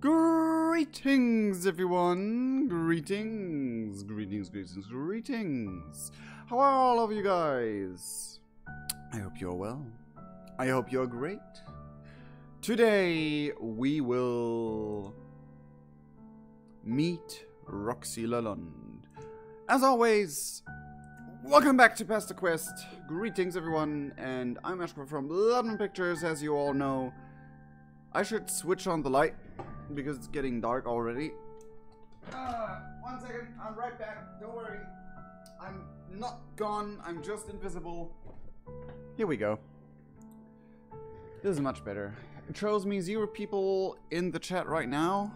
Greetings, everyone. Greetings. How are all of you guys? I hope you're well. I hope you're great. Today, we will meet Roxy Lalonde. As always, welcome back to PESTERQUEST. Greetings, everyone, and I'm Ashko from Lalonde Pictures, as you all know. I should switch on the light because it's getting dark already. 1 second, I'm right back. Don't worry. I'm not gone, I'm just invisible. Here we go. This is much better. It shows me 0 people in the chat right now.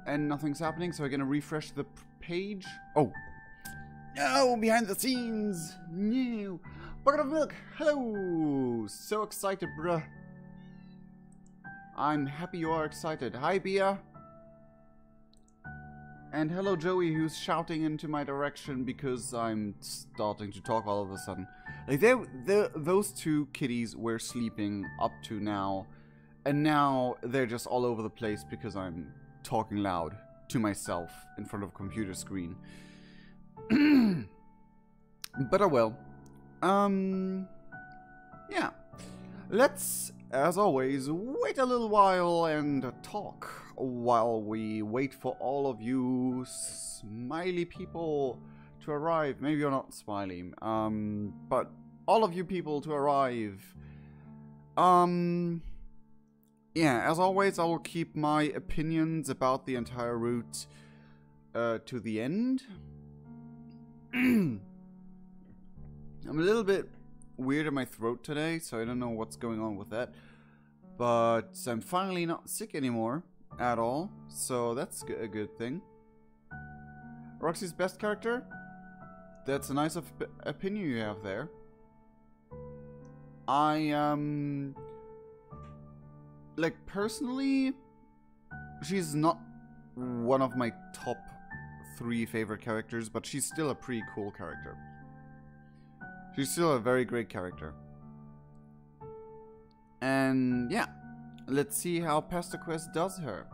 And nothing's happening, so I'm gonna refresh the page. Oh. No, behind the scenes. No. Bucket of milk. Hello. So excited, bruh. I'm happy you are excited. Hi, Bia. And hello, Joey, who's shouting into my direction because I'm starting to talk all of a sudden. Like, those 2 kitties were sleeping up to now, and now they're just all over the place because I'm talking loud to myself in front of a computer screen. But I will. Yeah. Let's, as always, wait a little while and talk while we wait for all of you smiley people to arrive. Maybe you're not smiley, but all of you people to arrive. Yeah, as always, I will keep my opinions about the entire route to the end. I'm a little bit weird in my throat today, so I don't know what's going on with that. But I'm finally not sick anymore at all, so that's a good thing. Roxy's best character? That's a nice opinion you have there. Like, personally, she's not one of my top 3 favorite characters, but she's still a pretty cool character. She's still a very great character. And yeah, let's see how PESTERQUEST does her.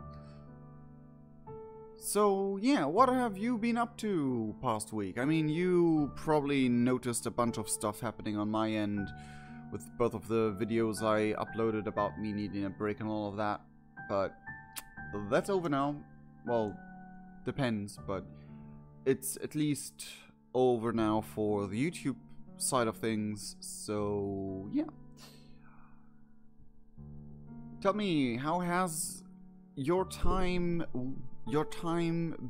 So yeah, what have you been up to past week? I mean, you probably noticed a bunch of stuff happening on my end with both of the videos I uploaded about me needing a break and all of that. But that's over now. Well, depends, but it's at least over now for the YouTube side of things. So yeah, tell me, how has your time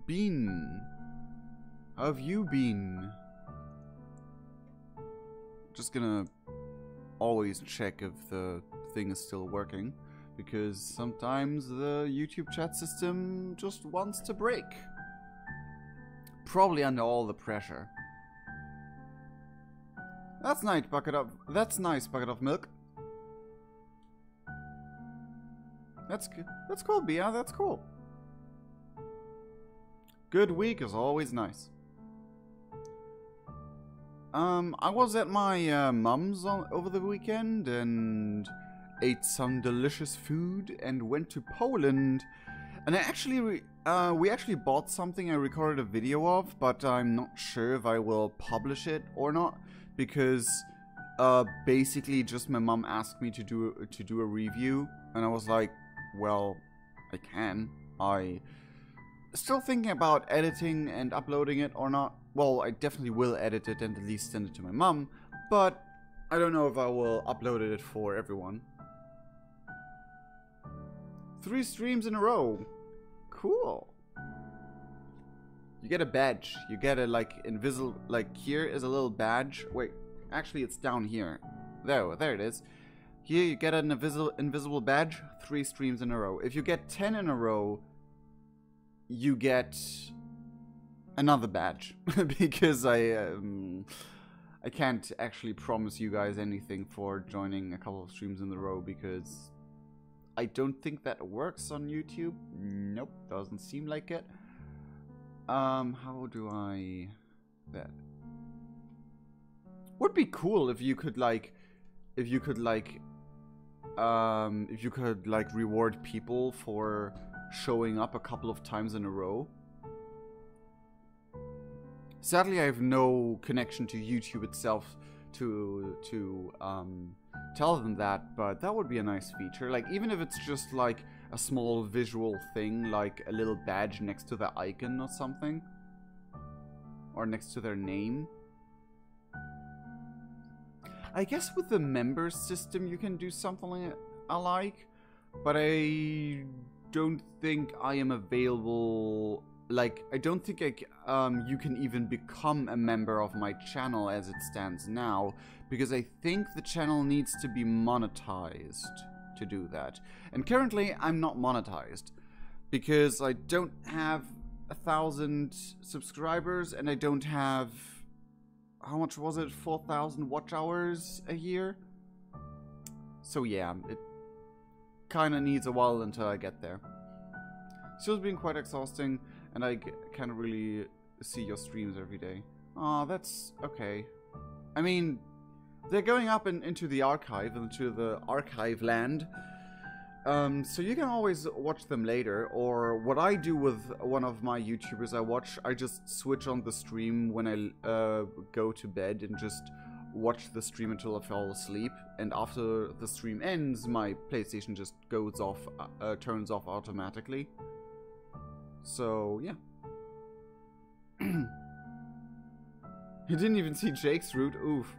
been? How have you been? Just gonna always check if the thing is still working, because sometimes the YouTube chat system just wants to break. Probably under all the pressure. That's nice, bucket of milk. That's good. That's cool, Bia. That's cool. Good week is always nice. I was at my mum's over the weekend and ate some delicious food and went to Poland. And I actually we actually bought something I recorded a video of, but I'm not sure if I will publish it or not, because basically just my mum asked me to do a review, and I was like, well, I can. I still thinking about editing and uploading it or not. Well, I definitely will edit it and at least send it to my mum, but I don't know if I will upload it for everyone. 3 streams in a row. Cool. You get a badge. You get a, like, invisible, like, here is a little badge. Wait, actually it's down here. There it is. Here you get an invisible badge, 3 streams in a row. If you get 10 in a row, you get another badge. Because I can't actually promise you guys anything for joining a couple of streams in a row, because I don't think that works on YouTube. Nope, doesn't seem like it. How do I... that? Would be cool if you could like like reward people for showing up a couple of times in a row. Sadly, I have no connection to YouTube itself to tell them that, but that would be a nice feature. Like, even if it's just like a small visual thing, like a little badge next to the icon or something, or next to their name. I guess with the member system you can do something alike, but I don't think I am available. Like, I don't think you can even become a member of my channel as it stands now, because I think the channel needs to be monetized to do that. And currently, I'm not monetized, because I don't have 1,000 subscribers, and I don't have, how much was it, 4,000 watch hours a year? So yeah, it kind of needs a while until I get there. Still been quite exhausting, and I can't really see your streams every day. Aw, that's okay. I mean, they're going up into the archive, into the archive land. So you can always watch them later, or what I do with one of my YouTubers I just switch on the stream when I go to bed and just watch the stream until I fall asleep, and after the stream ends, my PlayStation just goes off, turns off automatically. So, yeah. You didn't even see Jake's route? Oof.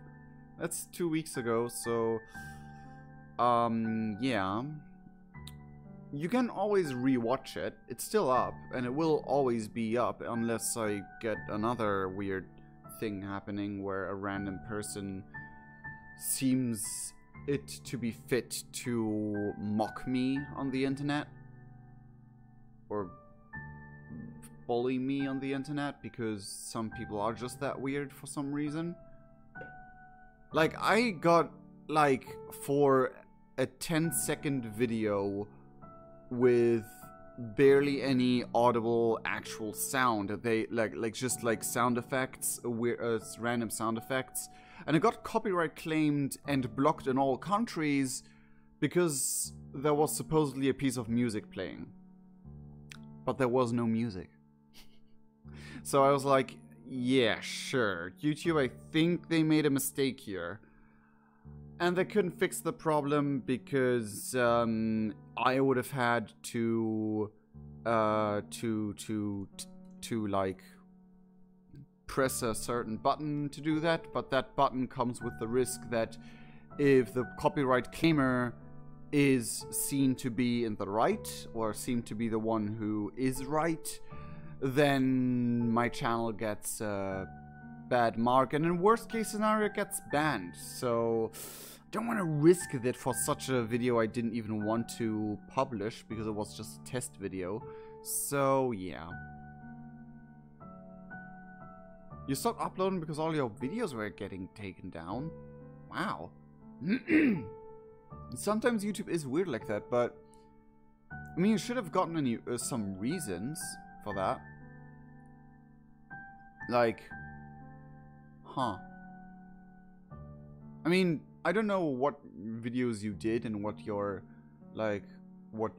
That's 2 weeks ago, so... yeah. You can always rewatch it. It's still up, and it will always be up, unless I get another weird thing happening where a random person seems it to be fit to mock me on the internet. Or bully me on the internet, because some people are just that weird for some reason. Like, I got, like, for a 10-second video with barely any audible actual sound, they, like just, like, sound effects, random sound effects, and it got copyright claimed and blocked in all countries because there was supposedly a piece of music playing. But there was no music. So I was like, yeah, sure. YouTube, I think they made a mistake here. And they couldn't fix the problem because I would have had to like press a certain button to do that, but that button comes with the risk that if the copyright claimer is seen to be in the right, or seen to be the one who is right, then my channel gets a bad mark, and in worst case scenario it gets banned. So I don't want to risk that for such a video I didn't even want to publish, because it was just a test video. So yeah. You stopped uploading because all your videos were getting taken down? Wow. Sometimes YouTube is weird like that, but I mean, you should have gotten some reasons for that. Like, huh. I mean, I don't know what videos you did and what your, what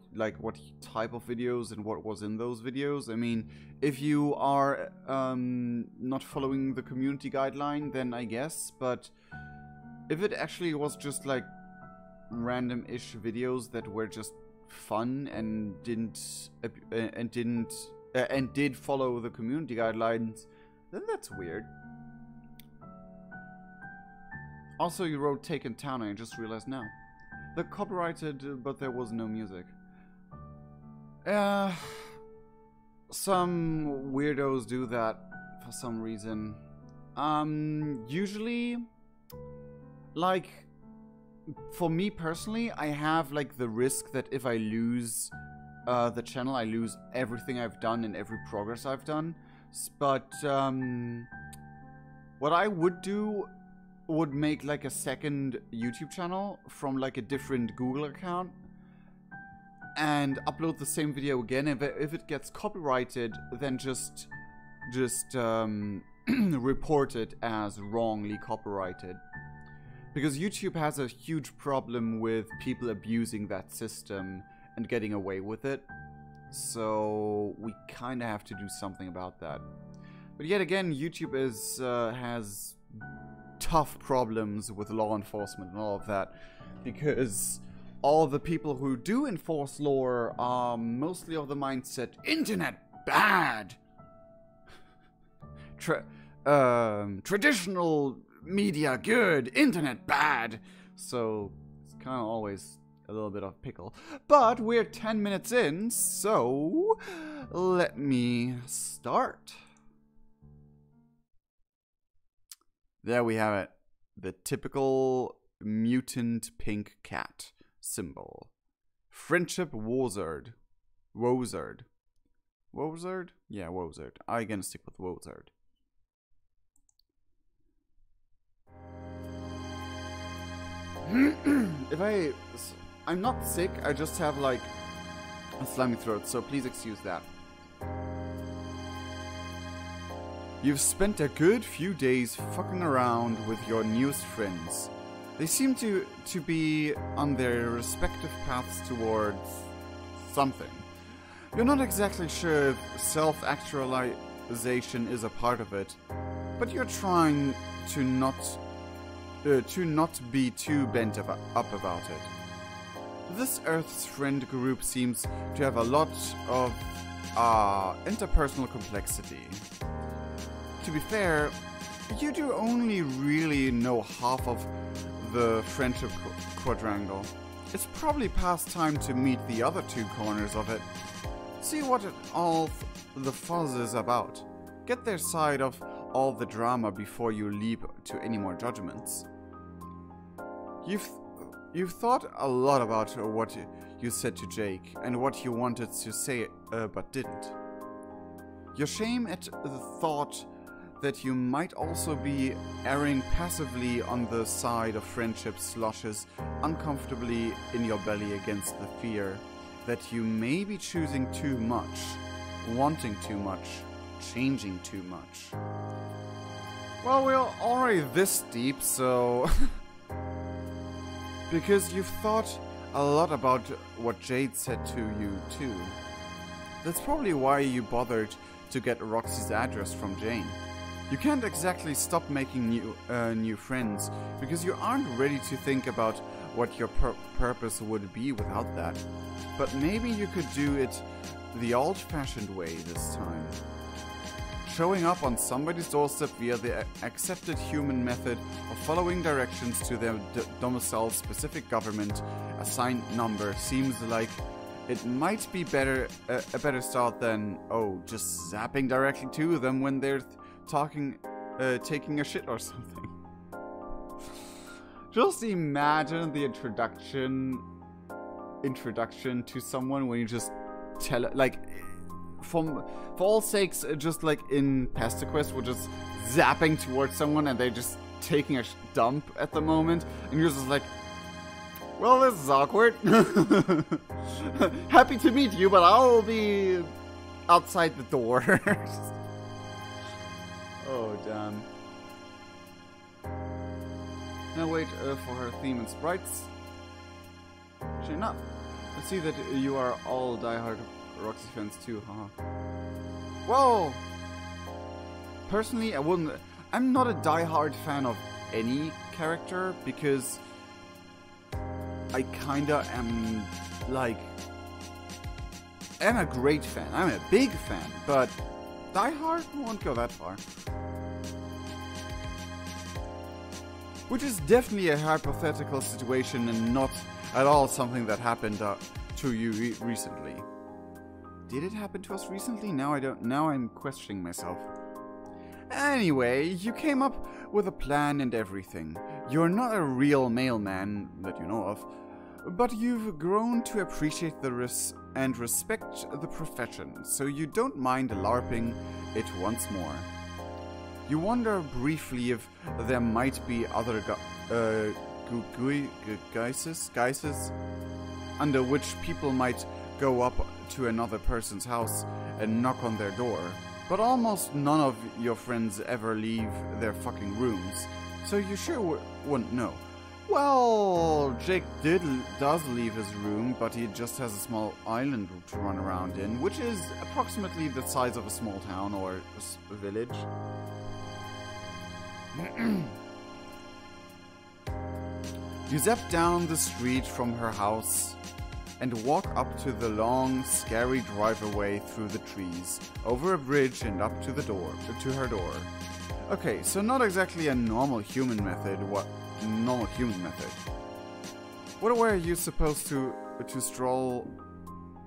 type of videos and what was in those videos. I mean, if you are not following the community guideline, then I guess, but if it actually was just like random-ish videos that were just fun and did follow the community guidelines, then that's weird. Also, you wrote Taken Town, I just realized now. They're copyrighted, but there was no music. Some weirdos do that for some reason. Usually, like, for me personally, I have, like, the risk that if I lose the channel, I lose everything I've done and every progress I've done. But, what I would do would make, like, a second YouTube channel from, like, a different Google account and upload the same video again. If it gets copyrighted, then just report it as wrongly copyrighted. Because YouTube has a huge problem with people abusing that system and getting away with it. So we kind of have to do something about that. But yet again, YouTube has tough problems with law enforcement and all of that. Because all the people who do enforce law are mostly of the mindset, internet bad. Traditional media good, internet bad. So it's kind of always a little bit of pickle. But we're 10 minutes in, so let me start. There we have it. The typical mutant pink cat symbol. Friendship Wozard. Wozard. Wozard? Yeah, Wozard. I'm gonna stick with Wozard. I'm not sick, I just have like a slimy throat, so please excuse that. You've spent a good few days fucking around with your newest friends. They seem to be on their respective paths towards something. You're not exactly sure if self-actualization is a part of it, but you're trying to not be too bent up about it. This Earth's friend group seems to have a lot of interpersonal complexity. To be fair, you do only really know half of the friendship quadrangle. It's probably past time to meet the other two corners of it. See what all the fuzz is about. Get their side of all the drama before you leap to any more judgments. You've thought a lot about what you said to Jake and what you wanted to say but didn't. Your shame at the thought that you might also be erring passively on the side of friendship sloshes uncomfortably in your belly against the fear that you may be choosing too much, wanting too much, changing too much. Well, we're already this deep, so... Because you've thought a lot about what Jade said to you, too. That's probably why you bothered to get Roxy's address from Jane. You can't exactly stop making new friends, because you aren't ready to think about what your purpose would be without that. But maybe you could do it the old-fashioned way this time. Showing up on somebody's doorstep via the accepted human method of following directions to their domicile's specific government assigned number seems like it might be a better start than, oh, just zapping directly to them when they're taking a shit or something. Just imagine the introduction to someone when you just tell it, like, for all sakes, just like in PESTERQUEST, we're just zapping towards someone and they're just taking a dump at the moment, and you're just like, well, this is awkward. Happy to meet you, but I'll be outside the door. Oh, damn. Now wait for her theme and sprites. Sure enough. I see that you are all diehard Roxy fans too, haha. Well, personally, I'm not a diehard fan of any character, because I kinda am, like, I'm a great fan, I'm a big fan, but diehard won't go that far. Which is definitely a hypothetical situation and not at all something that happened to you recently. Did it happen to us recently? Now I'm questioning myself. Anyway, you came up with a plan and everything. You're not a real mailman that you know of, but you've grown to appreciate and respect the profession, so you don't mind LARPing it once more. You wonder briefly if there might be other guises under which people might go up to another person's house and knock on their door, but almost none of your friends ever leave their fucking rooms, so you sure wouldn't know. Well, Jake does leave his room, but he just has a small island to run around in, which is approximately the size of a small town or a village. You zap down the street from her house and walk up to the long, scary driveway through the trees, over a bridge and up to her door. Okay, so not exactly a normal human method. What were you supposed to stroll?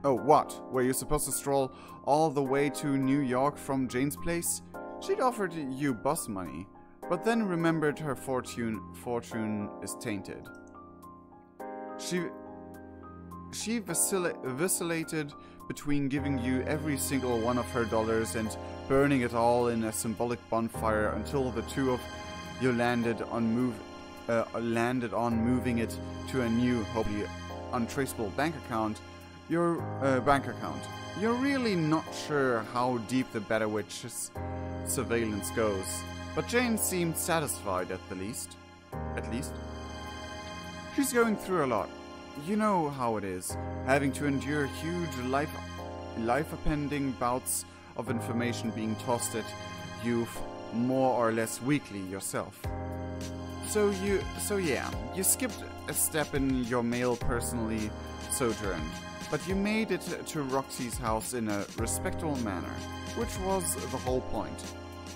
Oh, what? Were you supposed to stroll all the way to New York from Jane's place? She'd offered you bus money, but then remembered her fortune is tainted. She vacillated between giving you every single one of her dollars and burning it all in a symbolic bonfire until the two of you landed on moving it to a new, hopefully untraceable bank account. You're really not sure how deep the Better Witch's surveillance goes, but Jane seemed satisfied at least. She's going through a lot. You know how it is, having to endure huge life-upending bouts of information being tossed at you more or less weekly yourself. So yeah, you skipped a step in your mail personally sojourned, but you made it to Roxy's house in a respectable manner, which was the whole point.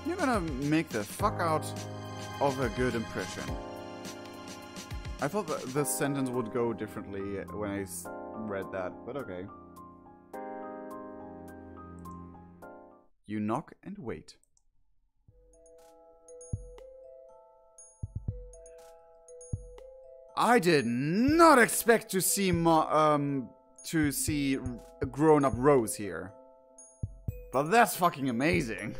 You're gonna make the fuck out of a good impression. I thought that this sentence would go differently when I read that, but okay. You knock and wait. I did not expect to see a grown-up Rose here. But that's fucking amazing.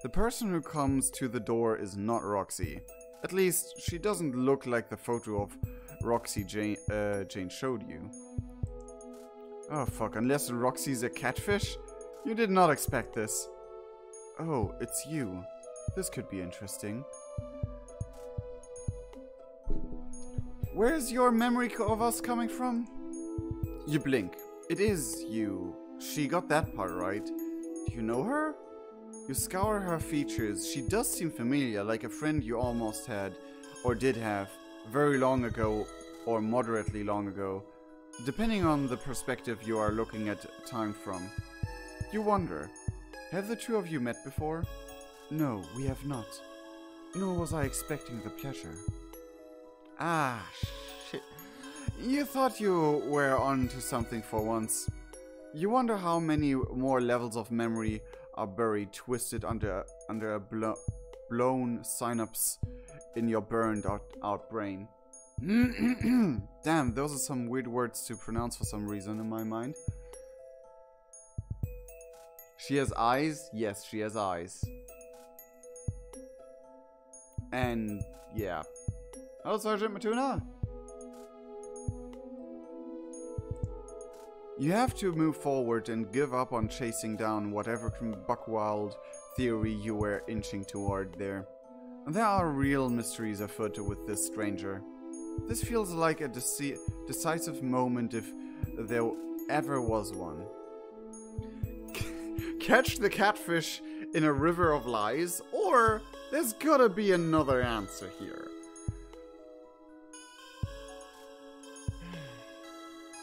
The person who comes to the door is not Roxy. At least, she doesn't look like the photo of Roxy Jane showed you. Oh fuck, unless Roxy's a catfish? You did not expect this. Oh, it's you. This could be interesting. Where's your memory of us coming from? You blink. It is you. She got that part right. Do you know her? You scour her features. She does seem familiar, like a friend you almost had, or did have, very long ago, or moderately long ago, depending on the perspective you are looking at time from. You wonder, have the two of you met before? No, we have not. Nor was I expecting the pleasure. Ah, shit. You thought you were on to something for once. You wonder how many more levels of memory are buried, twisted under a blown synapse in your burned out brain. Damn, those are some weird words to pronounce for some reason in my mind. She has eyes? Yes, she has eyes. And, yeah. Hello, Sergeant Matuna! You have to move forward and give up on chasing down whatever buck-wild theory you were inching toward there. There are real mysteries afoot with this stranger. This feels like a decisive moment if there ever was one. Catch the catfish in a river of lies, or there's gotta be another answer here.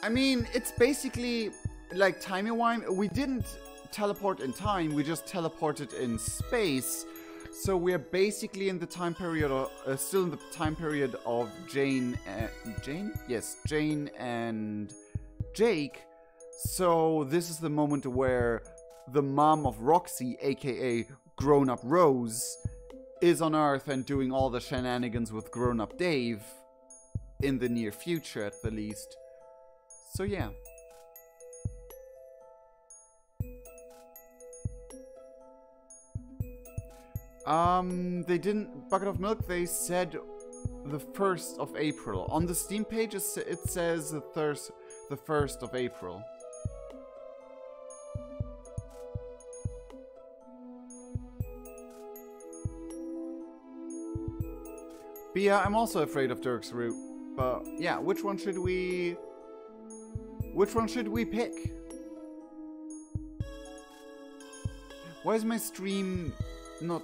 I mean, it's basically like timey-wimey. We didn't teleport in time, we just teleported in space. So we're basically in the time period, still in the time period of Jane? Yes, Jane and Jake. So this is the moment where the mom of Roxy, aka grown-up Rose, is on Earth and doing all the shenanigans with grown-up Dave. In the near future, at the least. So yeah. They didn't... Bucket of milk, they said the 1st of April. On the Steam page it says the 1st of April. But yeah, I'm also afraid of Dirk's route. But yeah, which one should we pick? Why is my stream not...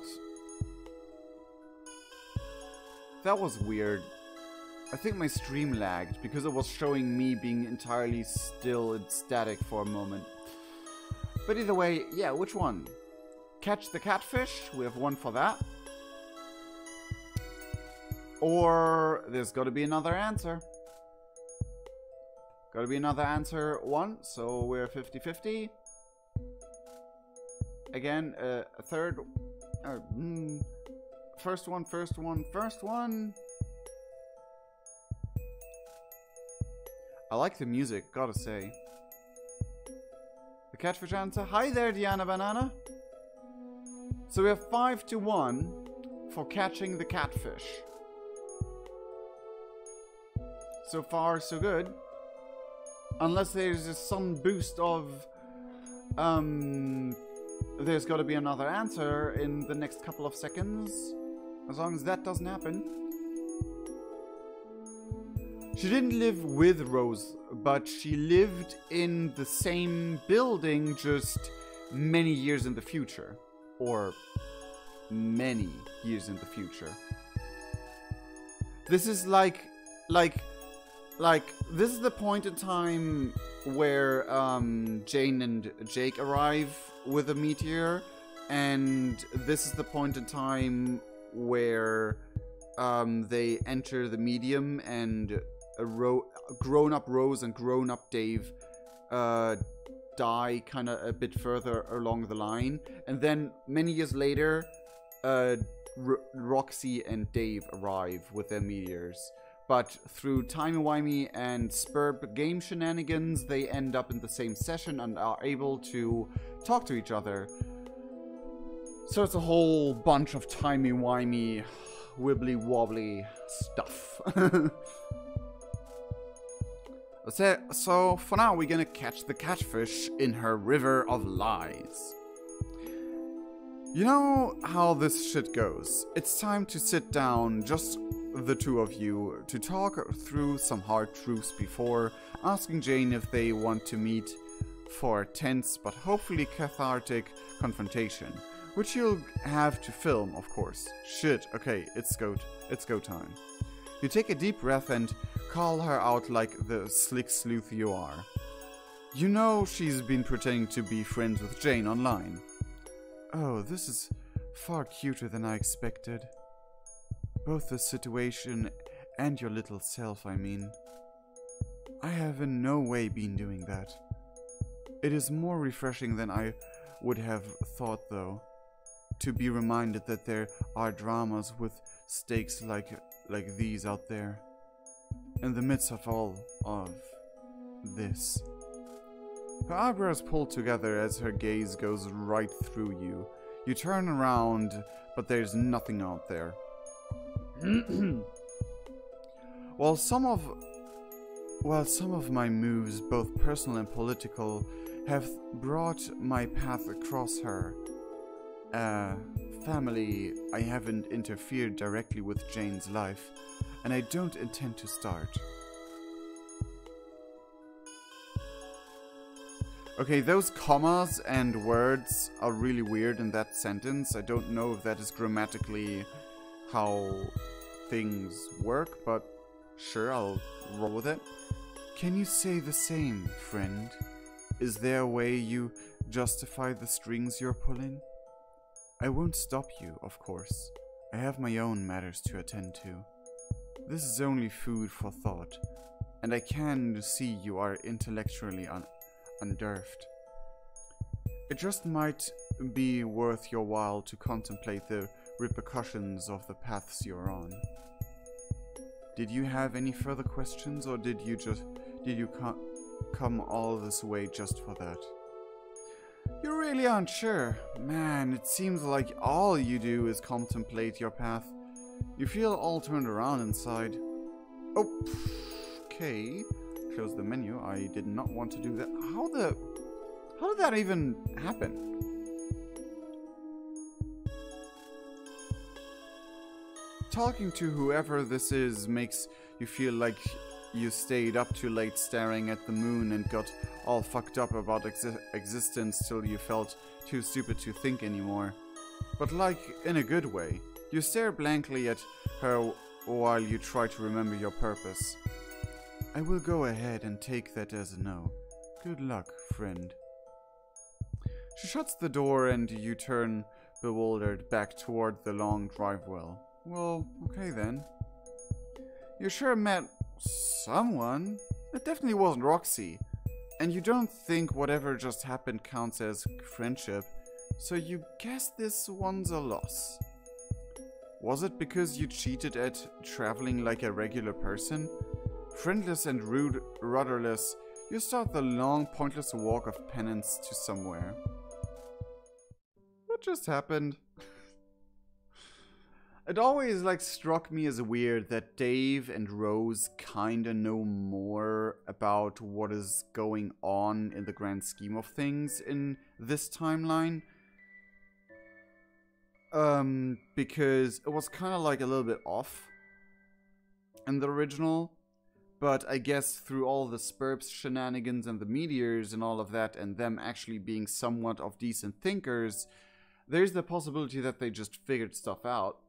That was weird. I think my stream lagged because it was showing me being entirely still and static for a moment. But either way, yeah, which one? Catch the catfish, we have one for that. Or there's gotta be another answer. Gotta be another answer one, so we're 50-50. Again, a third... First one. I like the music, gotta say. The catfish answer. Hi there, Diana Banana. So we have 5-1 for catching the catfish. So far, so good. Unless there's some boost of... there's gotta be another answer in the next couple of seconds. As long as that doesn't happen. She didn't live with Rose, but she lived in the same building just many years in the future. Or many years in the future. This is like this is the point in time where Jane and Jake arrive with a meteor, and this is the point in time where they enter the medium, and grown-up Rose and grown-up Dave die kind of a bit further along the line, and then many years later Roxy and Dave arrive with their meteors. But through timey-wimey and Spurb game shenanigans, they end up in the same session and are able to talk to each other. So it's a whole bunch of timey-wimey, wibbly-wobbly stuff. So for now, we're gonna catch the catfish in her river of lies. You know how this shit goes. It's time to sit down, just the two of you, to talk through some hard truths before asking Jane if they want to meet for a tense but hopefully cathartic confrontation, which you'll have to film, of course. Shit, okay, it's go time. You take a deep breath and call her out like the slick sleuth you are. You know she's been pretending to be friends with Jane online. Oh, this is far cuter than I expected. Both the situation and your little self, I mean. I have in no way been doing that. It is more refreshing than I would have thought, though, to be reminded that there are dramas with stakes like these out there. In the midst of all of this. Her eyebrows pull together as her gaze goes right through you. You turn around, but there's nothing out there. While some of my moves, both personal and political, have brought my path across her family, I haven't interfered directly with Jane's life, and I don't intend to start. Okay, those commas and words are really weird in that sentence. I don't know if that is grammatically how things work, but sure, I'll roll with it. Can you say the same, friend? Is there a way you justify the strings you're pulling? I won't stop you, of course. I have my own matters to attend to. This is only food for thought, and I can see you are intellectually unnerved. It just might be worth your while to contemplate the repercussions of the paths you're on. Did you have any further questions, or did you come all this way just for that? You really aren't sure. Man, it seems like all you do is contemplate your path. You feel all turned around inside. Oh, okay. Close the menu. I did not want to do that. How did that even happen? talking to whoever this is makes you feel like you stayed up too late staring at the moon and got all fucked up about existence till you felt too stupid to think anymore. But like, in a good way. You stare blankly at her while you try to remember your purpose. I will go ahead and take that as a no. Good luck, friend. She shuts the door and you turn, bewildered, back toward the long driveway. Well, okay then. You sure met someone? It definitely wasn't Roxy. And you don't think whatever just happened counts as friendship, so you guess this one's a loss. Was it because you cheated at traveling like a regular person? Friendless and rudderless, you start the long, pointless walk of penance to somewhere. What just happened? It always struck me as weird that Dave and Rose kinda know more about what is going on in the grand scheme of things in this timeline. Because it was kinda a little bit off in the original. But I guess through all the Spurps shenanigans and the meteors and all of that, and them actually being somewhat of decent thinkers, there's the possibility that they just figured stuff out.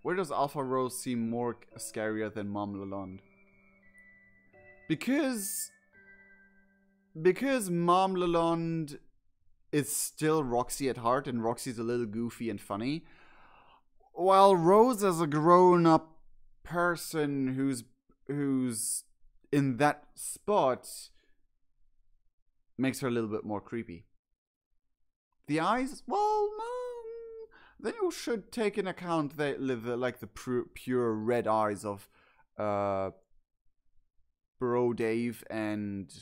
Where does Alpha Rose seem more scarier than Mom Lalonde? Because Mom Lalonde is still Roxy at heart, and Roxy's a little goofy and funny, while Rose as a grown-up person who's in that spot makes her a little bit more creepy. The eyes, well, then you should take in account the pure red eyes of Bro Dave and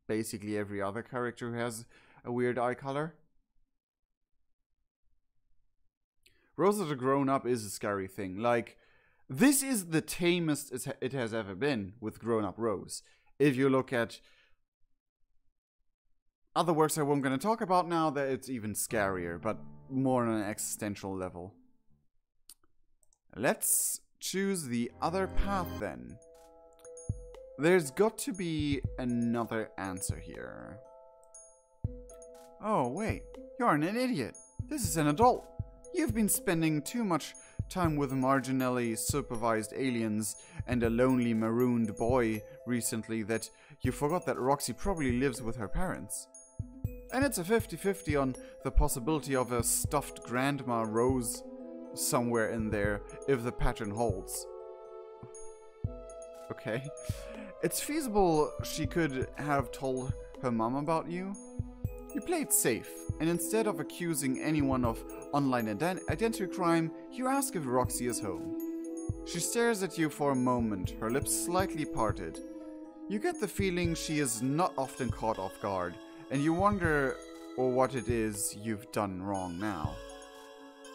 basically every other character who has a weird eye color. Rose as a grown-up is a scary thing. This is the tamest it has ever been with grown-up Rose. If you look at other works I'm going to talk about now, that it's even scarier, but more on an existential level. Let's choose the other path then. There's got to be another answer here. Oh wait, you're an idiot. This is an adult. You've been spending too much time with marginally supervised aliens and a lonely marooned boy recently that you forgot that Roxy probably lives with her parents. And it's a 50-50 on the possibility of a stuffed Grandma Rose somewhere in there if the pattern holds. Okay. It's feasible she could have told her mom about you. You played safe, and instead of accusing anyone of online identity crime, you ask if Roxy is home. She stares at you for a moment, her lips slightly parted. You get the feeling she is not often caught off guard, and you wonder what it is you've done wrong now.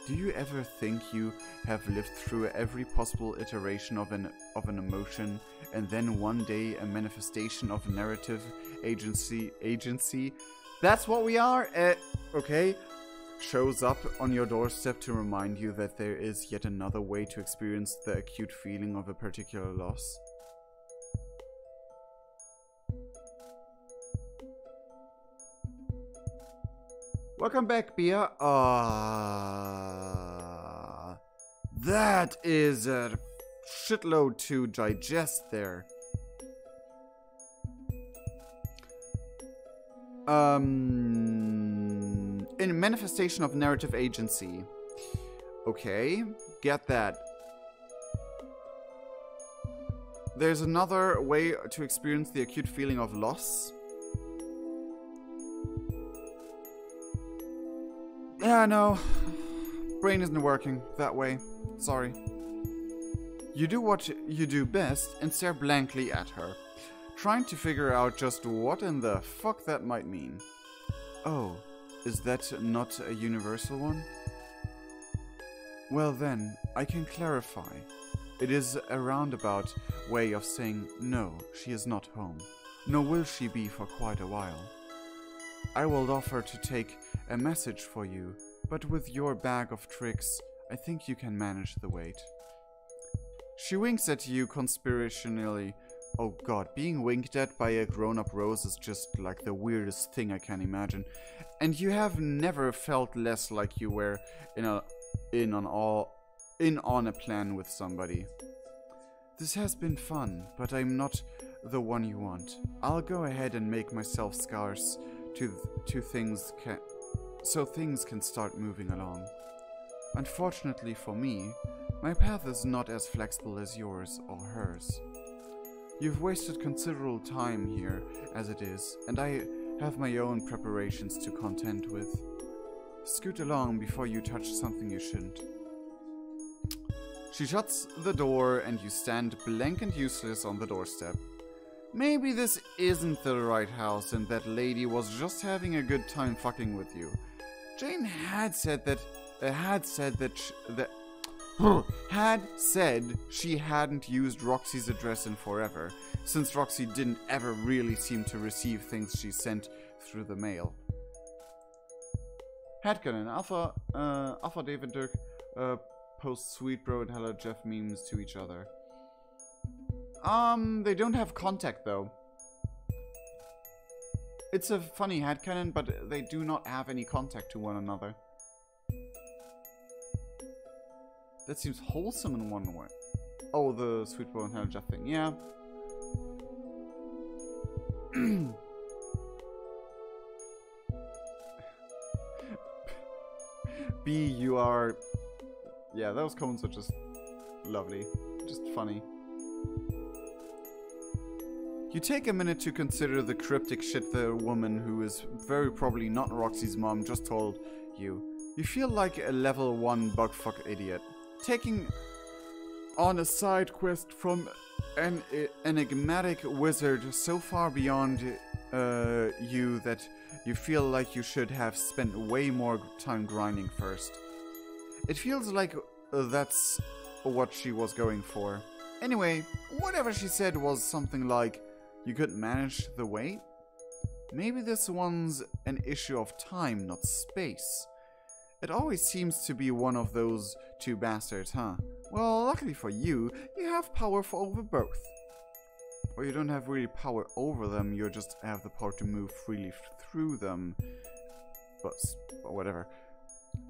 Do you ever think you have lived through every possible iteration of an emotion, and then one day a manifestation of narrative agency? That's what we are, okay? Shows up on your doorstep to remind you that there is yet another way to experience the acute feeling of a particular loss. Welcome back, Bia. That is a shitload to digest there. In manifestation of narrative agency. Okay, get that. There's another way to experience the acute feeling of loss. Yeah, no. Brain isn't working that way. Sorry. You do what you do best and stare blankly at her, trying to figure out just what in the fuck that might mean. Oh, is that not a universal one? Well then, I can clarify. It is a roundabout way of saying no, she is not home, nor will she be for quite a while. I will offer to take a message for you, but with your bag of tricks, I think you can manage the weight. She winks at you conspirationally. Oh god, being winked at by a grown-up rose is just like the weirdest thing I can imagine. And you have never felt less like you were in on a plan with somebody. This has been fun, but I'm not the one you want. I'll go ahead and make myself scarce so things can start moving along. Unfortunately for me, my path is not as flexible as yours or hers. You've wasted considerable time here as it is, and I have my own preparations to contend with. Scoot along before you touch something you shouldn't. She shuts the door and you stand blank and useless on the doorstep. Maybe this isn't the right house and that lady was just having a good time fucking with you. Jane had said she hadn't used Roxy's address in forever, since Roxy didn't ever really seem to receive things she sent through the mail. Headcanon, Alpha David Dirk post Sweet Bro and Hello Jeff memes to each other. They don't have contact though. It's a funny headcanon, but they do not have any contact to one another. That seems wholesome in one way. Oh, the Sweet Bro and Hello Jeff thing, yeah. B, you are... Yeah, those comments are just lovely. Just funny. You take a minute to consider the cryptic shit the woman who is very probably not Roxy's mom just told you. You feel like a level 1 bugfuck idiot. Taking on a side quest from an enigmatic wizard so far beyond you that you feel like you should have spent way more time grinding first. It feels like that's what she was going for. Anyway, whatever she said was something like, you could manage the weight? Maybe this one's an issue of time, not space. It always seems to be one of those two bastards, huh? Well, luckily for you, you have power over both. Or you don't have really power over them, you just have the power to move freely through them. But whatever.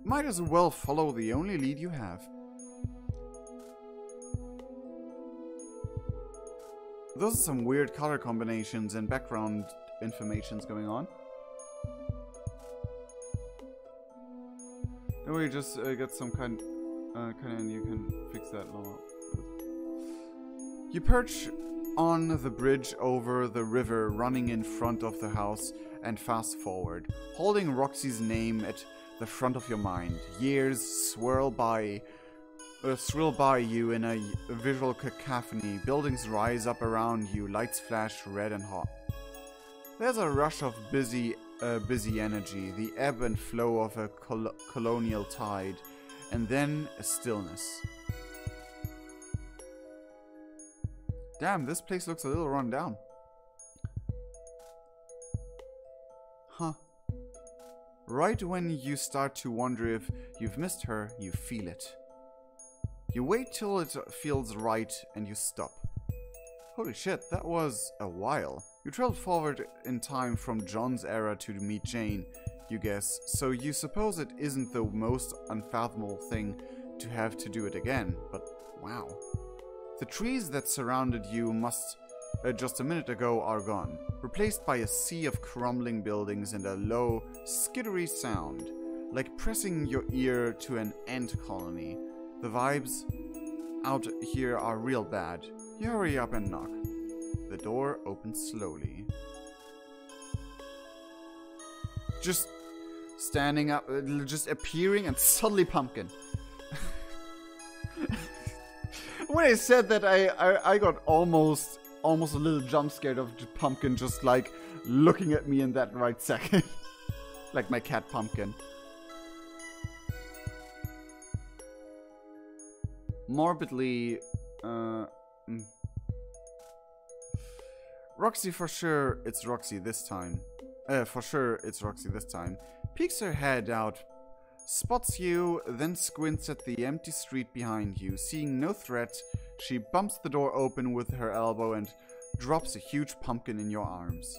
Might as well follow the only lead you have. Those are some weird color combinations and background informations going on. No, we just get some kind and you can fix that law. You perch on the bridge over the river running in front of the house and fast forward, holding Roxy's name at the front of your mind. Years swirl by you in a visual cacophony. Buildings rise up around you, lights flash red and hot. There's a rush of busy energy, the ebb and flow of a colonial tide, and then a stillness. Damn, this place looks a little run down. Huh. Right when you start to wonder if you've missed her, you feel it. You wait till it feels right and you stop. Holy shit, that was a while. You traveled forward in time from John's era to meet Jane, you guess, so you suppose it isn't the most unfathomable thing to have to do it again, but wow. The trees that surrounded you just a minute ago are gone, replaced by a sea of crumbling buildings and a low, skittery sound, like pressing your ear to an ant colony. The vibes out here are real bad. You hurry up and knock. The door opens slowly. Just standing up, just appearing, and suddenly pumpkin. When I said that, I got almost a little jump scared of pumpkin just like looking at me in that right second. Like my cat Pumpkin. Morbidly, Roxy, for sure it's Roxy this time. Peeks her head out spots you, then squints at the empty street behind you. Seeing no threat, she bumps the door open with her elbow and drops a huge pumpkin in your arms.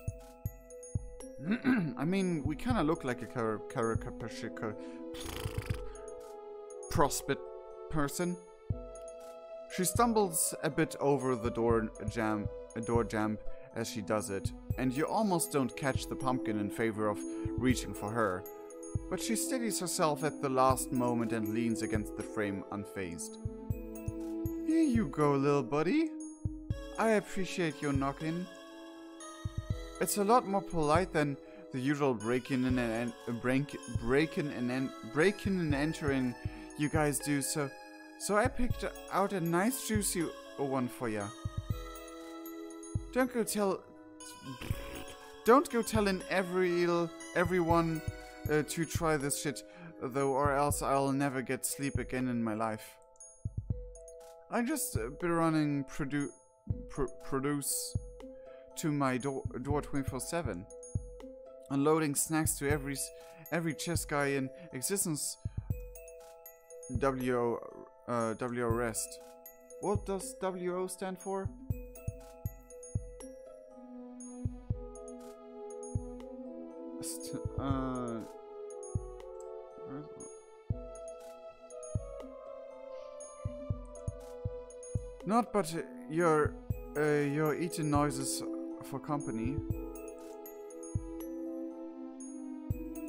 I mean, we kind of look like a prospect person. She stumbles a bit over the door jamb as she does it, and you almost don't catch the pumpkin in favor of reaching for her. But she steadies herself at the last moment and leans against the frame unfazed. Here you go, little buddy. I appreciate your knocking. It's a lot more polite than the usual break-in and entering you guys do, so I picked out a nice juicy one for ya. Don't go telling everyone to try this shit, though, or else I'll never get sleep again in my life. I just been running produce to my door 24/7, unloading snacks to every chess guy in existence. WO rest. What does WO stand for? Not but your eating noises for company.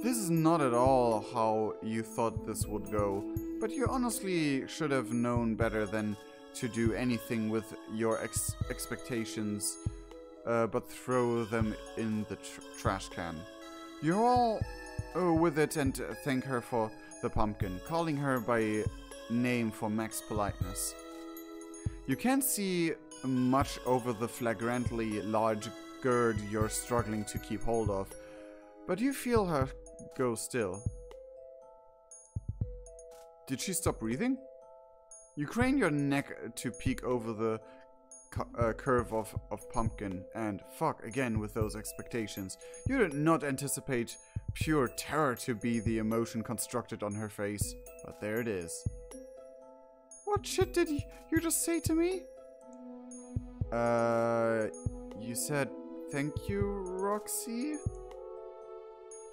This is not at all how you thought this would go, but you honestly should have known better than to do anything with your expectations, but throw them in the trash can. You're all with it and thank her for the pumpkin, calling her by name for max politeness. You can't see much over the flagrantly large gird you're struggling to keep hold of, but you feel her go still. Did she stop breathing? You crane your neck to peek over the curve of pumpkin, and fuck again with those expectations. You did not anticipate pure terror to be the emotion constructed on her face, but there it is. What shit did you just say to me? You said thank you, Roxy?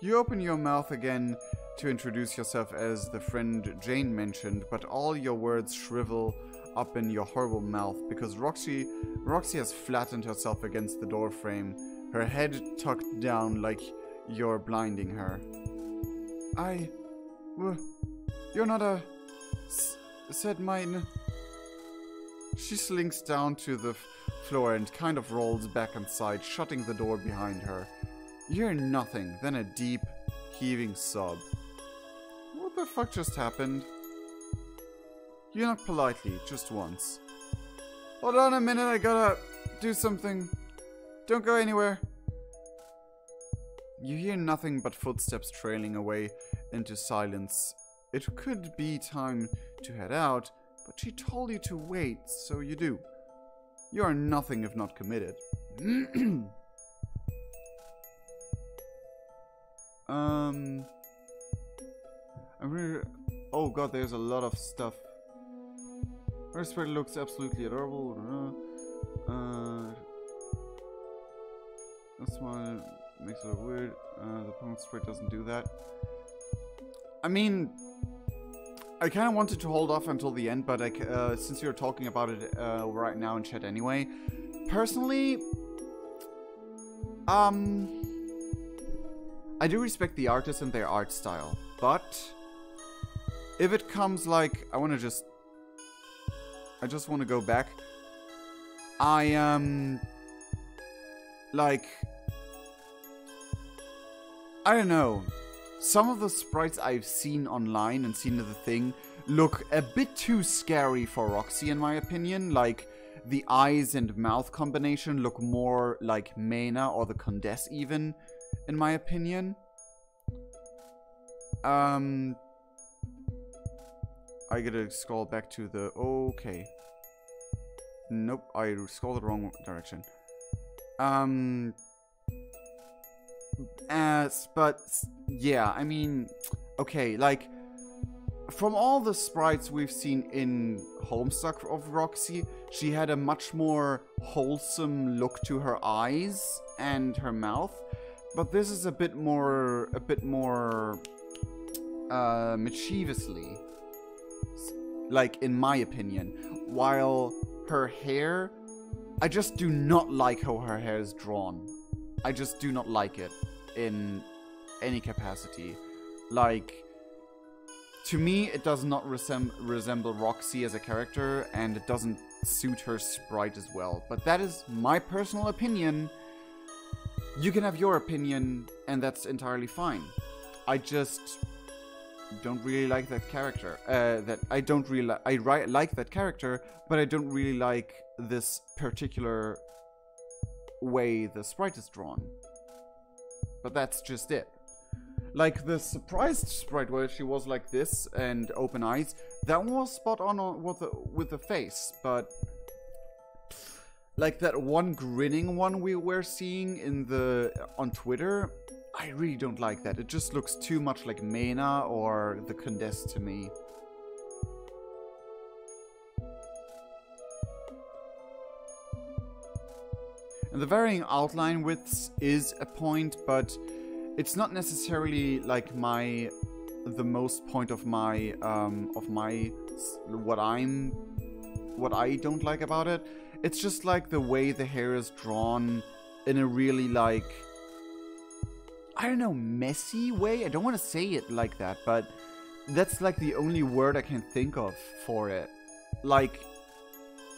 You open your mouth again to introduce yourself as the friend Jane mentioned, but all your words shrivel up in your horrible mouth because Roxy has flattened herself against the door frame, her head tucked down like you're blinding her. You're not a... said mine. She slinks down to the floor and kind of rolls back inside, shutting the door behind her. You hear nothing, then a deep, heaving sob. What the fuck just happened? You knock politely, just once. Hold on a minute, I gotta do something. Don't go anywhere. You hear nothing but footsteps trailing away into silence. It could be time to head out, but she told you to wait, so you do. You are nothing if not committed. Oh god, there's a lot of stuff. Her spirit looks absolutely adorable. This one makes it look weird. The pumpkin spirit doesn't do that. I mean, I kind of wanted to hold off until the end, but since you're talking about it right now in chat anyway, personally, I do respect the artists and their art style, but if it comes like, I just want to go back. Like, I don't know. Some of the sprites I've seen online and seen in the thing look a bit too scary for Roxy in my opinion. Like, the eyes and mouth combination look more like Mena or the Condess even, in my opinion. I gotta scroll back to the... Okay. Nope, I scrolled the wrong direction. But yeah, I mean, okay, like, from all the sprites we've seen in Homestuck of Roxy, she had a much more wholesome look to her eyes and her mouth. But this is a bit more mischievously, like in my opinion. While her hair, I just do not like how her hair is drawn. I just do not like it in any capacity. Like, to me, it does not resemble Roxy as a character, and it doesn't suit her sprite as well. But that is my personal opinion. You can have your opinion, and that's entirely fine. I just don't really like that character. I like that character, but I don't really like this particular way the sprite is drawn. But that's just it. Like the surprised sprite where she was like this and open eyes, that was spot on with the face, but like that one grinning one we were seeing on Twitter, I really don't like that. It just looks too much like Mena or the Condescend to me. And the varying outline widths is a point, but it's not necessarily like the most point of my what I don't like about it. It's just like the way the hair is drawn in a really like, I don't know, messy way. I don't want to say it like that, but that's like the only word I can think of for it. Like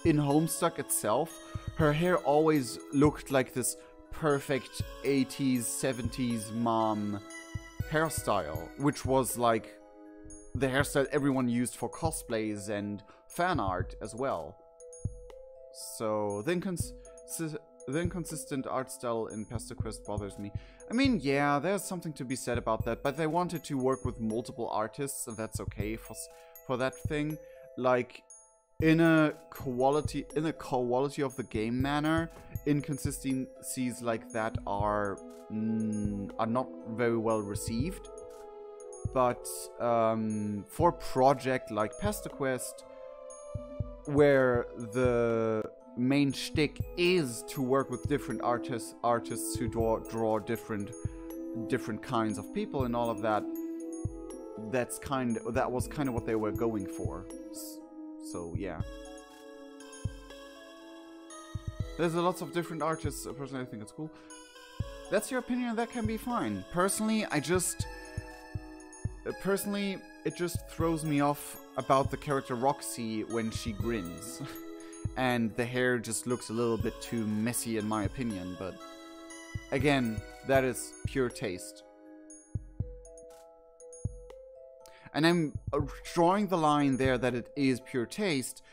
in Homestuck itself, her hair always looked like this perfect 80s, 70s mom hairstyle, which was like the hairstyle everyone used for cosplays and fan art as well. So the inconsistent art style in PESTERQUEST bothers me. I mean, yeah, there's something to be said about that, but they wanted to work with multiple artists, and that's okay for that thing. Like, in a quality of the game manner, inconsistencies like that are not very well received. But for a project like PESTERQUEST, where the main shtick is to work with different artists who draw different kinds of people and all of that, that was kind of what they were going for. So yeah, there's lots of different artists. Personally, I think it's cool. That's your opinion. That can be fine. Personally, it just throws me off about the character Roxy when she grins. And the hair just looks a little bit too messy in my opinion, but again, that is pure taste. And I'm drawing the line there that it is pure taste,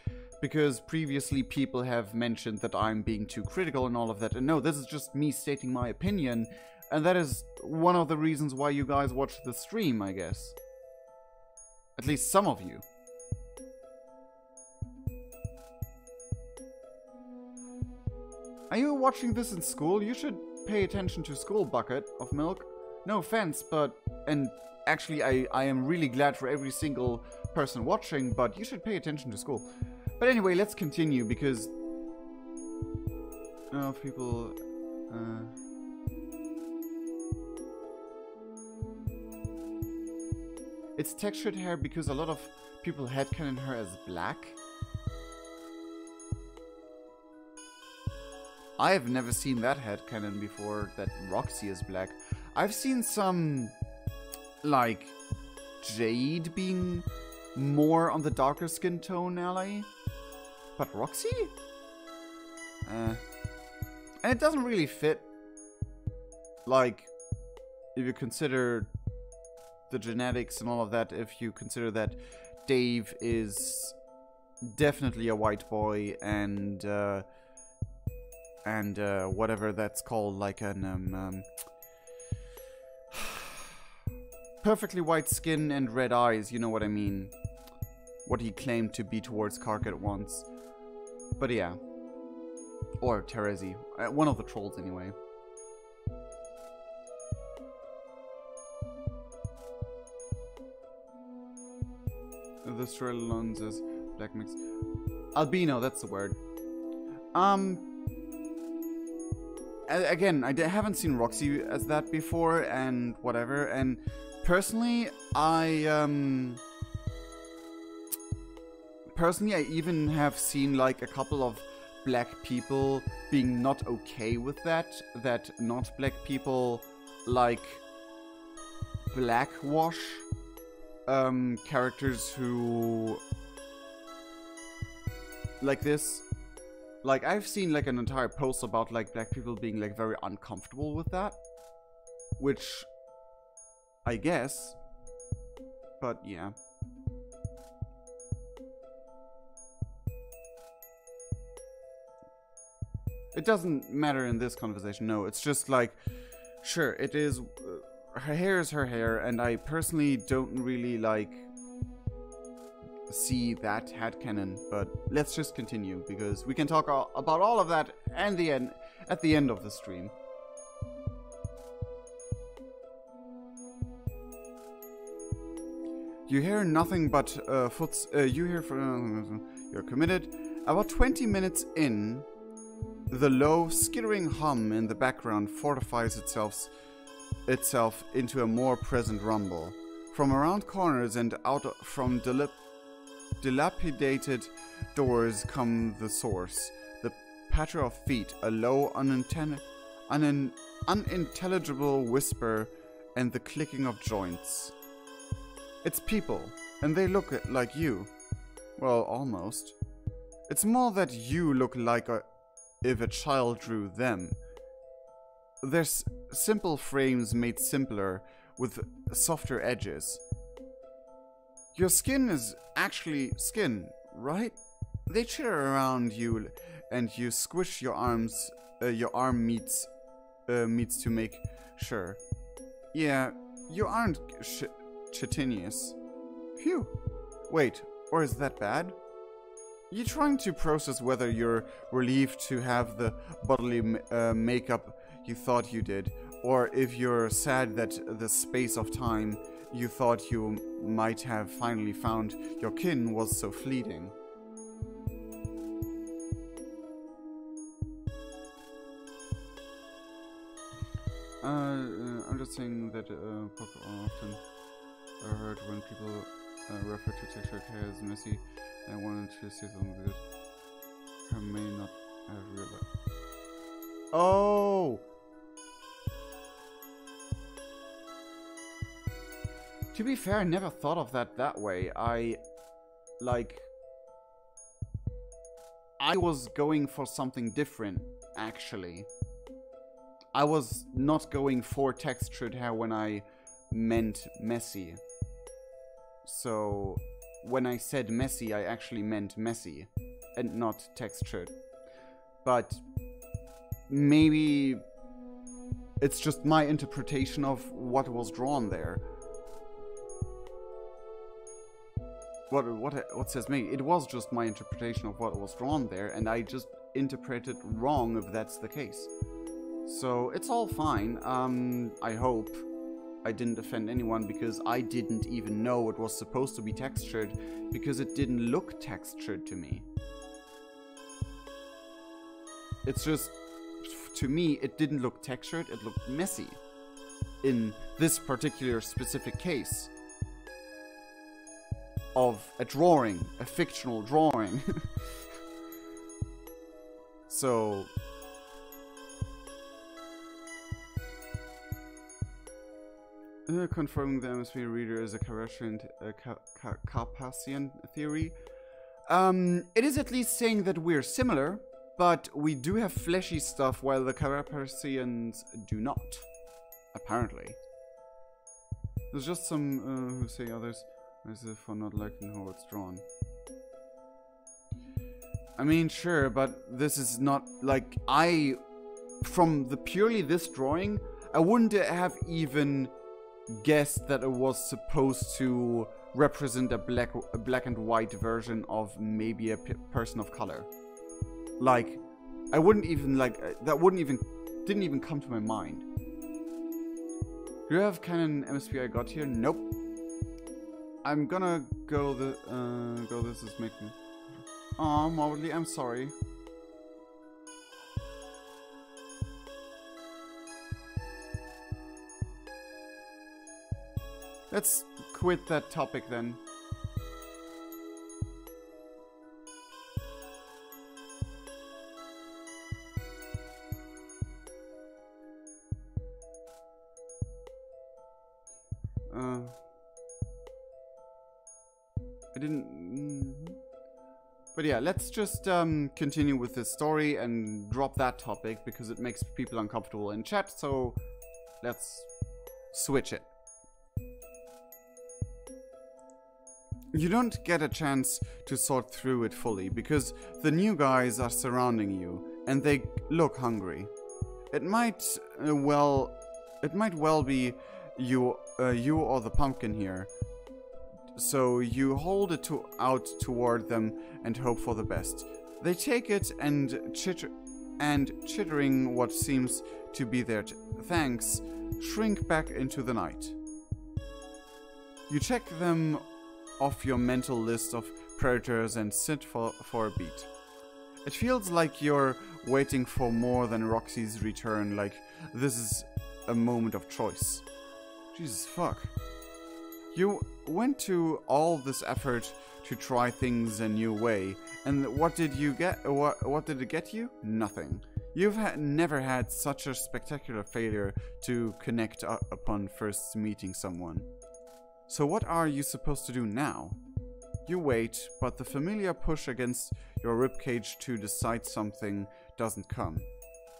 because previously people have mentioned that I'm being too critical and all of that, and no, this is just me stating my opinion, and that is one of the reasons why you guys watch the stream, I guess. At least some of you. Are you watching this in school? You should pay attention to school, bucket of milk. No offense, but... And actually, I am really glad for every single person watching, but you should pay attention to school. But anyway, let's continue, because... people... It's textured hair because a lot of people headcanon her as black. I have never seen that headcanon before, that Roxy is black. I've seen some, like, Jade being more on the darker skin tone alley. But Roxy? And it doesn't really fit. Like, if you consider the genetics and all of that, if you consider that Dave is definitely a white boy and whatever that's called, like an perfectly white skin and red eyes, you know what I mean, what he claimed to be towards Kark at once. But yeah, or Terezi, one of the trolls anyway. the story Lalonde as black mix. Albino, that's the word. Again, I haven't seen Roxy as that before, and whatever. And personally, I even have seen like a couple of black people being not okay with that not black people like blackwash characters who like this. Like, I've seen like an entire post about like black people being like very uncomfortable with that, which I guess, but yeah. It doesn't matter in this conversation, no. It's just like, sure, it is, her hair is her hair, and I personally don't really like see that headcanon, but let's just continue, because we can talk about all of that at the end of the stream. You hear nothing but you hear you're committed. About 20 minutes in, the low, skittering hum in the background fortifies itself into a more present rumble. From around corners and out from dilapidated doors come the source, the patter of feet, a low, unintelligible whisper, and the clicking of joints. It's people, and they look like you. Well, almost. It's more that you look like if a child drew them. There's simple frames made simpler, with softer edges. Your skin is actually skin, right? They chitter around you, and you squish your arms. Your arm meets to make sure. Yeah, you aren't chitinous. Phew. Wait, or is that bad? You're trying to process whether you're relieved to have the bodily makeup you thought you did, or if you're sad that the space of time you thought you might have finally found your kin was so fleeting. I'm just saying that often heard when people refer to textured hair as messy, and I wanted to say something that I may not have realized. Oh! To be fair, I never thought of that way. I was going for something different, actually. I was not going for textured hair when I meant messy. So, when I said messy, I actually meant messy, and not textured. But maybe it's just my interpretation of what was drawn there. What says me? It was just my interpretation of what was drawn there, and I just interpreted wrong if that's the case. So it's all fine. I hope I didn't offend anyone, because I didn't even know it was supposed to be textured, because it didn't look textured to me. It's just, to me, it didn't look textured, it looked messy. In this particular specific case of a drawing, a fictional drawing. So confirming the MSP reader is a Carpassian theory. It is at least saying that we're similar, but we do have fleshy stuff while the Carpassians do not. Apparently. There's just some who say others as if for not liking how it's drawn. I mean, sure, but this is not like from the purely this drawing, I wouldn't have even guessed that it was supposed to represent a black and white version of maybe a person of color. Like, I wouldn't even didn't even come to my mind. Do you have canon MSP I got here? Nope. I'm gonna go this is making... Aw, Mowgli, I'm sorry. Let's quit that topic then. I didn't... But yeah, let's just continue with this story and drop that topic because it makes people uncomfortable in chat, so let's switch it. You don't get a chance to sort through it fully because the new guys are surrounding you and they look hungry. It might well be you or the pumpkin here. So you hold it out toward them and hope for the best. They take it and chittering what seems to be their thanks, shrink back into the night. You check them off your mental list of predators and sit for a beat. It feels like you're waiting for more than Roxy's return, like this is a moment of choice. Jesus fuck. You went to all this effort to try things a new way, and what did you get? What did it get you? Nothing. You've never had such a spectacular failure to connect upon first meeting someone. So what are you supposed to do now? You wait, but the familiar push against your ribcage to decide something doesn't come.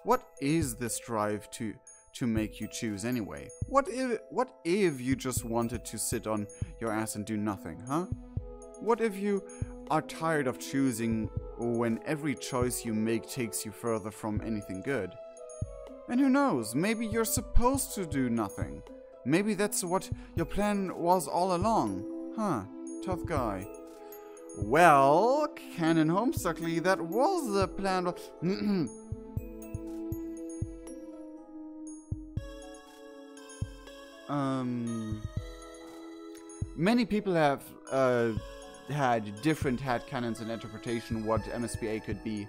What is this drive to make you choose anyway? What if you just wanted to sit on your ass and do nothing, huh? What if you are tired of choosing when every choice you make takes you further from anything good? And who knows, maybe you're supposed to do nothing. Maybe that's what your plan was all along. Huh, tough guy. Well, Canon Homestuckly, that was the plan. Many people have had different headcanons and interpretation what MSPA could be.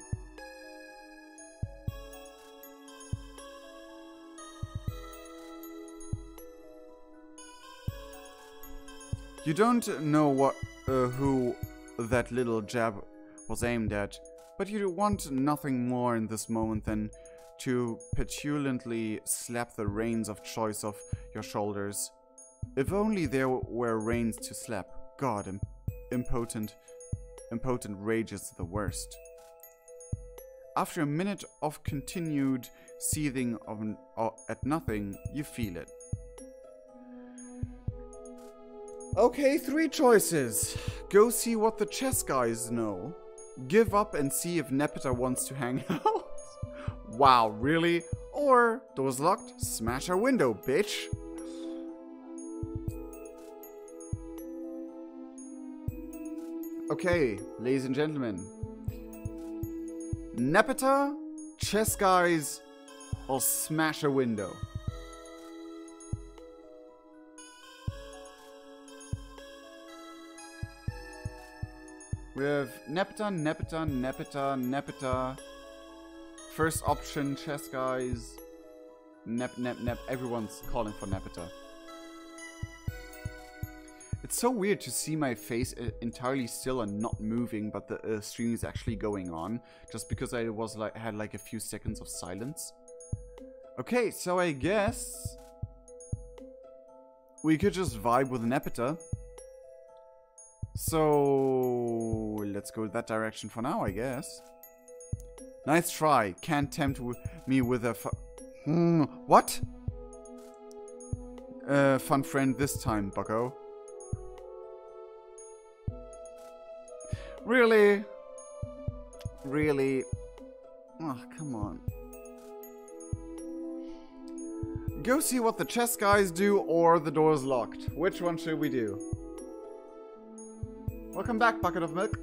You don't know what who that little jab was aimed at, but you want nothing more in this moment than to petulantly slap the reins of choice off your shoulders. If only there were reins to slap. God, impotent rage is the worst. After a minute of continued seething at nothing, you feel it. Okay, 3 choices. Go see what the chess guys know. Give up and see if Nepeta wants to hang out. Wow, really? Or, doors locked, smash our window, bitch. Okay, ladies and gentlemen. Nepeta, chess guys, or smash a window. We have Nepeta. First option, chess guys. Nep. Everyone's calling for Nepeta. It's so weird to see my face entirely still and not moving, but the stream is actually going on, just because I had like a few seconds of silence. Okay, so I guess we could just vibe with Nepeta. So let's go that direction for now, I guess. Nice try. Can't tempt me with a what? Fun friend this time, bucko. Really? Really? Oh, come on. Go see what the chess guys do or the door's locked. Which one should we do? Welcome back, bucket of milk.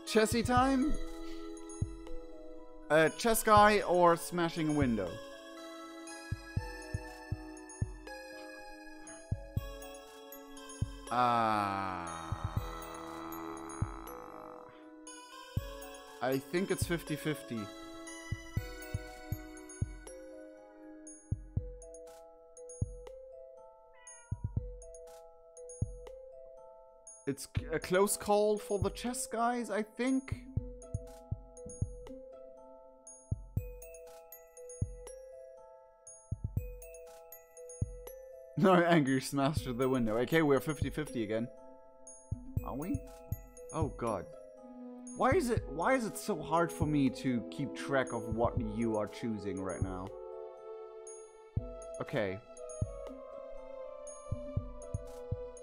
Chessy time? Chess guy or smashing a window? I think it's 50-50. It's a close call for the chess guys, I think. No, angry smashed through the window. Okay, we're 50-50 again. Are we? Oh god. Why is it so hard for me to keep track of what you are choosing right now? Okay.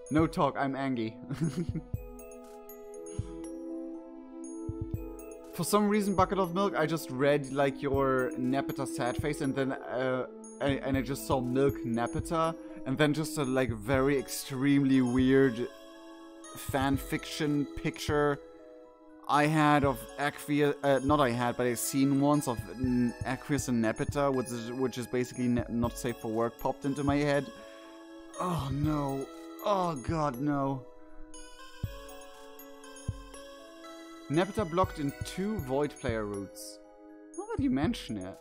No talk, I'm angry. For some reason, Bucket of Milk, I just read like your Nepeta sad face and then and I just saw Milk Nepeta and then just a like very extremely weird fan fiction picture I had of Aqueous, not I had, but I've seen once of Aqueous and Nepeta, which is basically not safe for work, popped into my head. Oh no. Oh god, no. Nepeta blocked in 2 Void player routes. Now that you mention it.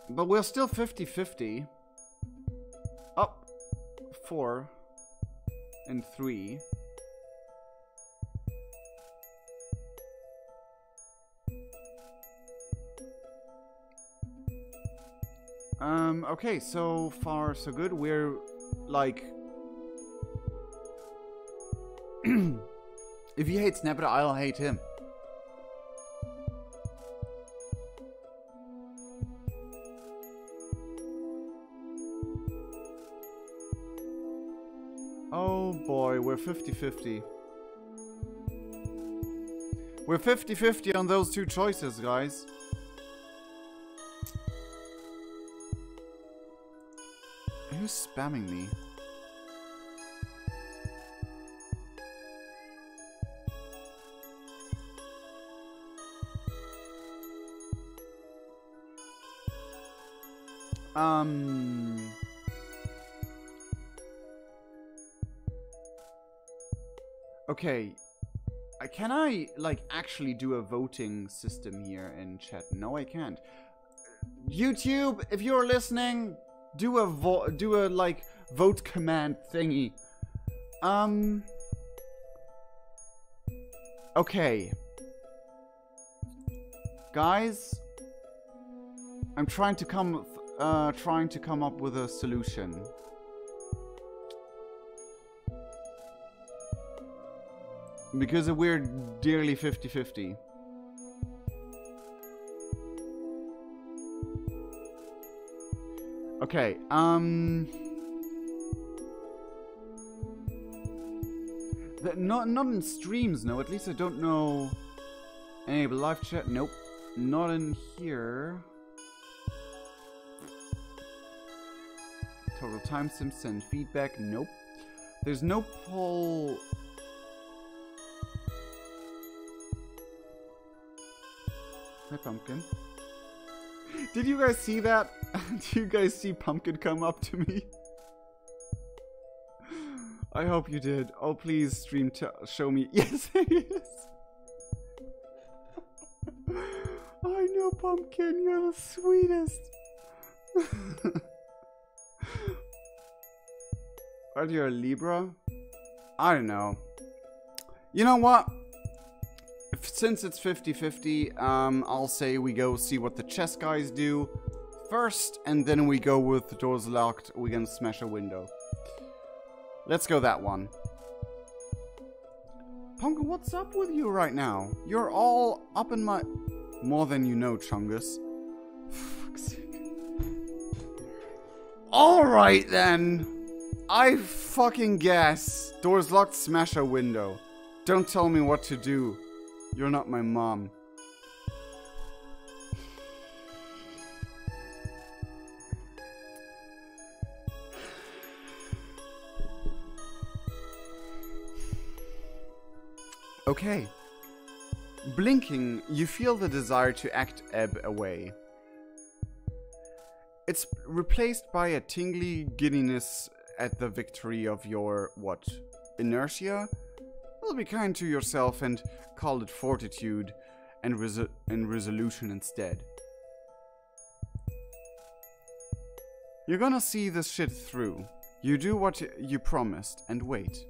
But we're still 50-50. Up 4 and 3. Okay, so far so good. We're like if he hates Nepeta, I'll hate him. Oh boy, we're 50-50. We're 50-50 on those 2 choices, guys. Who's spamming me? Okay. Can I, like, actually do a voting system here in chat? No, I can't. YouTube, if you're listening, do a like vote command thingy. Okay. Guys, I'm trying to come up with a solution. Because we're dearly 50-50. Okay, not in streams, no. At least I don't know. Enable live chat, nope. Not in here. Total time sim, send feedback, nope. There's no poll. Hi, Pumpkin. Did you guys see that? Did you guys see Pumpkin come up to me? I hope you did. Oh, please stream show me. Yes, he is. I know, Pumpkin. You're the sweetest. Are you a Libra? I don't know. You know what? Since it's 50-50, I'll say we go see what the chess guys do first, and then we go with the doors locked, we can smash a window. Let's go that one. Pumpkin, what's up with you right now? You're all up in my... More than you know, Chungus. Fuck's sake. Alright then! I fucking guess. Doors locked, smash a window. Don't tell me what to do. You're not my mom. Okay. Blinking, you feel the desire to act ebb away. It's replaced by a tingly giddiness at the victory of your, what, inertia? Well, be kind to yourself and call it fortitude and resolution instead. You're gonna see this shit through. You do what you promised and wait.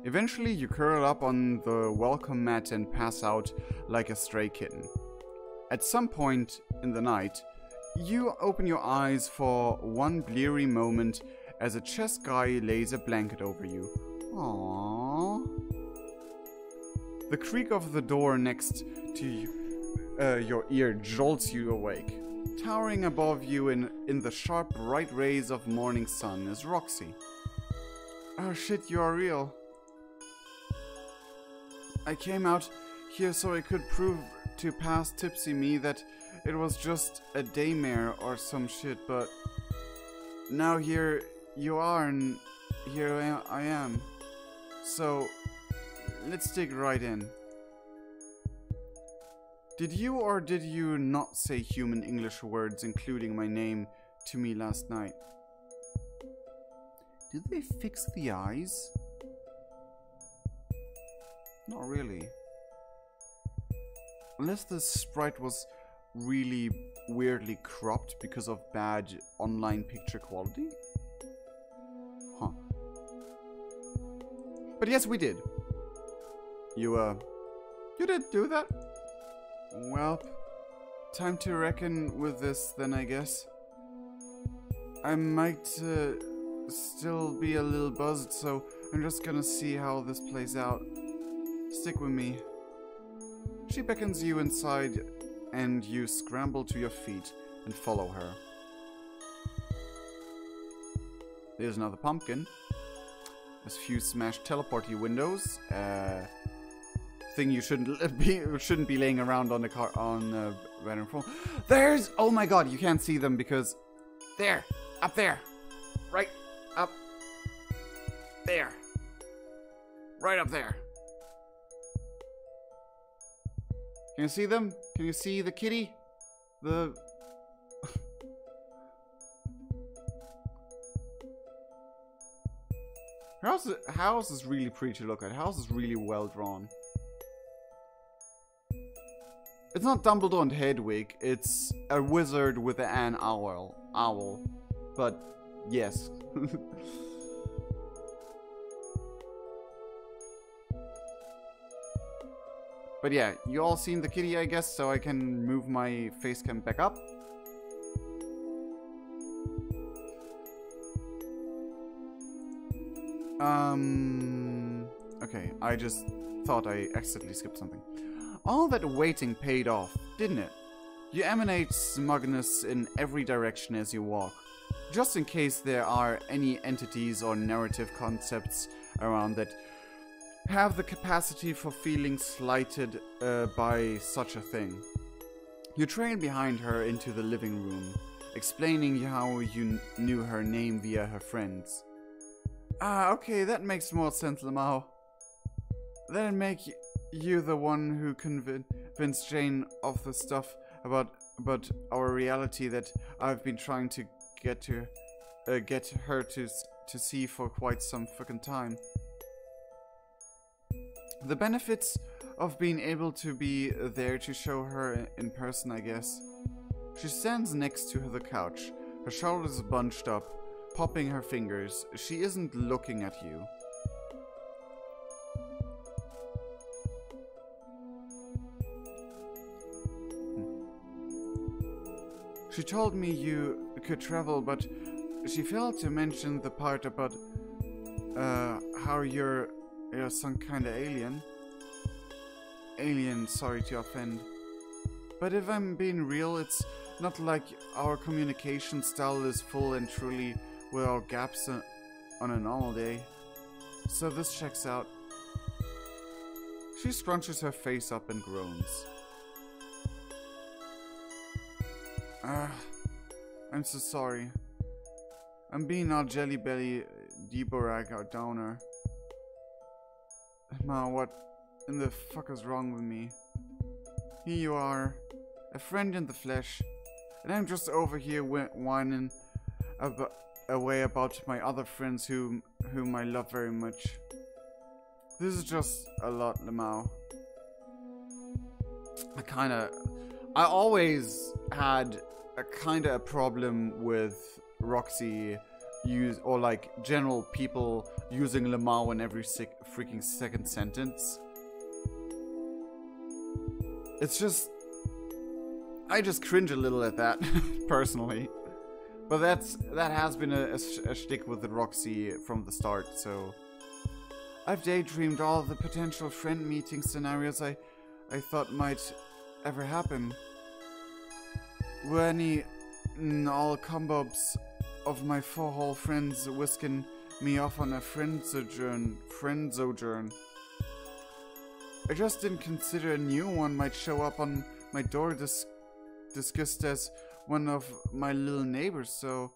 Eventually you curl up on the welcome mat and pass out like a stray kitten. At some point in the night, you open your eyes for one bleary moment as a chess guy lays a blanket over you. Aww. The creak of the door next to your ear jolts you awake. Towering above you in the sharp bright rays of morning sun is Roxy. Oh shit, you are real. I came out here so I could prove to past tipsy me that it was just a daymare or some shit, but now here you are and here I am. So, let's dig right in. Did you or did you not say human English words including my name to me last night? Did they fix the eyes? Not really. Unless the sprite was really weirdly cropped because of bad online picture quality? Huh. But yes, we did. You did do that? Well, time to reckon with this then, I guess. I might still be a little buzzed, so I'm just gonna see how this plays out. Stick with me. She beckons you inside, and you scramble to your feet and follow her. There's another pumpkin. There's a few smashed teleporty windows. Thing you shouldn't be laying around on the car on random phone. There's, oh my god, you can't see them because there, up there, right up there, right up there. Can you see them? Can you see the kitty? The... Her house is really pretty to look at. Her house is really well drawn. It's not Dumbledore and Hedwig. It's a wizard with an owl. But, yes. But yeah, you all seen the kitty, I guess, so I can move my face cam back up. Okay, I just thought I accidentally skipped something. All that waiting paid off, didn't it? You emanate smugness in every direction as you walk. Just in case there are any entities or narrative concepts around that have the capacity for feeling slighted by such a thing. You trail behind her into the living room, explaining how you knew her name via her friends. Ah, okay, that makes more sense, Lamau. That'd make you the one who convinced Jane of the stuff about our reality that I've been trying to get her to see for quite some fucking time. The benefits of being able to be there to show her in person, I guess. She stands next to the couch, her shoulders bunched up, popping her fingers. She isn't looking at you. She told me you could travel, but she failed to mention the part about how you're some kind of alien. Alien, sorry to offend. But if I'm being real, it's not like our communication style is full and truly without gaps on a normal day. So this checks out. She scrunches her face up and groans. I'm so sorry. I'm being all jelly belly Deborah or downer. Ma, what in the fuck is wrong with me? Here you are, a friend in the flesh. And I'm just over here whining away about my other friends whom I love very much. This is just a lot, Lamau. I always had a problem with Roxy or like general people using Lamau in every freaking second sentence. It's just, I just cringe a little at that, personally. But that has been a shtick with the Roxy from the start, so... I've daydreamed all the potential friend meeting scenarios I thought might ever happen. Were any all combobs of my 4 whole friends whisking me off on a friend sojourn. I just didn't consider a new one might show up on my door discussed as one of my little neighbors, so...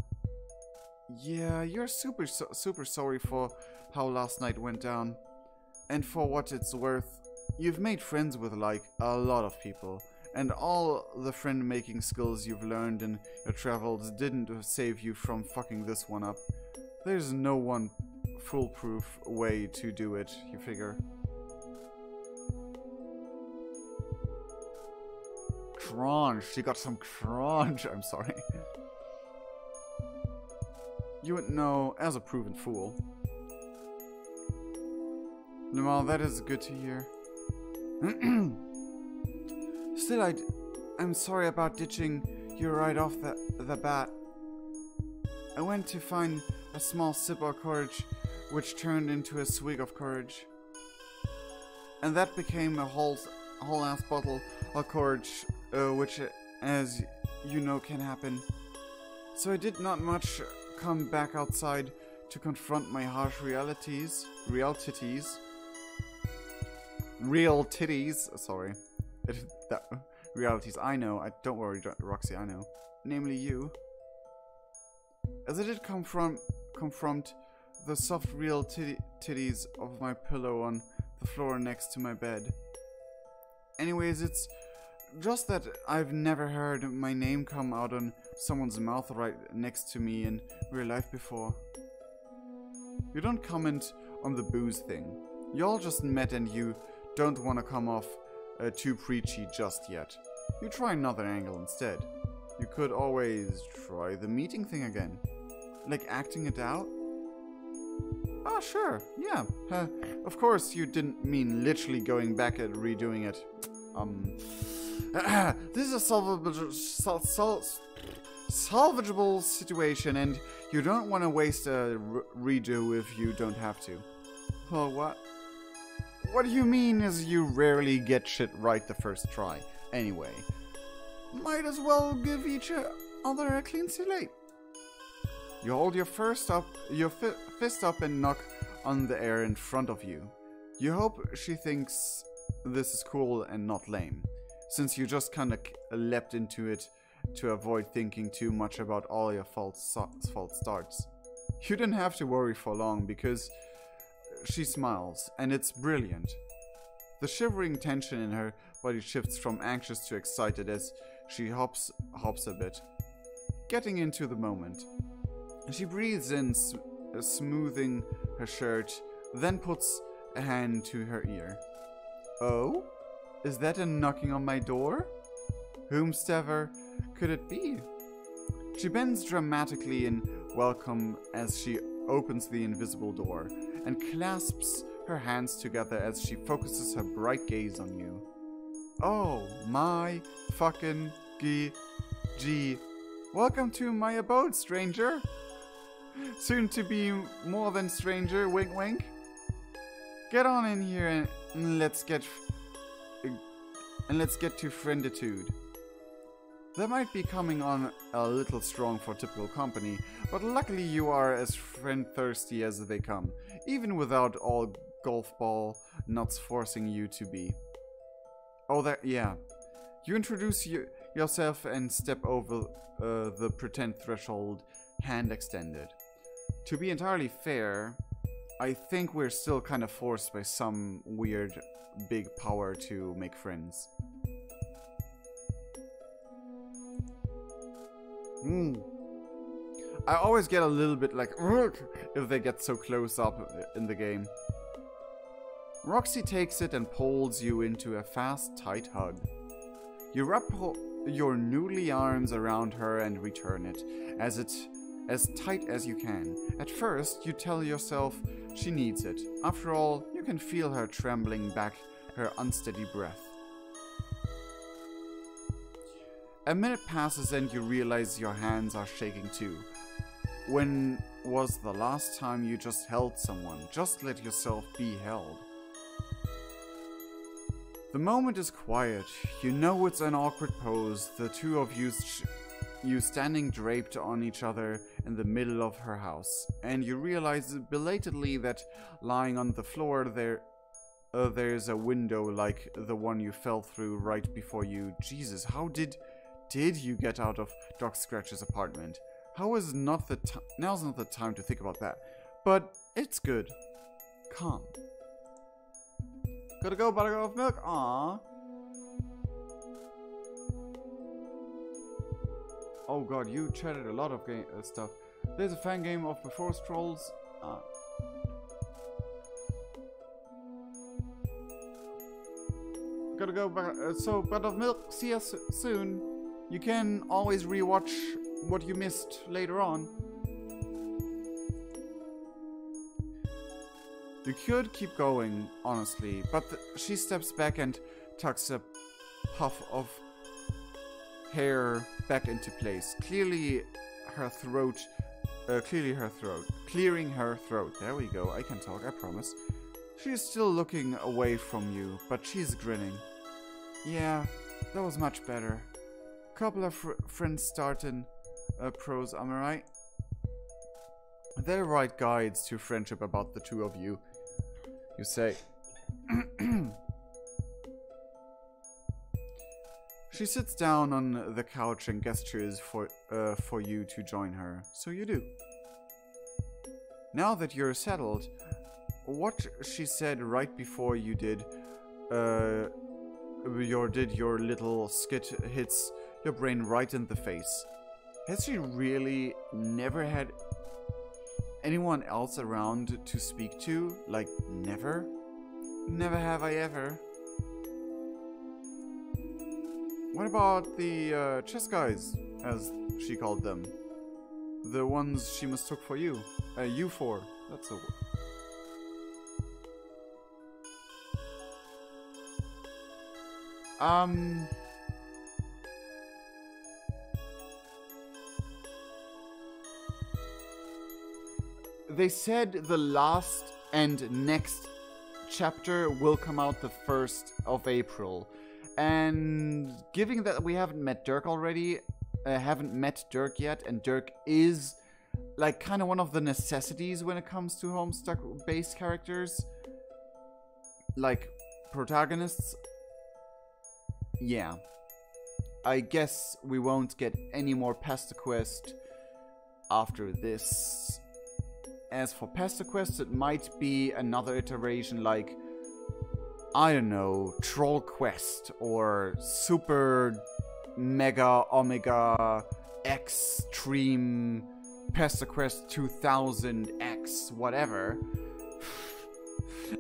Yeah, you're super sorry for how last night went down. And for what it's worth, you've made friends with, like, a lot of people. And all the friend-making skills you've learned in your travels didn't save you from fucking this one up. There's no one foolproof way to do it, you figure. Crunch, she got some crunch, I'm sorry. You would know as a proven fool. Well, that is good to hear. Still, I'm sorry about ditching you right off the bat. I went to find a small sip of courage, which turned into a swig of courage. And that became a whole ass bottle of courage, which, as you know, can happen. So I did not much come back outside to confront my harsh realities, sorry. Realities, I know. Don't worry, Roxy, I know. Namely you. As I did confront the soft real titties of my pillow on the floor next to my bed. Anyways, it's just that I've never heard my name come out on someone's mouth right next to me in real life before. You don't comment on the booze thing. You all just met and you don't want to come off too preachy just yet. You try another angle instead. You could always try the meeting thing again. Like acting it out? Oh, sure, yeah. Of course you didn't mean literally going back and redoing it. This is a salvageable situation, and you don't want to waste a redo if you don't have to. Oh, what? What do you mean is you rarely get shit right the first try? Anyway, might as well give each other a clean slate. You hold your fist up and knock on the air in front of you. You hope she thinks this is cool and not lame, since you just kinda leapt into it to avoid thinking too much about all your false starts. You didn't have to worry for long because she smiles, and it's brilliant. The shivering tension in her body shifts from anxious to excited as she hops a bit, getting into the moment. She breathes in, smoothing her shirt, then puts a hand to her ear. Oh? Is that a knocking on my door? Whomstever could it be? She bends dramatically in welcome as she opens the invisible door and clasps her hands together as she focuses her bright gaze on you. Oh my fucking gee. Welcome to my abode, stranger. Soon to be more than stranger, wink wink. Get on in here and let's get to frienditude. That might be coming on a little strong for typical company, but luckily you are as friend-thirsty as they come, even without all golf ball nuts forcing you to be. Oh, yeah. You introduce yourself and step over the pretend threshold, hand extended. To be entirely fair, I think we're still kind of forced by some weird big power to make friends. I always get a little bit like if they get so close up in the game. Roxy takes it and pulls you into a fast, tight hug. You wrap your noodly arms around her and return it, as tight as you can. At first, you tell yourself she needs it. After all, you can feel her trembling back, her unsteady breath. A minute passes and you realize your hands are shaking too. When was the last time you just held someone? Just let yourself be held. The moment is quiet. You know it's an awkward pose, the two of you standing draped on each other in the middle of her house. And you realize belatedly that lying on the floor there's a window like the one you fell through right before you. Jesus, how did you get out of Doc Scratch's apartment? Now's not the time to think about that. But it's good. Calm. Gotta go, buttercup of milk. Aww. Oh god, you chatted a lot of stuff. There's a fan game of Before Scrolls. Gotta go back. So, Buttercup of milk. See us soon. You can always rewatch what you missed later on. You could keep going, honestly, but she steps back and tucks a puff of hair back into place. Clearing her throat. There we go, I can talk, I promise. She's still looking away from you, but she's grinning. Yeah, that was much better. Couple of friends starting pros, am I right? They're right guides to friendship about the two of you. You say. She sits down on the couch and gestures for you to join her. So you do. Now that you're settled, what she said right before you did your little skit hits your brain right in the face. Has she really never had anyone else around to speak to? Like, never? Never have I ever. What about the chess guys, as she called them? The ones she mistook for you. You for. That's a word. They said the last and next chapter will come out the 1st of April. And given that we haven't met Dirk already, haven't met Dirk yet, and Dirk is like kind of one of the necessities when it comes to Homestuck-based characters, like protagonists. Yeah, I guess we won't get any more PESTERQUEST after this. As for PESTERQUEST, it might be another iteration like, I don't know, Troll Quest or Super Mega Omega Extreme PESTERQUEST 2000X, whatever.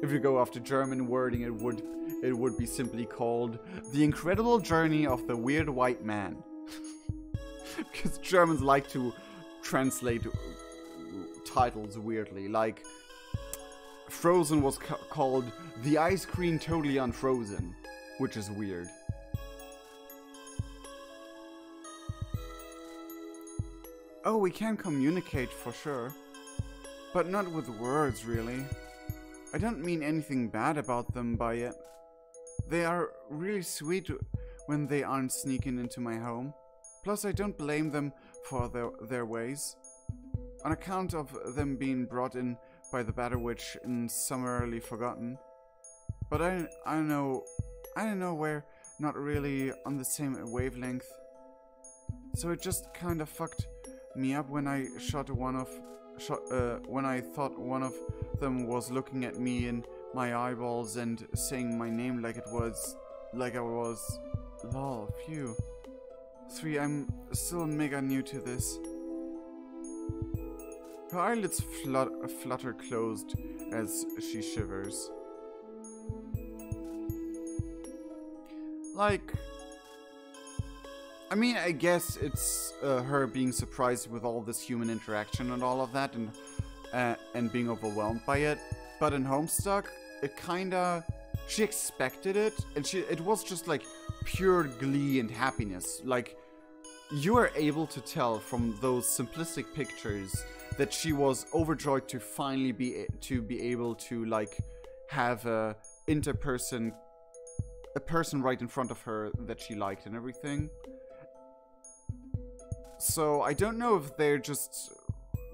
If you go after German wording, it would be simply called The Incredible Journey of the Weird White Man. Because Germans like to translate titles weirdly, like Frozen was called The Ice Cream Totally Unfrozen, which is weird. Oh, we can communicate for sure, but not with words really. I don't mean anything bad about them by it. They are really sweet when they aren't sneaking into my home. Plus I don't blame them for their ways. On account of them being brought in by the Battle Witch and summarily forgotten. But I don't know we're not really on the same wavelength. So it just kind of fucked me up when I when I thought one of them was looking at me in my eyeballs and saying my name like I was lol, phew. 3, I'm still mega new to this. Her eyelids flutter closed as she shivers. Like, I mean, I guess it's her being surprised with all this human interaction and all of that, and being overwhelmed by it. But in Homestuck, it kinda, she expected it, and it was just like pure glee and happiness. Like, you are able to tell from those simplistic pictures that she was overjoyed to finally be able to like have a person right in front of her that she liked and everything. So I don't know if they're just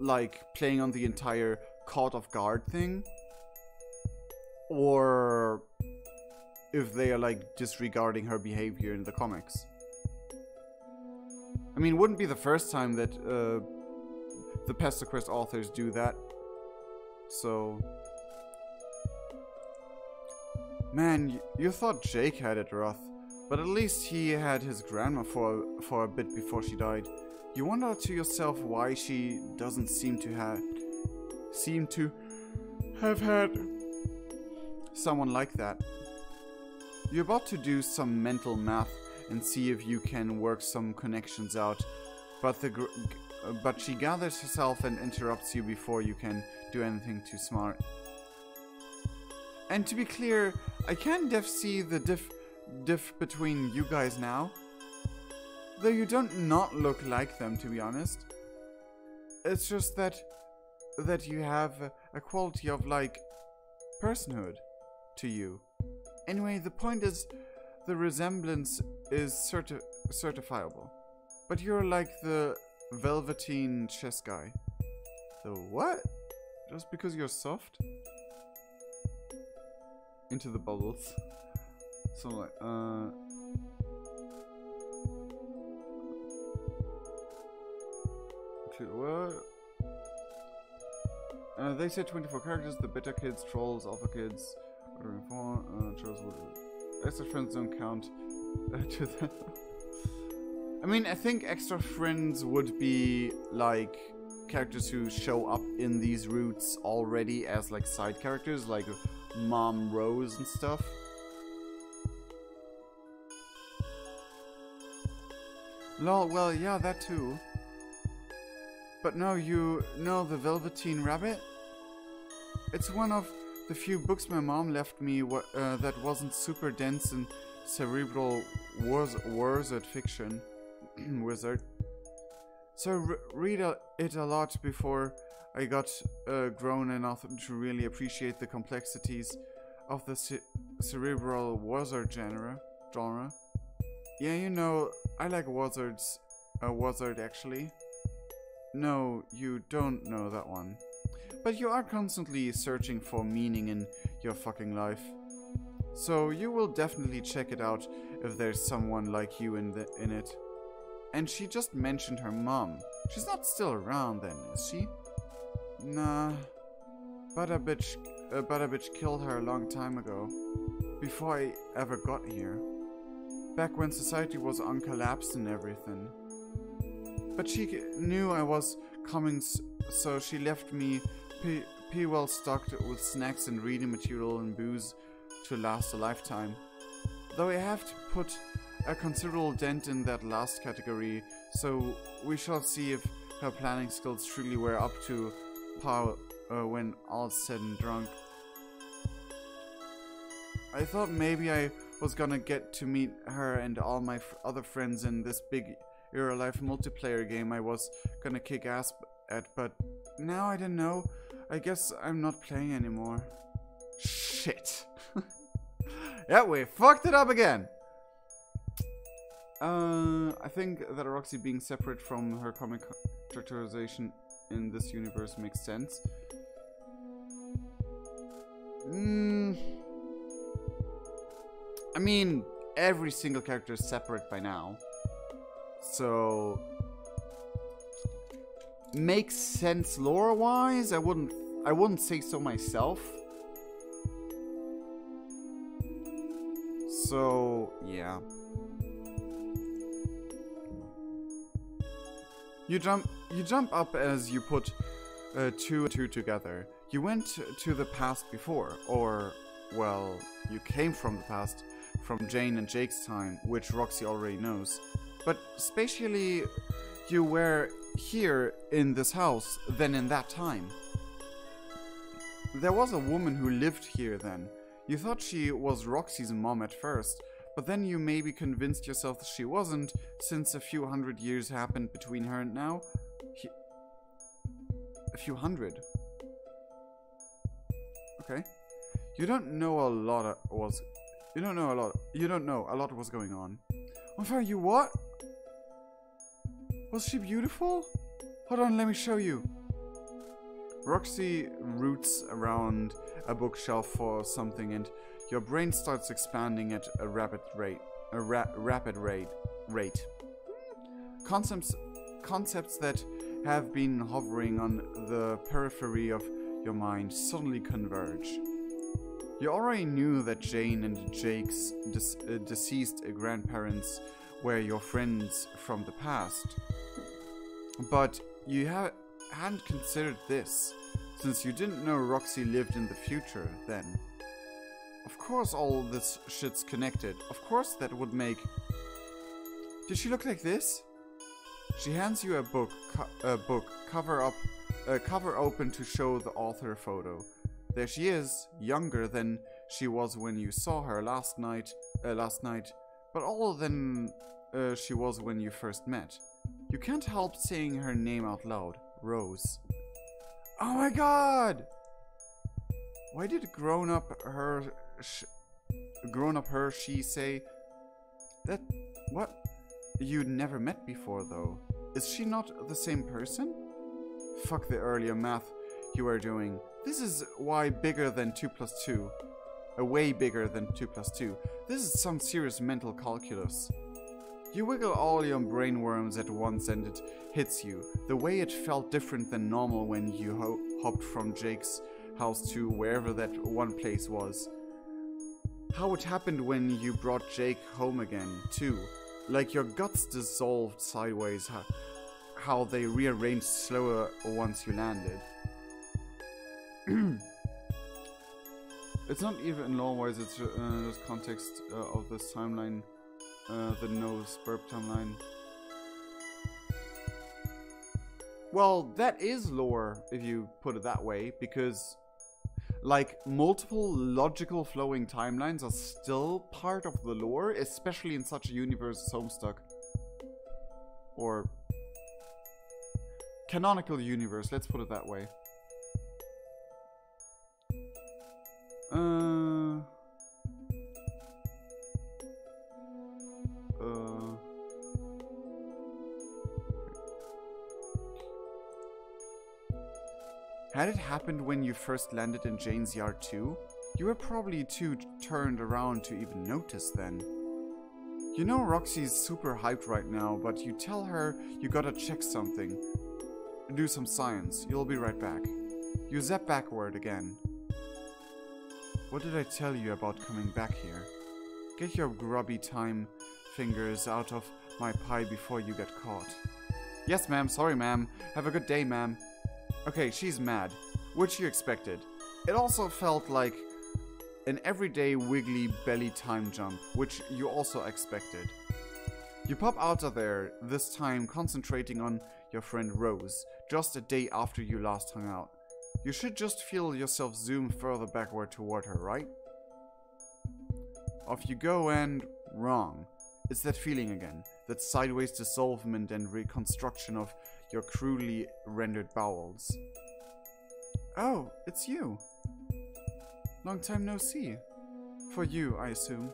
like playing on the entire caught off guard thing, or if they are like disregarding her behavior in the comics. I mean, it wouldn't be the first time that the PESTERQUEST authors do that. So, man, you thought Jake had it rough, but at least he had his grandma for a bit before she died. You wonder to yourself why she doesn't seem to have had someone like that. You're about to do some mental math and see if you can work some connections out, but she gathers herself and interrupts you before you can do anything too smart. And to be clear, I can see the diff between you guys now. Though you don't not look like them, to be honest. It's just that you have a quality of, like, personhood to you. Anyway, the point is, the resemblance is certifiable. But you're like the velveteen chess guy. The what? Just because you're soft? Into the bubbles. So like, what? They said 24 characters, the beta kids, trolls, alpha kids, trolls would, extra friends don't count to them. I mean, I think extra friends would be like characters who show up in these routes already as like side characters, like Mom Rose and stuff. Lol, well, yeah, that too. But no, you know the Velveteen Rabbit? It's one of the few books my mom left me that wasn't super dense and cerebral wizard fiction. Wizard. So read it a lot before I got grown enough to really appreciate the complexities of the cerebral wizard genre. Yeah, you know, I like wizards. Wizard, actually. No, you don't know that one. But you are constantly searching for meaning in your fucking life. So you will definitely check it out if there's someone like you in it. And she just mentioned her mom. She's not still around then, is she? Nah. But a bitch killed her a long time ago. Before I ever got here. Back when society was on collapse and everything. But she knew I was coming, so she left me well stocked with snacks and reading material and booze to last a lifetime. Though I have to put a considerable dent in that last category, so we shall see if her planning skills truly were up to par when all's said and drunk. I thought maybe I was gonna get to meet her and all my other friends in this big real life multiplayer game I was gonna kick ass at, but now I don't know. I guess I'm not playing anymore. Shit. Yeah, we fucked it up again. I think that Roxy being separate from her comic characterization in this universe makes sense. I mean, every single character is separate by now. So makes sense lore-wise. I wouldn't say so myself. So yeah. You jump up as you put two and two together. You went to the past before, or, well, you came from the past, from Jane and Jake's time, which Roxy already knows. But spatially, you were here in this house, then in that time. There was a woman who lived here then. You thought she was Roxy's mom at first, but then you maybe convinced yourself that she wasn't, since a few hundred years happened between her and now. A few hundred. Okay. You don't know a lot was going on. I'm sorry, you what? Was she beautiful? Hold on, let me show you. Roxy roots around a bookshelf for something, and your brain starts expanding at a rapid rate. Concepts that have been hovering on the periphery of your mind suddenly converge. You already knew that Jane and Jake's deceased grandparents were your friends from the past, but you hadn't considered this, since you didn't know Roxy lived in the future then. Of course all this shit's connected. Of course that would make... Did she look like this? She hands you a book, cover open to show the author photo. There she is, younger than she was when you saw her last night, but older than she was when you first met. You can't help saying her name out loud. Rose. Oh my god! Why did grown-up she say that? What? You'd never met before though. Is she not the same person? Fuck the earlier math you were doing. This is why bigger than 2 plus 2. Way bigger than 2 plus 2. This is some serious mental calculus. You wiggle all your brain worms at once and it hits you. The way it felt different than normal when you hopped from Jake's house to wherever that one place was. How it happened when you brought Jake home again, too. Like your guts dissolved sideways, how they rearranged slower once you landed. It's not even law-wise, it's this context of this timeline. The nose burp timeline. Well, that is lore, if you put it that way, because like multiple logical flowing timelines are still part of the lore, especially in such a universe as Homestuck. Or canonical universe, let's put it that way. Had it happened when you first landed in Jane's yard too? You were probably too turned around to even notice then. You know Roxy's super hyped right now, but you tell her you gotta check something. Do some science. You'll be right back. You zap backward again. What did I tell you about coming back here? Get your grubby time fingers out of my pie before you get caught. Yes, ma'am. Sorry, ma'am. Have a good day, ma'am. Okay, she's mad, which you expected. It also felt like an everyday wiggly belly time jump, which you also expected. You pop out of there, this time concentrating on your friend Rose, just a day after you last hung out. You should just feel yourself zoom further backward toward her, right? Off you go and wrong. It's that feeling again, that sideways dissolvement and reconstruction of your crudely rendered bowels. Oh, it's you. Long time no see. For you, I assume.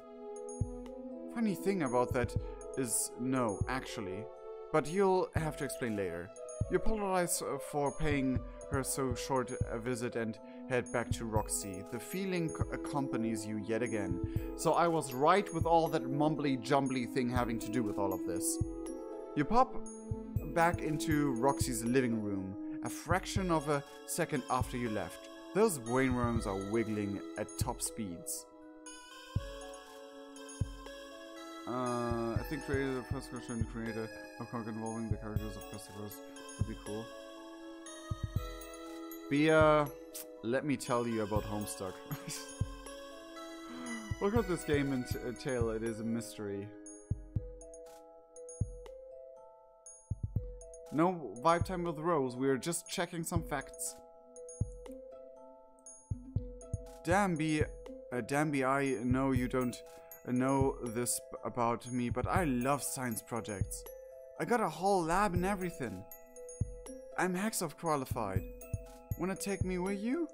Funny thing about that is no, actually. But you'll have to explain later. You apologize for paying her so short a visit and head back to Roxy. The feeling accompanies you yet again. So I was right with all that mumbly-jumbly thing having to do with all of this. You pop back into Roxy's living room, a fraction of a second after you left. Those brainworms are wiggling at top speeds. I think creating the first question creator of content involving the characters of PESTERQUEST would be cool. Bia, let me tell you about Homestuck. Look at this game entail, it is a mystery. No vibe time with Rose, we are just checking some facts. Damn Bia, I know you don't know this about me, but I love science projects. I got a whole lab and everything. I'm Hexoff qualified. Wanna take me with you?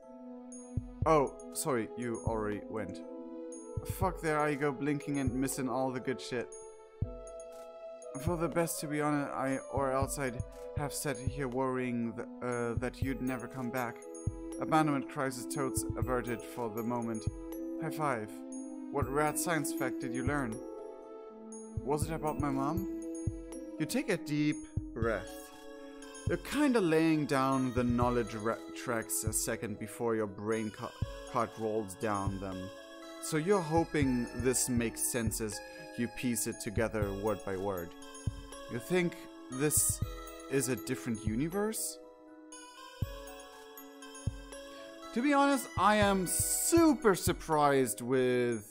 Oh, sorry, you already went. Fuck, there I go, blinking and missing all the good shit. For the best, to be honest, or else I'd have sat here worrying that you'd never come back. Abandonment crisis totes averted for the moment. High five. What rad science fact did you learn? Was it about my mom? You take a deep breath. You're kinda laying down the knowledge tracks a second before your brain cart rolls down them. So you're hoping this makes sense as you piece it together word by word. You think this is a different universe? To be honest, I am super surprised with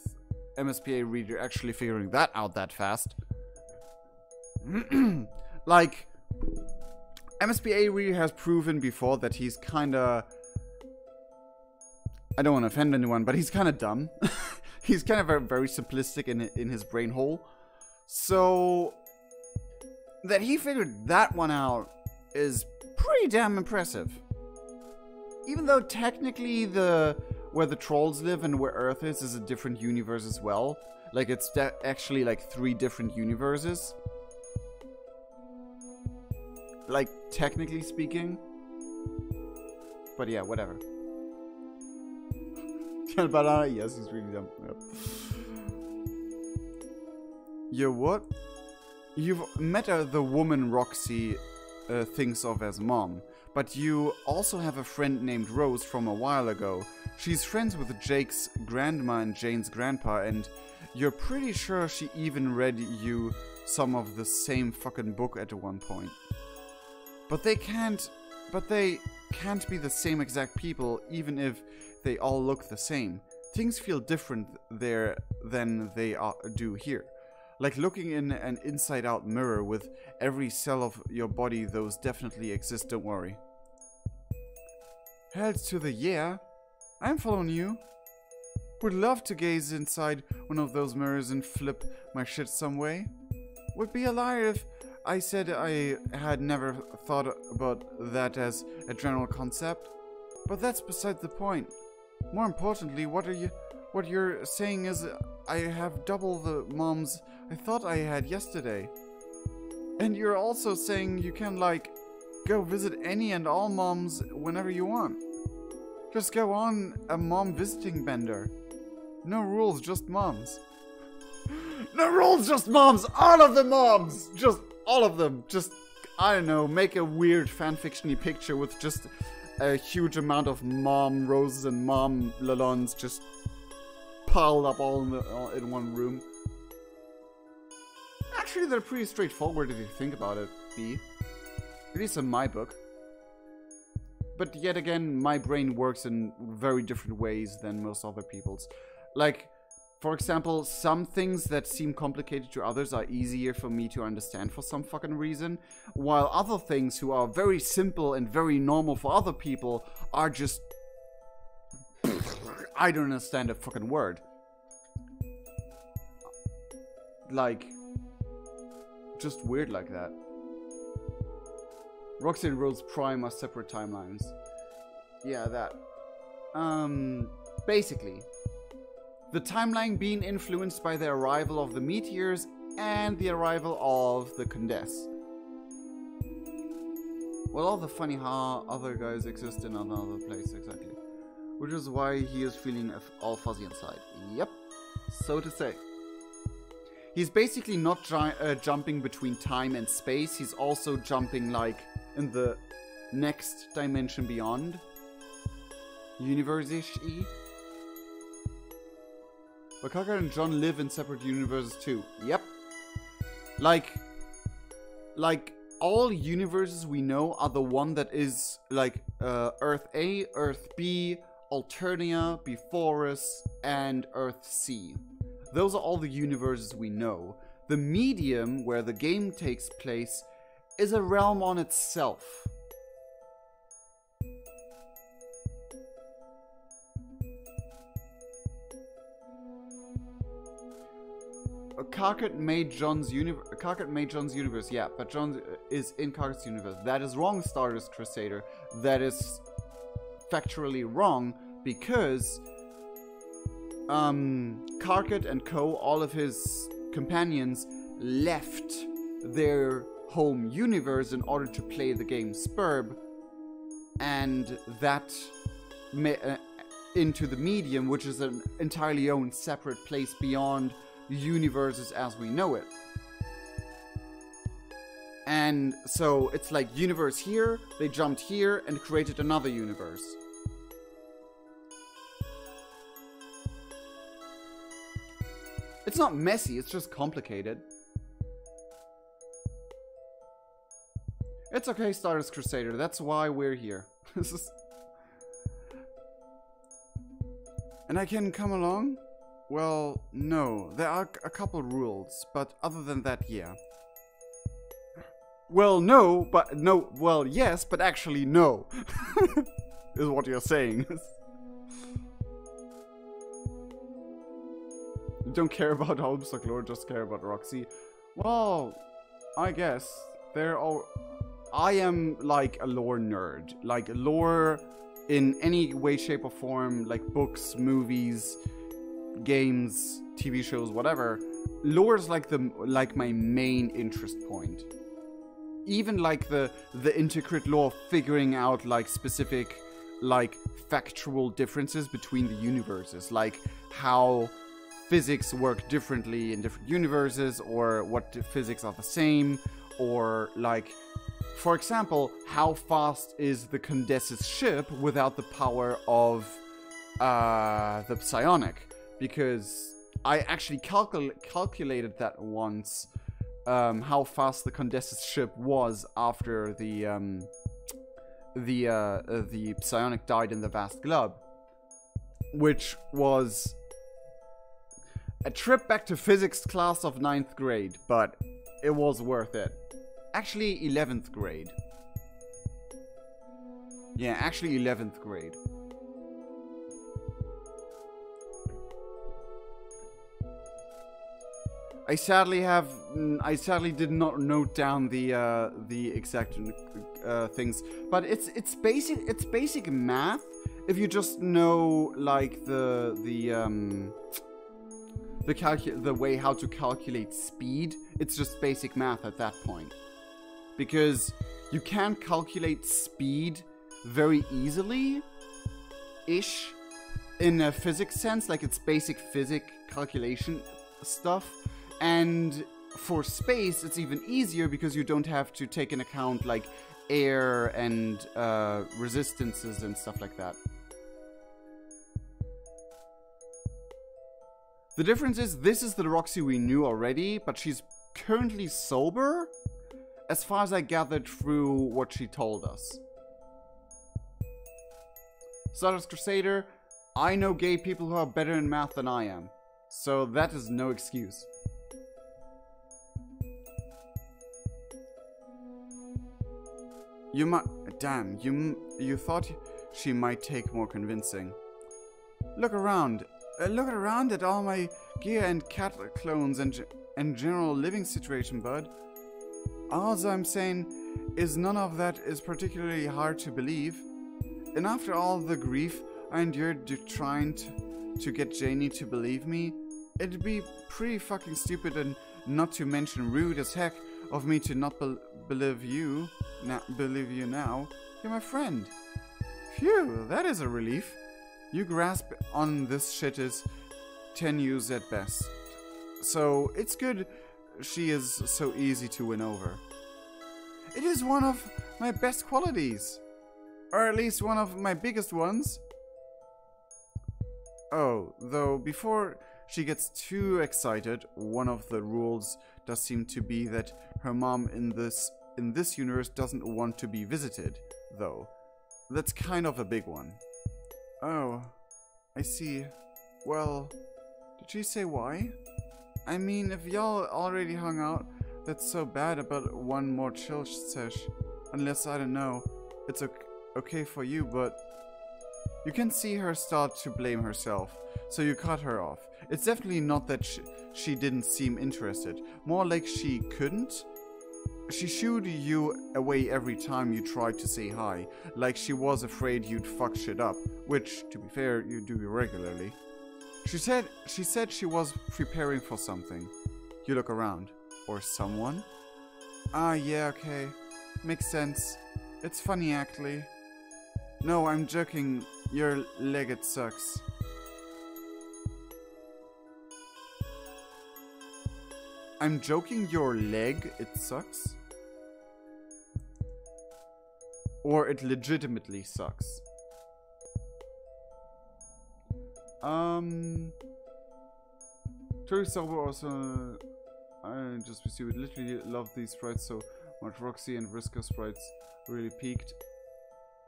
MSPA Reader actually figuring that out that fast. Like, MSPA Reader has proven before that he's kinda... I don't want to offend anyone, but he's kinda dumb. He's kind of very simplistic in his brain hole. So, that he figured that one out is pretty damn impressive. Even though technically where the trolls live and where Earth is a different universe as well. Like, it's actually like 3 different universes. Like, technically speaking. But yeah, whatever. Banana? Yes, he's really dumb. Yep. You're what? You've met the woman Roxy thinks of as mom. But you also have a friend named Rose from a while ago. She's friends with Jake's grandma and Jane's grandpa, and you're pretty sure she even read you some of the same fucking book at one point. But they can't be the same exact people, even if they all look the same. Things feel different there than they do here. Like looking in an inside-out mirror with every cell of your body, those definitely exist, don't worry. Held to the yeah. I'm following you. Would love to gaze inside one of those mirrors and flip my shit some way. Would be a liar if I said I had never thought about that as a general concept. But that's beside the point. More importantly, what you're saying is I have double the moms I thought I had yesterday. And you're also saying you can, like, go visit any and all moms whenever you want. Just go on a mom visiting bender. No rules, just moms. No rules, just moms! All of the moms! Just all of them. Just, I don't know, make a weird fanfiction-y picture with just a huge amount of mom roses and mom Lalondes just piled up all in one room. Actually, they're pretty straightforward if you think about it, B. At least in my book. But yet again, my brain works in very different ways than most other people's. Like, for example, some things that seem complicated to others are easier for me to understand for some fucking reason, while other things who are very simple and very normal for other people are just... I don't understand a fucking word. Like, just weird like that. Roxy and Rose Prime are separate timelines. Yeah, that. Basically, the timeline being influenced by the arrival of the meteors and the arrival of the Condess. Well, all the funny how other guys exist in another place, exactly. Which is why he is feeling all fuzzy inside. Yep, so to say. He's basically not jumping between time and space, he's also jumping, like, in the next dimension beyond. Universe-ish-y. But Kaka and John live in separate universes too. Yep, Like all universes we know are the one that is like Earth A, Earth B, Alternia, Beforus, and Earth C. Those are all the universes we know. The medium where the game takes place is a realm on itself. Karkat made John's universe, yeah, but John is in Karkat's universe. That is wrong, Stardust Crusader. That is factually wrong because Karkat and co, all of his companions, left their home universe in order to play the game Spurb, and that into the medium, which is an entirely own separate place beyond universes as we know it. And so it's like universe here, they jumped here and created another universe. It's not messy, it's just complicated. It's okay, Stardust Crusader, that's why we're here. And I can come along? Well, no. There are a couple rules, but other than that, yeah. Well, no, but no. Well, yes, but actually, no. Is what you're saying. You don't care about Homestuck lore, just care about Roxy. Well, I guess. They're all... I am, like, a lore nerd. Like, lore in any way, shape, or form. Like, books, movies... games, TV shows, whatever. Lore is like my main interest point. Even like the intricate lore, figuring out like specific like factual differences between the universes, like how physics work differently in different universes, or what physics are the same, or like, for example, how fast is the Condes's ship without the power of the psionic? Because I actually calculated that once, how fast the Condes's ship was after the psionic died in the vast globe, which was a trip back to physics class of 9th grade, but it was worth it. Actually, 11th grade. Yeah, actually 11th grade. I sadly did not note down the exact things, but it's basic math if you just know like the way how to calculate speed. It's just basic math at that point, because you can calculate speed very easily ish in a physics sense, like it's basic physics calculation stuff. And for space, it's even easier because you don't have to take into account like air and resistances and stuff like that. The difference is, this is the Roxy we knew already, but she's currently sober, as far as I gathered through what she told us. Stardust Crusader, I know gay people who are better in math than I am, so that is no excuse. You might... Damn, you thought she might take more convincing. Look around. Look around at all my gear and cat clones and general living situation, bud. All I'm saying is none of that is particularly hard to believe. And after all the grief I endured trying to get Janie to believe me, it'd be pretty fucking stupid and not to mention rude as heck of me to not believe you now. You're my friend. Phew, that is a relief. You grasp on this shit is tenuous at best. So it's good she is so easy to win over. It is one of my best qualities. Or at least one of my biggest ones. Oh, though before she gets too excited. One of the rules does seem to be that her mom in this universe doesn't want to be visited, though. That's kind of a big one. Oh, I see. Well, did she say why? I mean, if y'all already hung out, that's so bad about one more chill sesh. Unless, I don't know, it's okay for you, but... You can see her start to blame herself, so you cut her off. It's definitely not that she didn't seem interested, more like she couldn't. She shooed you away every time you tried to say hi, like she was afraid you'd fuck shit up, which, to be fair, you do regularly. She said she was preparing for something. You look around. Or someone? Ah, yeah, okay. Makes sense. It's funny, actually. No, I'm joking. Your leg, it sucks. I'm joking, your leg, it sucks? Or it legitimately sucks? Terry Sober also... I just would literally love these sprites so much. Roxy and Vriska sprites really peaked.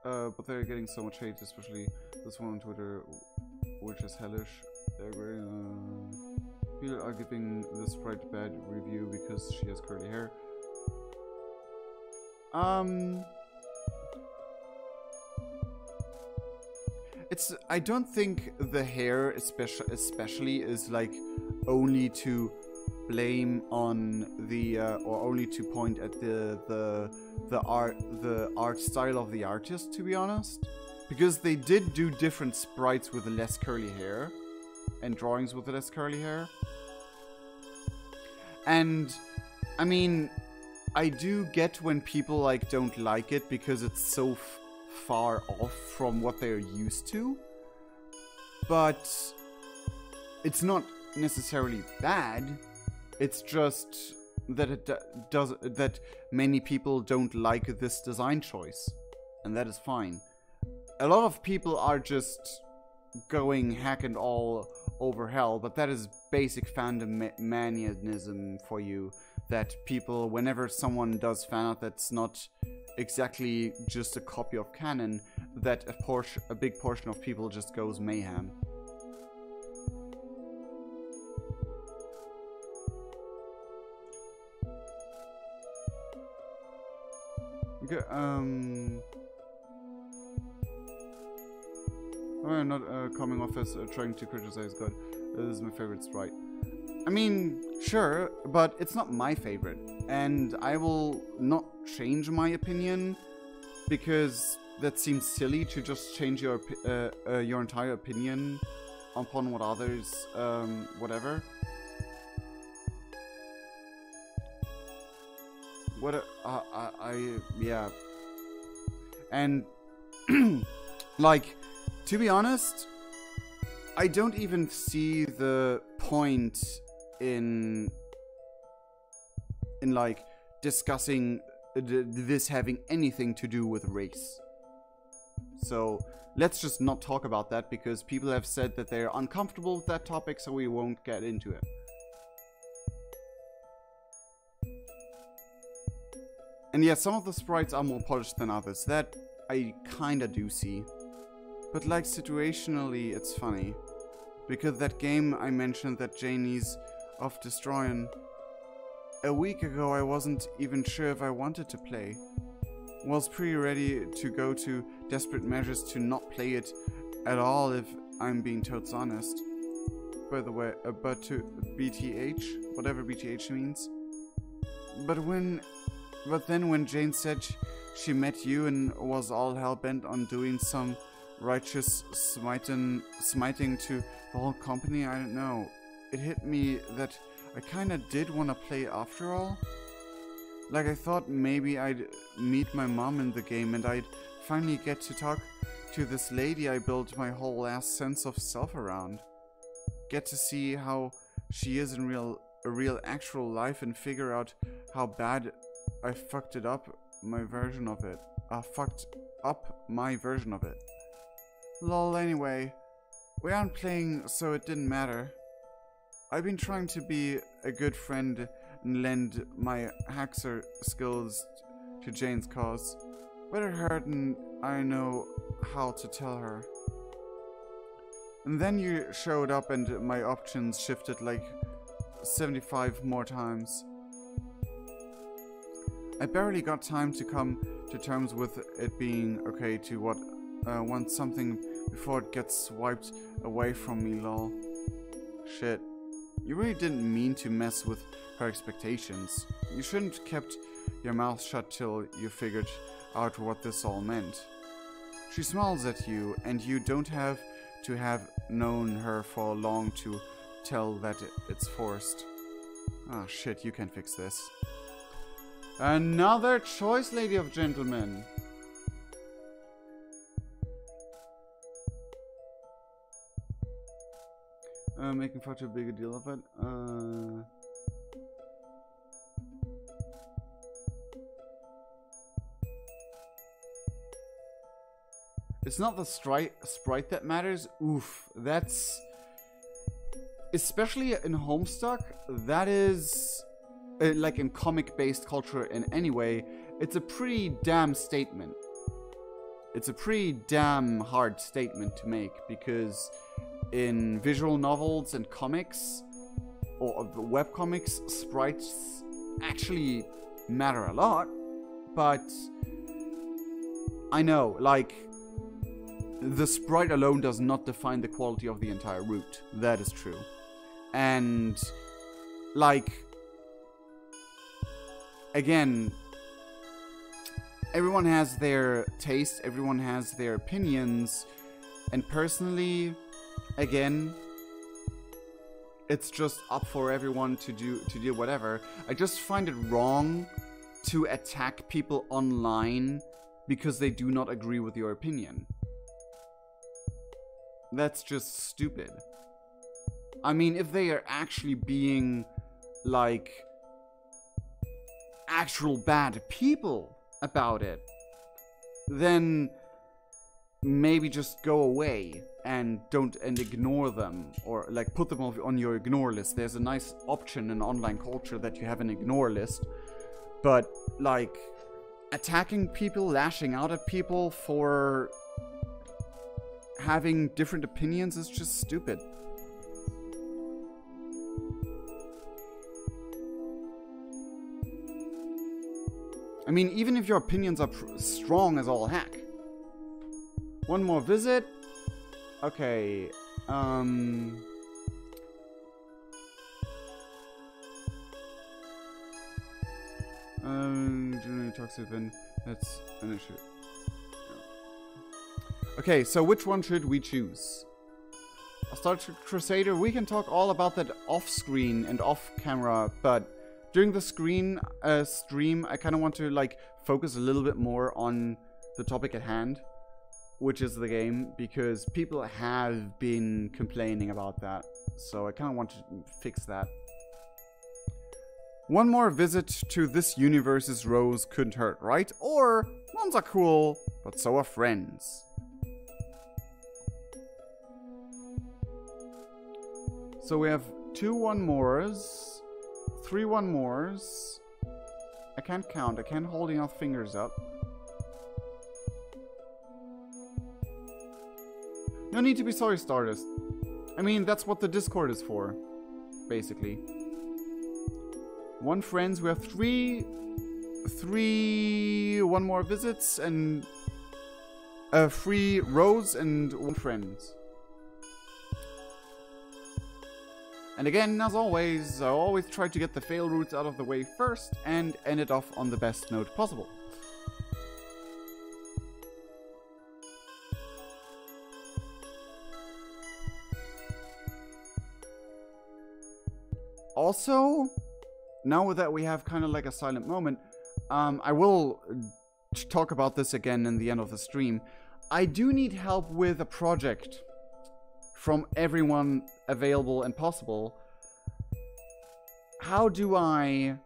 But they're getting so much hate, especially this one on Twitter, which is hellish. People are giving the sprite bad review because she has curly hair. I don't think the hair especially is like only to blame on the or only to point at the art style of the artist, to be honest, because they did do different sprites with less curly hair and drawings with less curly hair. And I mean, I do get when people like don't like it because it's so far off from what they're used to, but it's not necessarily bad. It's just that that many people don't like this design choice, and that is fine. A lot of people are just going hack and all over hell, but that is basic fandom manianism for you. That people, whenever someone does fan art that's not exactly just a copy of canon, that a big portion of people just goes mayhem. Okay, I'm not coming off as trying to criticize God. This is my favorite sprite. I mean, sure, but it's not my favorite, and I will not change my opinion because that seems silly to just change your entire opinion upon what others whatever. What yeah, and like, to be honest, I don't even see the point in like discussing this having anything to do with race. So let's just not talk about that because people have said that they're uncomfortable with that topic, so we won't get into it. And yeah, some of the sprites are more polished than others. That I kinda do see. But like situationally, it's funny. Because that game I mentioned that Janie's off destroying. A week ago I wasn't even sure if I wanted to play. Was pretty ready to go to desperate measures to not play it at all if I'm being totes honest. By the way, but to BTH, whatever BTH means. But then when Jane said she met you and was all hell-bent on doing some righteous smiting to the whole company, I don't know. It hit me that I kinda did wanna play after all. Like, I thought maybe I'd meet my mom in the game and I'd finally get to talk to this lady I built my whole ass sense of self around. Get to see how she is in real actual life and figure out how bad I fucked up my version of it. Lol, anyway. We aren't playing, so it didn't matter. I've been trying to be a good friend and lend my hacker skills to Jane's cause. But it hurt and I know how to tell her. And then you showed up and my options shifted like 75 more times. I barely got time to come to terms with it being okay to want something before it gets swiped away from me, lol. Shit. You really didn't mean to mess with her expectations. You shouldn't have kept your mouth shut till you figured out what this all meant. She smiles at you, and you don't have to have known her for long to tell that it's forced. Ah, shit, you can fix this. Another choice, lady of gentlemen. Making far too big a deal of it. It's not the sprite that matters. Oof, that's... Especially in Homestuck, that is... like in comic-based culture in any way, it's a pretty damn statement. It's a pretty damn hard statement to make, because in visual novels and comics, or webcomics, sprites actually matter a lot, but I know, like, the sprite alone does not define the quality of the entire route. That is true. And, like, again, everyone has their taste, everyone has their opinions, and personally, again, it's just up for everyone to do whatever. I just find it wrong to attack people online because they do not agree with your opinion. That's just stupid. I mean, if they are actually being, like, actual bad people about it, then maybe just go away and ignore them, or like put them on your ignore list. There's a nice option in online culture that you have an ignore list, but like attacking people, lashing out at people for having different opinions is just stupid. I mean, even if your opinions are strong as all heck. One more visit. Okay. Generally toxic, then that's an issue. Okay, so which one should we choose? Star Trek Crusader, we can talk all about that off-screen and off-camera, but during the stream, I kind of want to like focus a little bit more on the topic at hand, which is the game, because people have been complaining about that, so I kind of want to fix that. One more visit to this universe's Rose couldn't hurt, right? Or, ones are cool, but so are friends. So we have 2 one-mores, 3 one-mores. I can't count, I can't hold enough fingers up. No need to be sorry, Stardust. I mean, that's what the Discord is for, basically. 1 friends, we have 3 one more visits, and 3 rows and 1 friends. And again, as always, I always try to get the fail routes out of the way first and end it off on the best note possible. Also, now that we have kind of like a silent moment, I will talk about this again in the end of the stream. I do need help with a project from everyone available and possible. How do I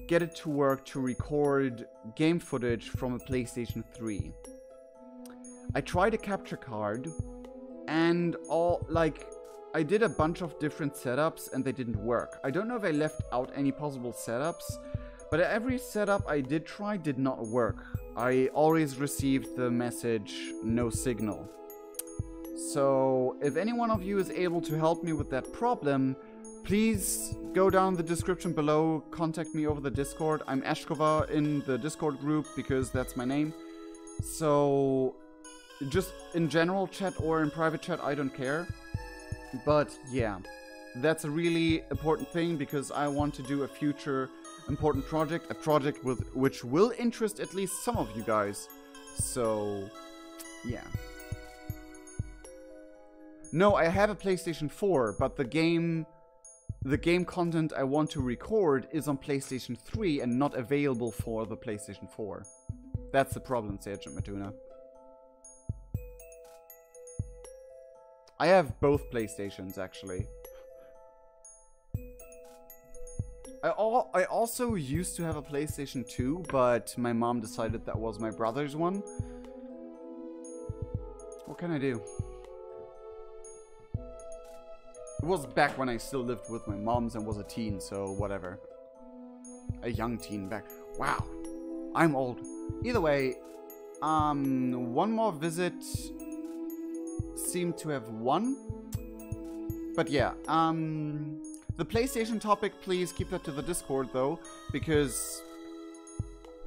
get it to work to record game footage from a PlayStation 3? I tried a capture card, and I did a bunch of different setups and they didn't work. I don't know if I left out any possible setups, but every setup I did try did not work. I always received the message, no signal. So if any one of you is able to help me with that problem, please go down the description below, contact me over the Discord. I'm Ashkova in the Discord group because that's my name. So just in general chat or in private chat, I don't care. But yeah, that's a really important thing because I want to do a future important project, a project which will interest at least some of you guys. So yeah. No, I have a PlayStation 4, but the game content I want to record is on PlayStation 3 and not available for the PlayStation 4. That's the problem, Sergeant Matuna. I have both PlayStations, actually. I also used to have a PlayStation 2, but my mom decided that was my brother's one. What can I do? It was back when I still lived with my moms and was a teen, so whatever. A young teen back. Wow. I'm old. Either way, one more visit seemed to have won. But yeah, the PlayStation topic, please keep that to the Discord though, because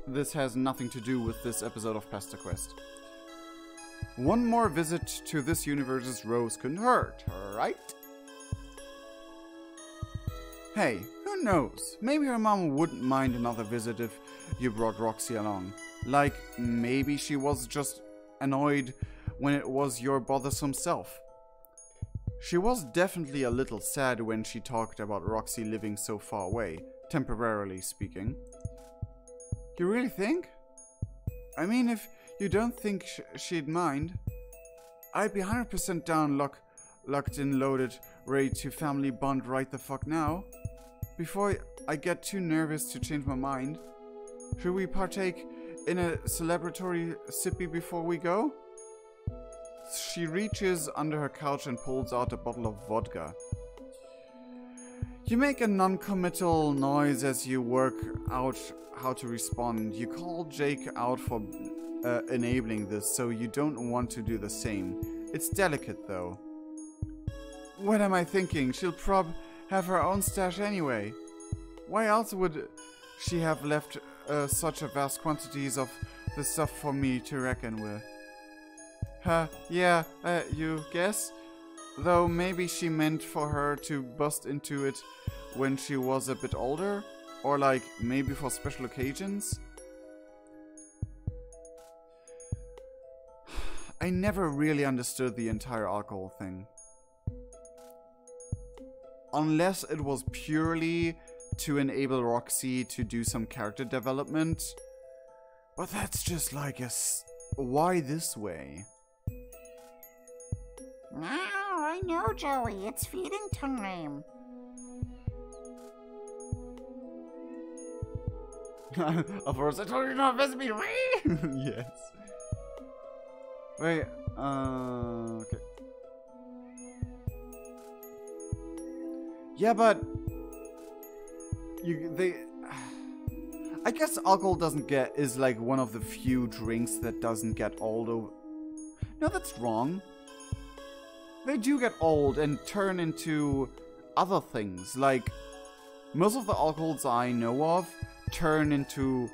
this has nothing to do with this episode of PESTERQUEST. One more visit to this universe's Rose couldn't hurt, right? Hey, who knows? Maybe her mom wouldn't mind another visit if you brought Roxy along. Like, maybe she was just annoyed when it was your bothersome self. She was definitely a little sad when she talked about Roxy living so far away, temporarily speaking. You really think? I mean, if you don't think she'd mind, I'd be 100% down locked in loaded, ready to family bond right the fuck now. Before I get too nervous to change my mind, should we partake in a celebratory sippy before we go? She reaches under her couch and pulls out a bottle of vodka. You make a non-committal noise as you work out how to respond. You call Jake out for enabling this, so you don't want to do the same. It's delicate, though. What am I thinking? She'll have her own stash anyway. Why else would she have left such a vast quantities of the stuff for me to reckon with? Yeah, you guess? Though maybe she meant for her to bust into it when she was a bit older? Or like, maybe for special occasions? I never really understood the entire alcohol thing. Unless it was purely to enable Roxy to do some character development. But that's just like why this way? Now I know, Joey. It's feeding time. Of course, I told you not to visit me, right? Yes. Wait, okay. Yeah, but I guess alcohol is like one of the few drinks that doesn't get old. No, that's wrong. They do get old and turn into other things. Like, most of the alcohols I know of turn into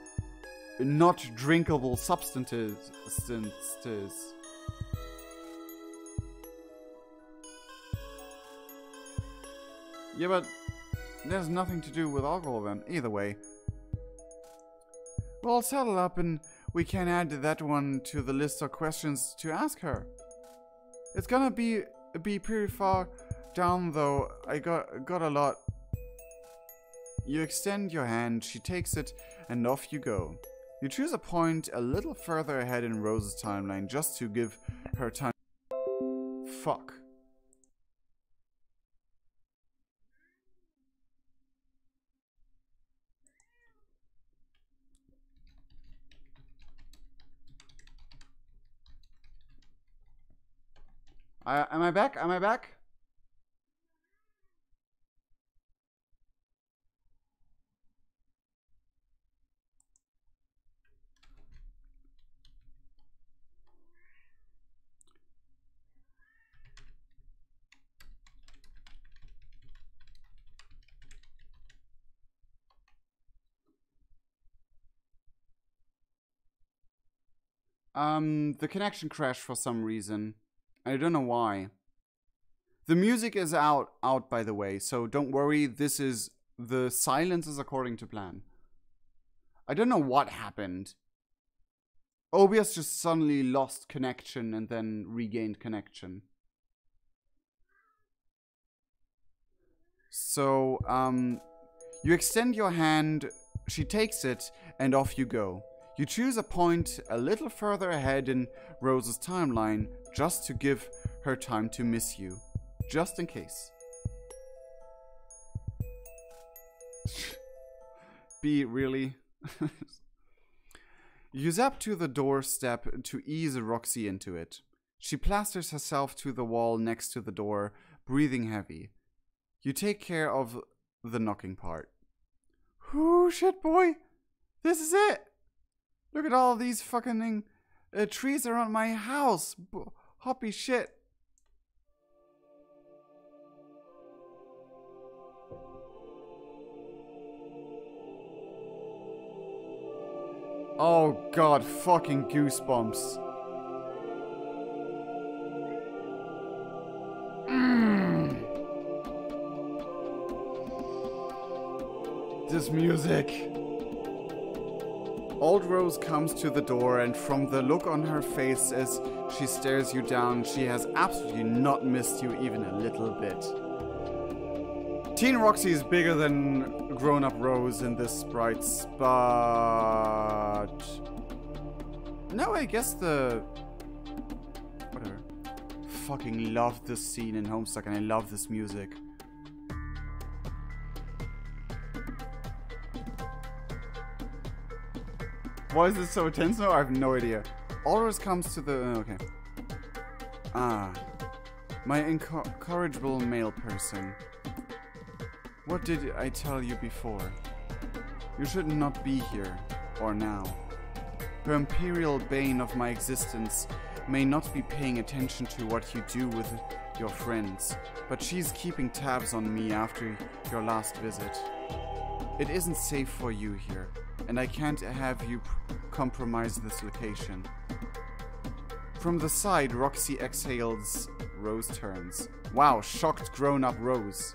not drinkable substances. Yeah, but there's nothing to do with alcohol then, either way. Well, settle up and we can add that one to the list of questions to ask her. It's gonna be pretty far down though. I got a lot. You extend your hand, she takes it, and off you go. You choose a point a little further ahead in Rose's timeline just to give her time. Fuck. Am I back? Am I back? The connection crashed for some reason. I don't know why. The music is out by the way, so don't worry, the silence is according to plan. I don't know what happened. OBS just suddenly lost connection and then regained connection. So, you extend your hand, she takes it, and off you go. You choose a point a little further ahead in Rose's timeline, just to give her time to miss you. Just in case. B, really? You zap to the doorstep to ease Roxy into it. She plasters herself to the wall next to the door, breathing heavy. You take care of the knocking part. Whoo, shit, boy! This is it! Look at all these fucking trees around my house! Hoppy shit! Oh god, fucking goosebumps. This music. Old Rose comes to the door, and from the look on her face as she stares you down, she has absolutely not missed you even a little bit. Teen Roxy is bigger than grown-up Rose in this bright spot. No, I guess the... whatever. Fucking love this scene in Homestuck, and I love this music. Why is this so tense now? I have no idea. Aldous comes to the... okay. Ah. My incorrigible male person. What did I tell you before? You should not be here, or now. Her imperial bane of my existence may not be paying attention to what you do with your friends, but she's keeping tabs on me after your last visit. It isn't safe for you here, and I can't have you compromise this location. From the side, Roxy exhales. Rose turns. Wow, shocked grown-up Rose.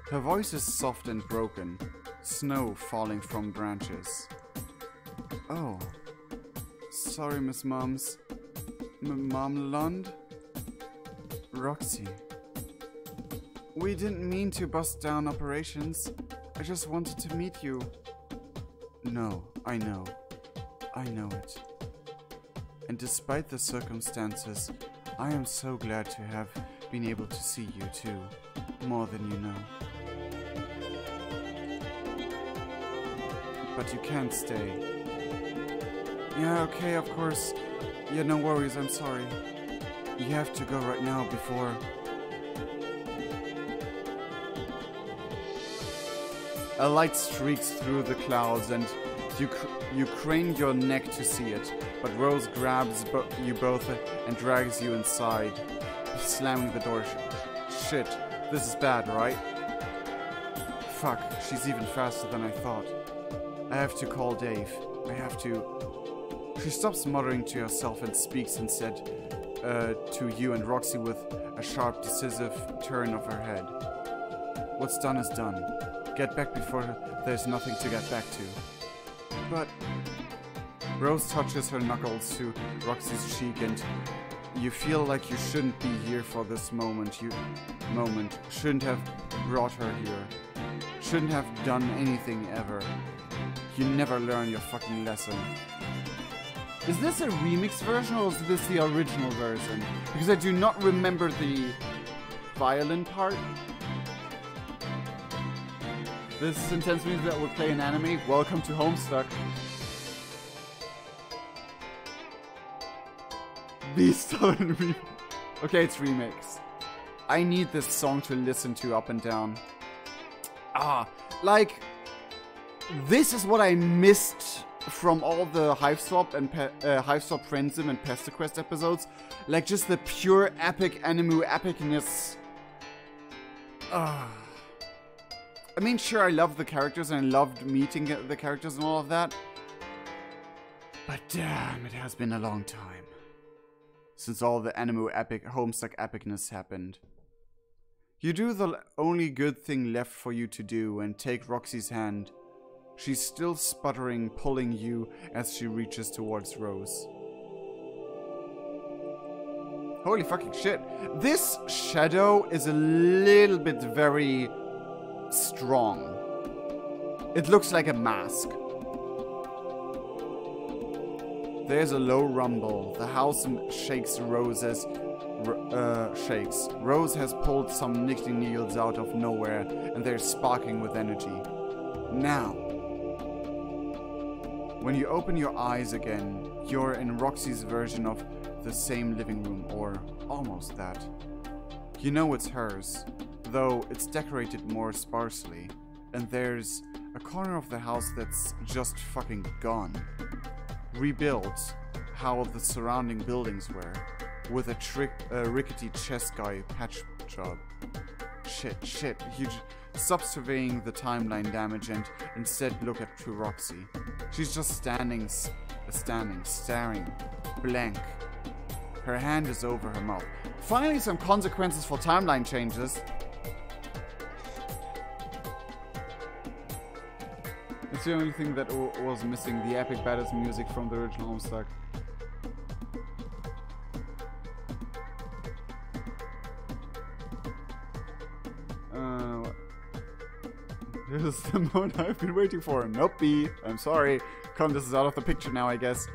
Her voice is soft and broken, snow falling from branches. Oh, sorry, Miss Moms. Mom Lalonde? Roxy. We didn't mean to bust down operations. I just wanted to meet you. No, I know. I know it. And despite the circumstances, I am so glad to have been able to see you too. More than you know. But you can't stay. Yeah, okay, of course. Yeah, no worries, I'm sorry. You have to go right now before... A light streaks through the clouds and you crane your neck to see it, but Rose grabs you both and drags you inside, slamming the door. Shit, this is bad, right? Fuck, she's even faster than I thought. I have to call Dave. I have to... She stops muttering to herself and speaks instead to you and Roxy with a sharp, decisive turn of her head. What's done is done. Get back before there's nothing to get back to. But... Rose touches her knuckles to Roxy's cheek and you feel like you shouldn't be here for this moment. Shouldn't have brought her here. Shouldn't have done anything ever. You never learn your fucking lesson. Is this a remix version or is this the original version? Because I do not remember the violin part. This sentence means that we'll play an anime. Welcome to Homestuck. Beastone. Okay, it's remix. I need this song to listen to up and down. Like, this is what I missed from all the Hive Swap and Hive Swap Friendsim and PESTERQUEST episodes. Like, just the pure epic anime epicness. I mean, sure, I loved the characters and I loved meeting the characters and all of that. But damn, it has been a long time since all the anime epic, Homestuck epicness happened. You do the only good thing left for you to do and take Roxy's hand. She's still sputtering, pulling you as she reaches towards Rose. Holy fucking shit. This shadow is a little bit very strong. It looks like a mask. There's a low rumble. The house shakes. Rose has pulled some knitting needles out of nowhere and they're sparking with energy. Now, when you open your eyes again, you're in Roxy's version of the same living room, or almost that. You know it's hers, though it's decorated more sparsely, and there's a corner of the house that's just fucking gone. Rebuilt how the surrounding buildings were, with a rickety chest guy patch job. Shit, you stop surveying the timeline damage and instead look to Roxy. She's just staring, blank. Her hand is over her mouth. Finally some consequences for timeline changes. It's the only thing that was missing, the epic badass music from the original Homestuck. This is the moment I've been waiting for. Nope, I'm sorry. This is out of the picture now, I guess.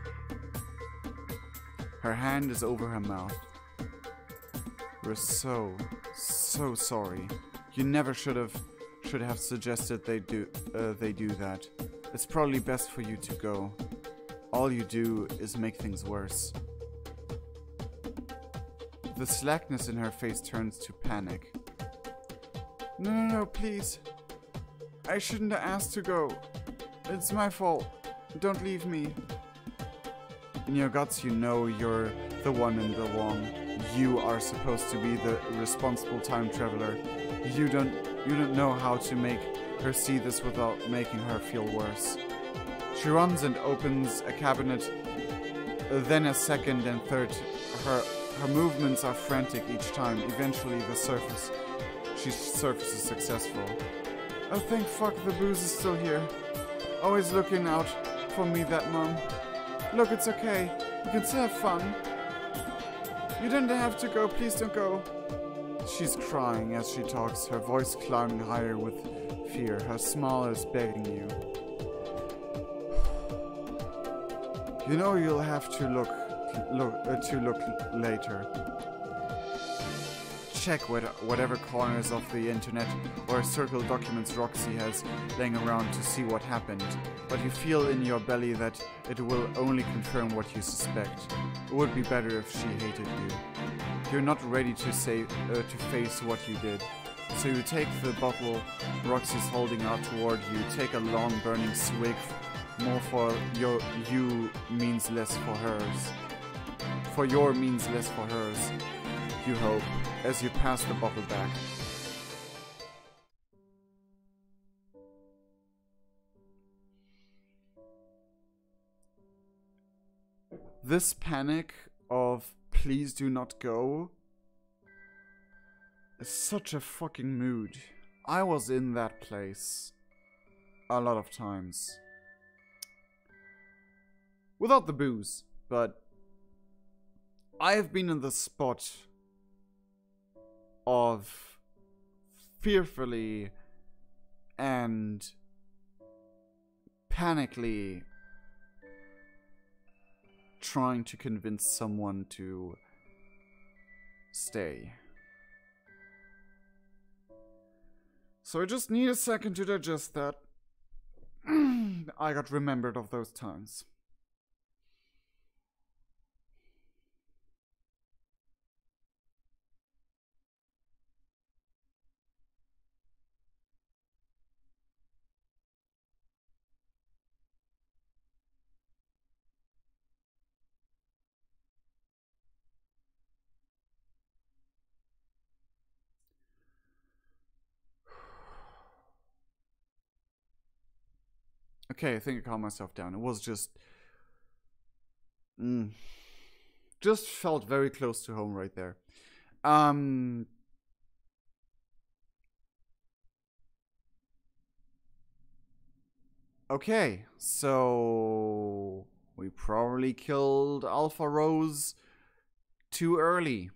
Her hand is over her mouth. We're so sorry. You never should have suggested they do that. It's probably best for you to go. All you do is make things worse. The slackness in her face turns to panic. No, please. I shouldn't have asked to go. It's my fault. Don't leave me. In your guts, you know you're the one in the wrong. You are supposed to be the responsible time traveler. You don't know how to make her see this without making her feel worse. She runs and opens a cabinet, then a second and third. Her movements are frantic each time. Eventually, she surfaces successful. Oh, thank fuck, the booze is still here. Always looking out for me, that mom. Look, it's okay. We can still have fun. You don't have to go. Please don't go. She's crying as she talks, her voice climbing higher with fear. Her smile is begging you. You know you'll have to look later. Check whatever corners of the internet or circle documents Roxy has laying around to see what happened, but you feel in your belly that it will only confirm what you suspect. It would be better if she hated you. You're not ready to face what you did. So you take the bottle Roxy's holding out toward you, take a long burning swig, more for you means less for hers. For your means less for hers, you hope, as you pass the bottle back. This panic of please do not go is such a fucking mood. I was in that place a lot of times. Without the booze, but I have been in the spot of fearfully and panically trying to convince someone to stay. So I just need a second to digest that. I got remembered of those times. Okay, I think I calmed myself down. It was just... just felt very close to home right there. Okay, so... we probably killed Alpha Rose too early.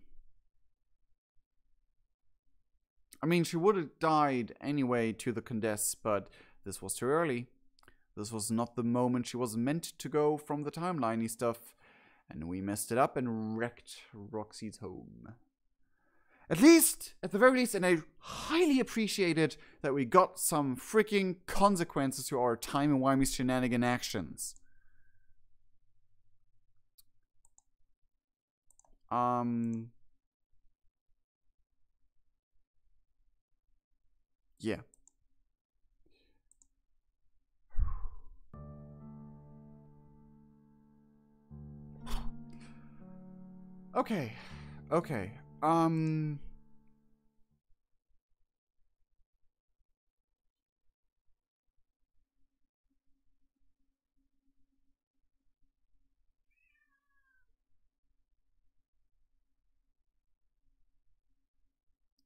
I mean, she would have died anyway to the Condess, but this was too early. This was not the moment she was meant to go from the timeliney stuff. And we messed it up and wrecked Roxy's home. At least, at the very least, and I highly appreciated that we got some freaking consequences to our timey-wimey shenanigan actions. Yeah. Okay. Okay. A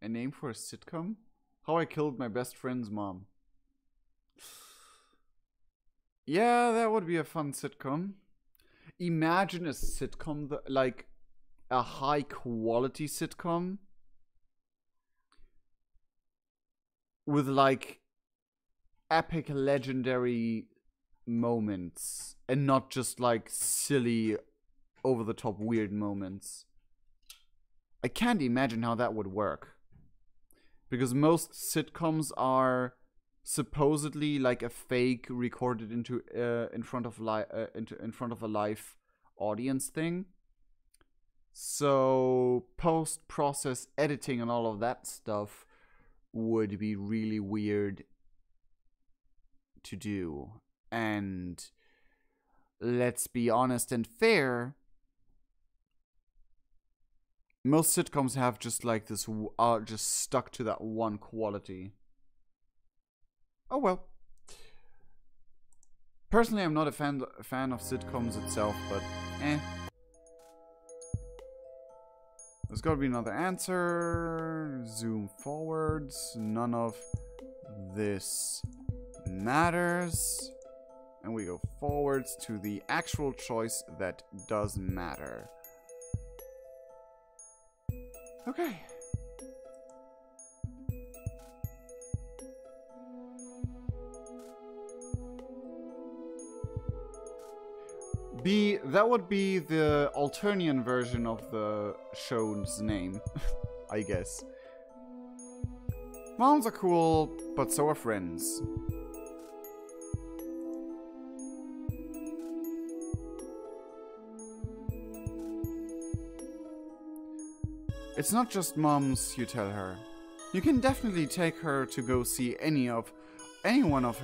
name for a sitcom? How I Killed My Best Friend's Mom. Yeah, that would be a fun sitcom. Imagine a sitcom that, like, a high quality sitcom with like epic legendary moments and not just like silly over the top weird moments. I can't imagine how that would work, because most sitcoms are supposedly like a fake recorded into in front of a live audience thing. So post-process editing and all of that stuff would be really weird to do. And let's be honest and fair, most sitcoms have just like this, are just stuck to that one quality. Oh well. Personally, I'm not a fan of sitcoms itself, but eh. There's gotta be another answer. Zoom forwards. None of this matters. And we go forwards to the actual choice that does matter. Okay. That would be the Alternian version of the show's name, I guess. Moms are cool, but so are friends. It's not just moms, you tell her. You can definitely take her to go see any one of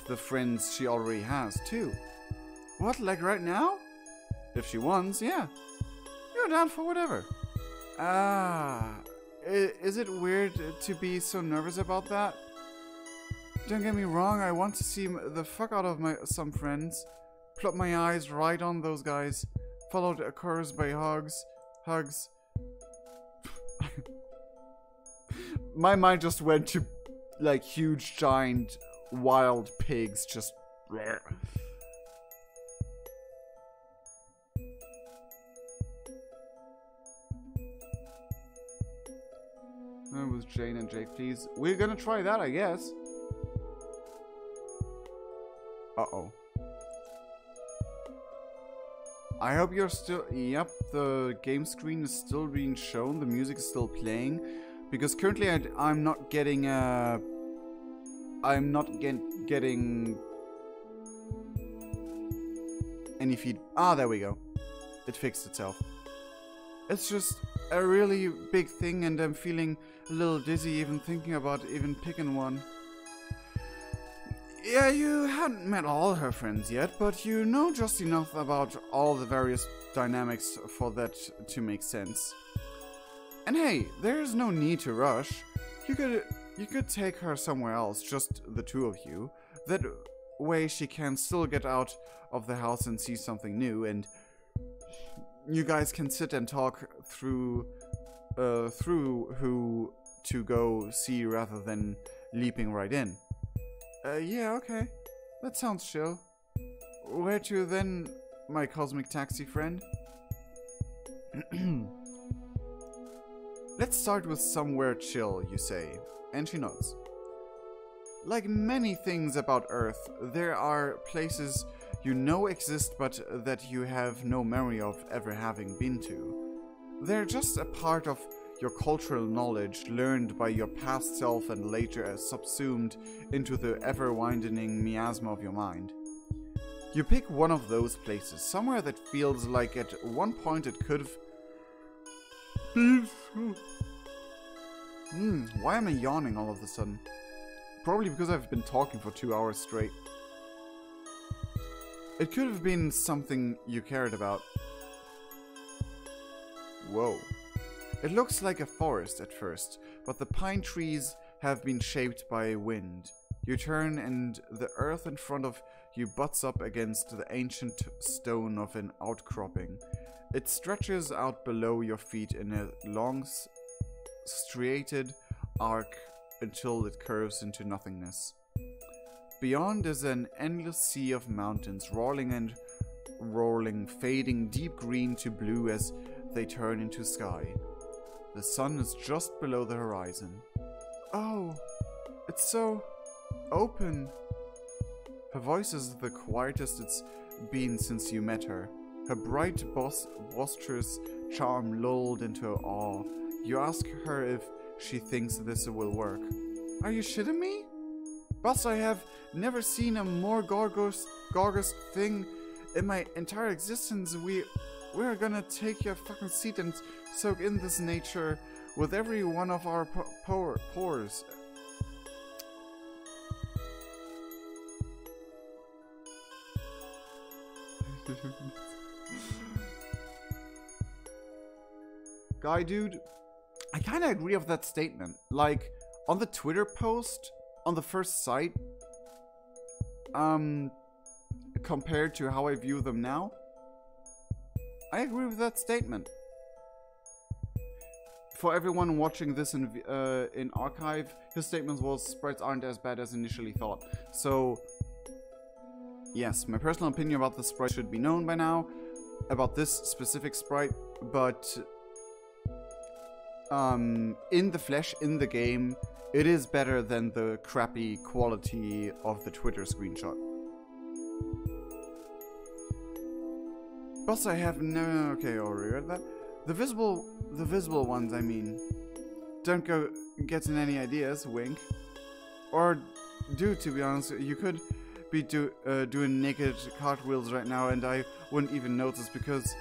the friends she already has too. What, like right now? If she wants, yeah. You're down for whatever. Is it weird to be so nervous about that? Don't get me wrong, I want to see the fuck out of some friends. Plop my eyes right on those guys. Followed of course by hugs. My mind just went to like huge giant wild pigs just bleh. With Jane and Jake, please. We're gonna try that, I guess. Uh-oh. I hope you're still... Yep, the game screen is still being shown. The music is still playing. Because currently I'm not getting I'm not getting any feed. Ah, there we go. It fixed itself. It's just a really big thing, and I'm feeling a little dizzy even thinking about even picking one. Yeah, you hadn't met all her friends yet, but you know just enough about all the various dynamics for that to make sense. And hey, there's no need to rush. You could take her somewhere else, just the two of you. way she can still get out of the house and see something new, and you guys can sit and talk through who to go see rather than leaping right in. Yeah, okay. That sounds chill. Where to then, my cosmic taxi friend? Let's start with somewhere chill, you say, and she nods. Like many things about Earth, there are places you know exist but that you have no memory of ever having been to. They're just a part of your cultural knowledge learned by your past self and later subsumed into the ever-widening miasma of your mind. You pick one of those places, somewhere that feels like at one point it could have... Why am I yawning all of a sudden? Probably because I've been talking for 2 hours straight. It could have been something you cared about. Whoa. It looks like a forest at first, but the pine trees have been shaped by wind. You turn and the earth in front of you butts up against the ancient stone of an outcropping. It stretches out below your feet in a long, striated arc until it curves into nothingness. Beyond is an endless sea of mountains, rolling and rolling, fading deep green to blue as they turn into sky. The sun is just below the horizon. Oh, it's so open. Her voice is the quietest it's been since you met her. Her bright, boisterous charm lulled into awe. You ask her if she thinks this will work. Are you shitting me? Boss, I have never seen a more gorgeous thing in my entire existence. We're gonna take your fucking seat and soak in this nature with every one of our pores. Guy dude, I kinda agree with that statement. Like, on the Twitter post, on the first site, compared to how I view them now, I agree with that statement. For everyone watching this in archive, his statement was, sprites aren't as bad as initially thought. So, yes, my personal opinion about the sprite should be known by now, about this specific sprite, but in the flesh, in the game, it is better than the crappy quality of the Twitter screenshot. Boss, I have no... Okay, I already read that. The visible ones, I mean. Don't go getting any ideas, wink. Or do, to be honest. You could be doing naked cartwheels right now and I wouldn't even notice because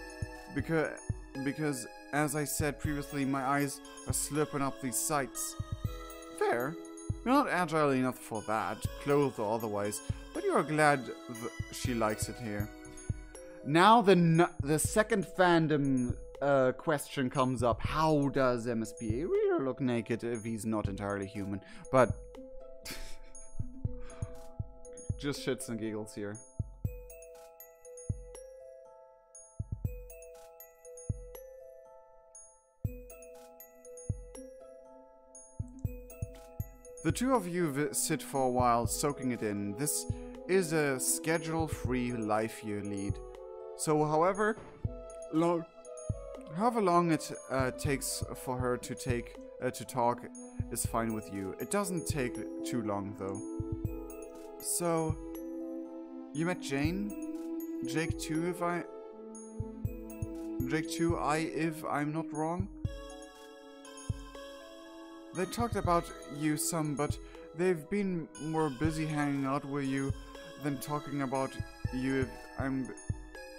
as I said previously, my eyes are slurping up these sights. Fair. You're not agile enough for that, clothed or otherwise, but you are glad she likes it here. Now the second fandom question comes up. How does MSPA really look naked if he's not entirely human? But just shits and giggles here. The two of you sit for a while, soaking it in. This is a schedule-free life you lead. So, however long it takes for her to talk is fine with you. It doesn't take too long, though. So, you met Jane? Jake too, if I'm not wrong? They talked about you some, but they've been more busy hanging out with you than talking about you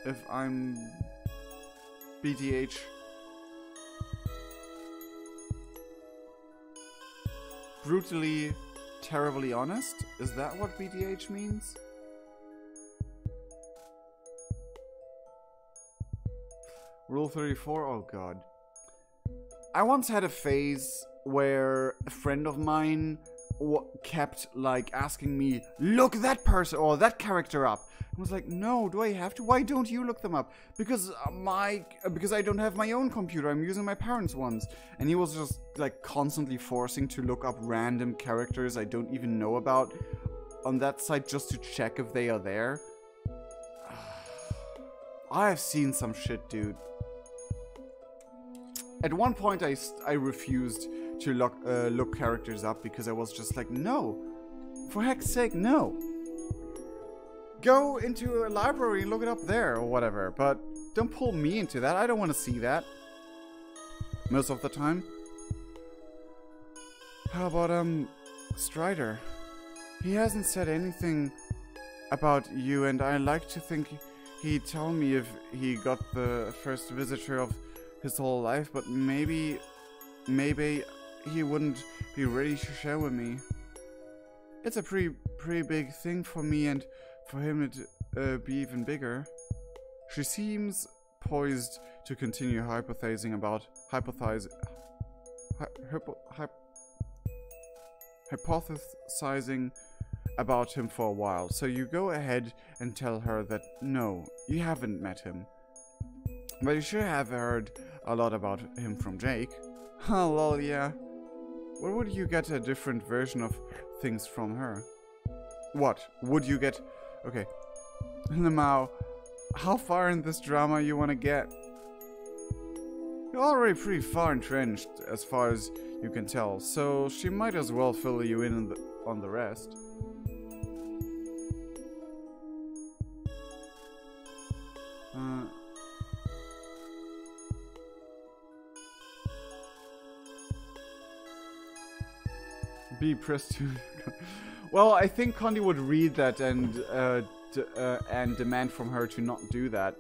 if I'm BTH. Brutally, terribly honest? Is that what BTH means? Rule 34? Oh god. I once had a phase where a friend of mine kept like asking me, look that person or that character up. I was like, no, do I have to? Why don't you look them up? Because because I don't have my own computer. I'm using my parents' ones. And he was just like constantly forcing to look up random characters I don't even know about on that site just to check if they are there. I've seen some shit, dude. At one point, I refused to look characters up because I was just like, no. For heck's sake, no. Go into a library and look it up there or whatever. But don't pull me into that. I don't want to see that. Most of the time. How about, Strider? He hasn't said anything about you, and I like to think he'd tell me if he got the first visitor of his whole life, but maybe he wouldn't be ready to share with me. It's a pretty big thing for me, and for him it'd be even bigger. She seems poised to continue hypothesizing about him for a while, so you go ahead and tell her that no, you haven't met him. But you should have heard a lot about him from Jake. Oh, lol, yeah. What would you get a different version of things from her? What would you get? Okay. Lamau, how far in this drama you want to get? You're already pretty far entrenched as far as you can tell, so she might as well fill you in on the rest. Be pressed to. Well, I think Condi would read that and demand from her to not do that.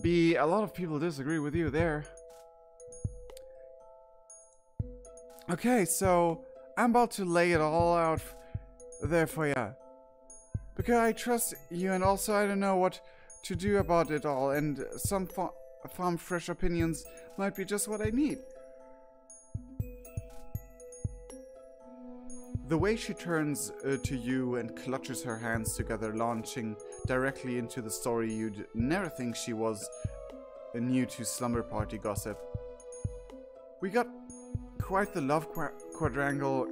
B, a lot of people disagree with you there. Okay, so I'm about to lay it all out there for you. Because I trust you, and also I don't know what to do about it all, and some farm fresh opinions might be just what I need. The way she turns to you and clutches her hands together, launching directly into the story, you'd never think she was new to slumber party gossip. We got quite the love quadrangle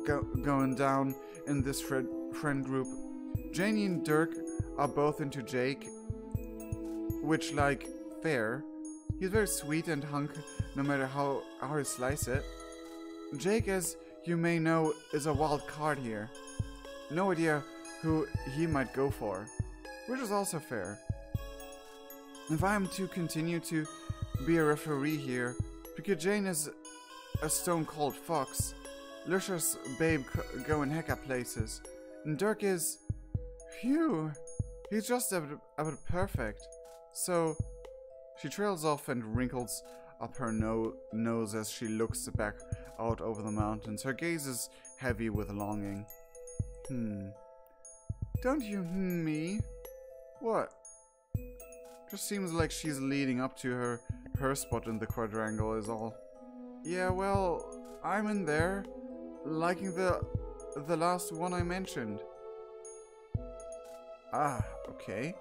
going down in this friend group. Janie and Dirk are both into Jake, which, like, fair. He's very sweet and hunk no matter how you slice it. Jake, as you may know, is a wild card here. No idea who he might go for, which is also fair. If I am to continue to be a referee here, because Jane is a stone-cold fox, luscious babe going hecka places, and Dirk is, phew, he's just about perfect. So she trails off and wrinkles up her nose as she looks back out over the mountains. Her gaze is heavy with longing. Don't you me? What? Just seems like she's leading up to her spot in the quadrangle is all. Yeah, well, I'm in there, liking the last one I mentioned. Ah, okay.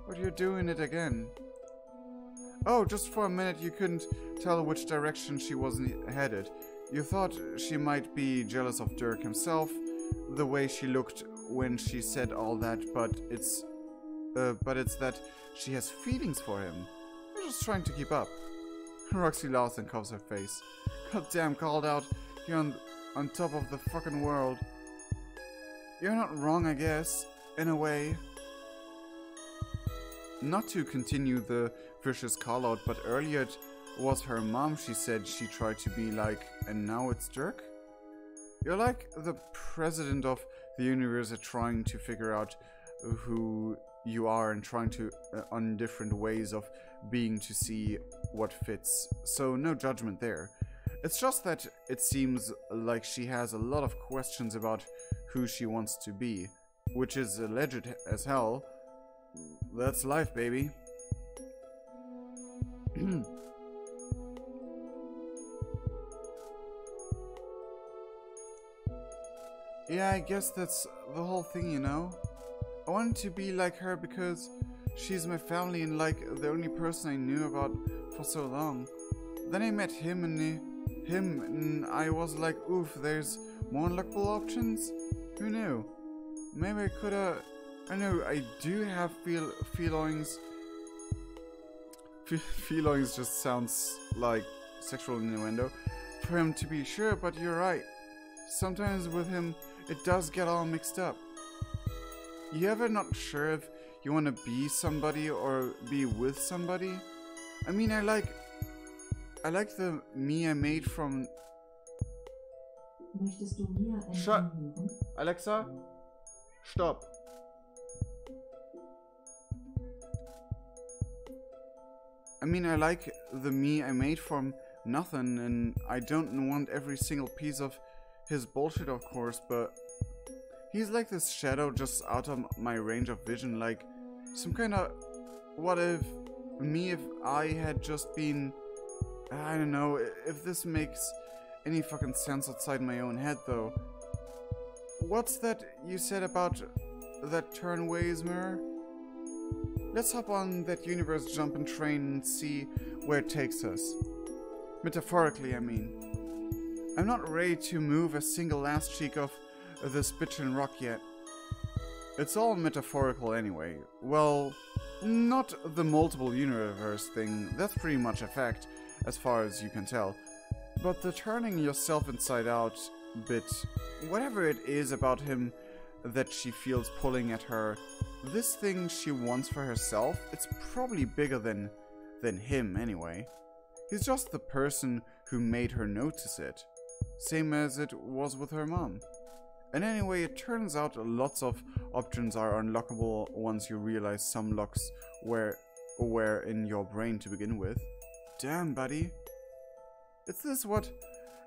But you're doing it again. Oh, just for a minute you couldn't tell which direction she was headed. You thought she might be jealous of Dirk himself, the way she looked when she said all that, but it's that she has feelings for him. You're just trying to keep up. Roxy laughs and covers her face. Goddamn, called out here on top of the fucking world. You're not wrong, I guess, in a way. Not to continue the vicious call-out, but earlier it was her mom she said she tried to be like, and now it's Dirk? You're like the president of the universe at trying to figure out who you are and trying to on different ways of being to see what fits. So no judgment there. It's just that it seems like she has a lot of questions about who she wants to be, which is alleged as hell. That's life, baby. Yeah, I guess that's the whole thing, you know? I wanted to be like her because she's my family and like the only person I knew about for so long. Then I met him and I was like, oof, there's more unlockable options? Who knew? Maybe I coulda... I know, I do have feelings. Feelings just sounds like sexual innuendo for him to be sure, but you're right. Sometimes with him, it does get all mixed up. You ever not sure if you want to be somebody or be with somebody? I mean, I like the me I made from... Shut! Alexa? Stop! I mean, I like the me I made from nothing, and I don't want every single piece of his bullshit, of course, but he's like this shadow just out of my range of vision, like some kind of... What if me, if I had just been... I don't know, if this makes any fucking sense outside my own head, though. What's that you said about that turnways mirror? Let's hop on that universe jumping train and see where it takes us. Metaphorically, I mean. I'm not ready to move a single ass cheek off this bitchin' rock yet. It's all metaphorical anyway. Well, not the multiple universe thing, that's pretty much a fact, as far as you can tell. But the turning yourself inside out bit, whatever it is about him that she feels pulling at her, this thing she wants for herself, it's probably bigger than him anyway. He's just the person who made her notice it. Same as it was with her mom. And anyway, it turns out lots of options are unlockable once you realize some locks were in your brain to begin with. Damn, buddy. Is this what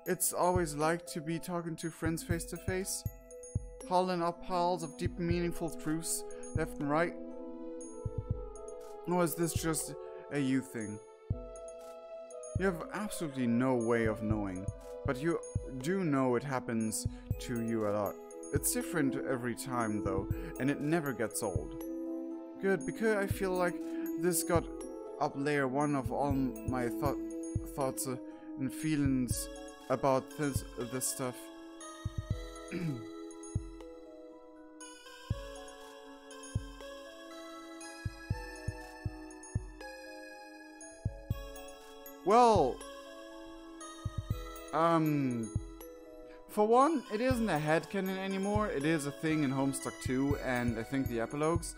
it's always like to be talking to friends face to face? Hauling up piles of deep meaningful truths left and right? Or is this just a you thing? You have absolutely no way of knowing, but you do know it happens to you a lot. It's different every time though, and it never gets old. Good, because I feel like this got up layer one of all my thoughts and feelings about this stuff. Well, for one, it isn't a headcanon anymore, it is a thing in Homestuck 2 and I think the epilogues.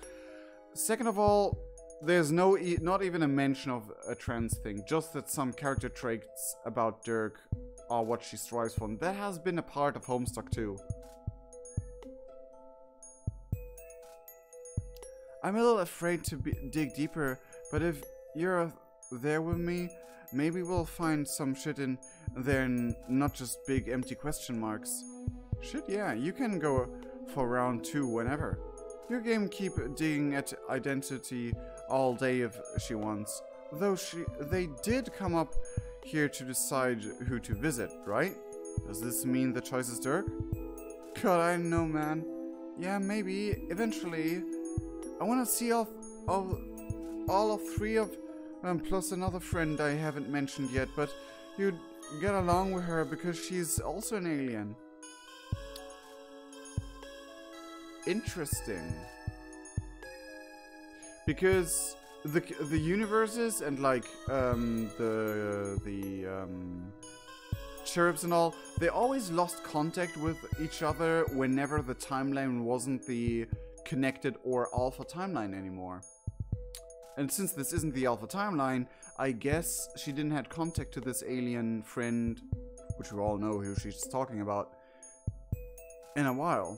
Second of all, there's not even a mention of a trans thing, just that some character traits about Dirk are what she strives for. And that has been a part of Homestuck 2. I'm a little afraid to dig deeper, but if you're there with me, maybe we'll find some shit in there and not just big empty question marks. Shit, yeah, you can go for round 2 whenever. Your game keep digging at identity all day if she wants. Though they did come up here to decide who to visit, right? Does this mean the choice is Dirk? God, I don't know, man. Yeah, maybe, eventually. I wanna see all of 3 of them, plus another friend I haven't mentioned yet, but you'd get along with her because she's also an alien. Interesting. Because the universes and like the cherubs and all, they always lost contact with each other whenever the timeline wasn't the connected or alpha timeline anymore. And since this isn't the alpha timeline, I guess she didn't have contact to this alien friend, which we all know who she's talking about, in a while.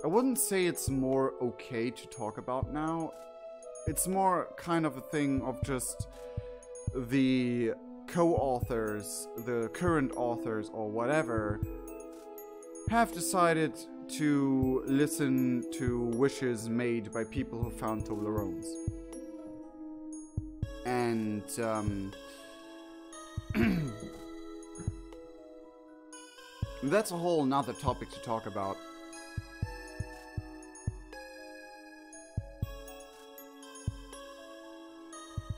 I wouldn't say it's more okay to talk about now. It's more kind of a thing of just the co-authors, the current authors or whatever, have decided to listen to wishes made by people who found Toblerones. And that's a whole nother topic to talk about.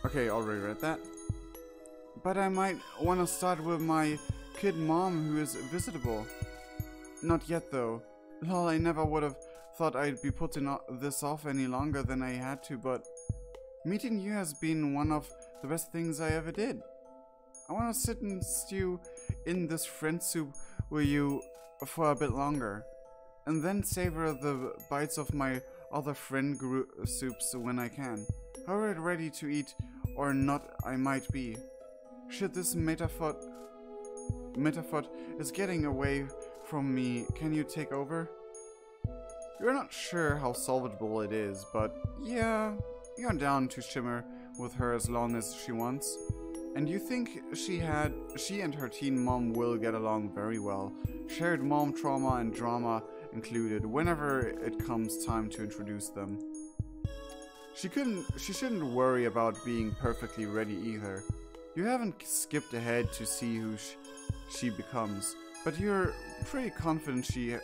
Okay, already read that. But I might want to start with my kid mom who is visitable. Not yet though. Lol, I never would have thought I'd be putting this off any longer than I had to, but meeting you has been one of the best things I ever did. I want to sit and stew in this friend soup with you for a bit longer, and then savor the bites of my other friend soups when I can. However ready to eat or not I might be. Shit, this metaphor is getting away from me. Can you take over? You're not sure how salvageable it is, but yeah, you're down to shimmer with her as long as she wants. And you think she and her teen mom will get along very well. Shared mom trauma and drama included whenever it comes time to introduce them. She shouldn't worry about being perfectly ready either. You haven't skipped ahead to see who she becomes, but you're pretty confident she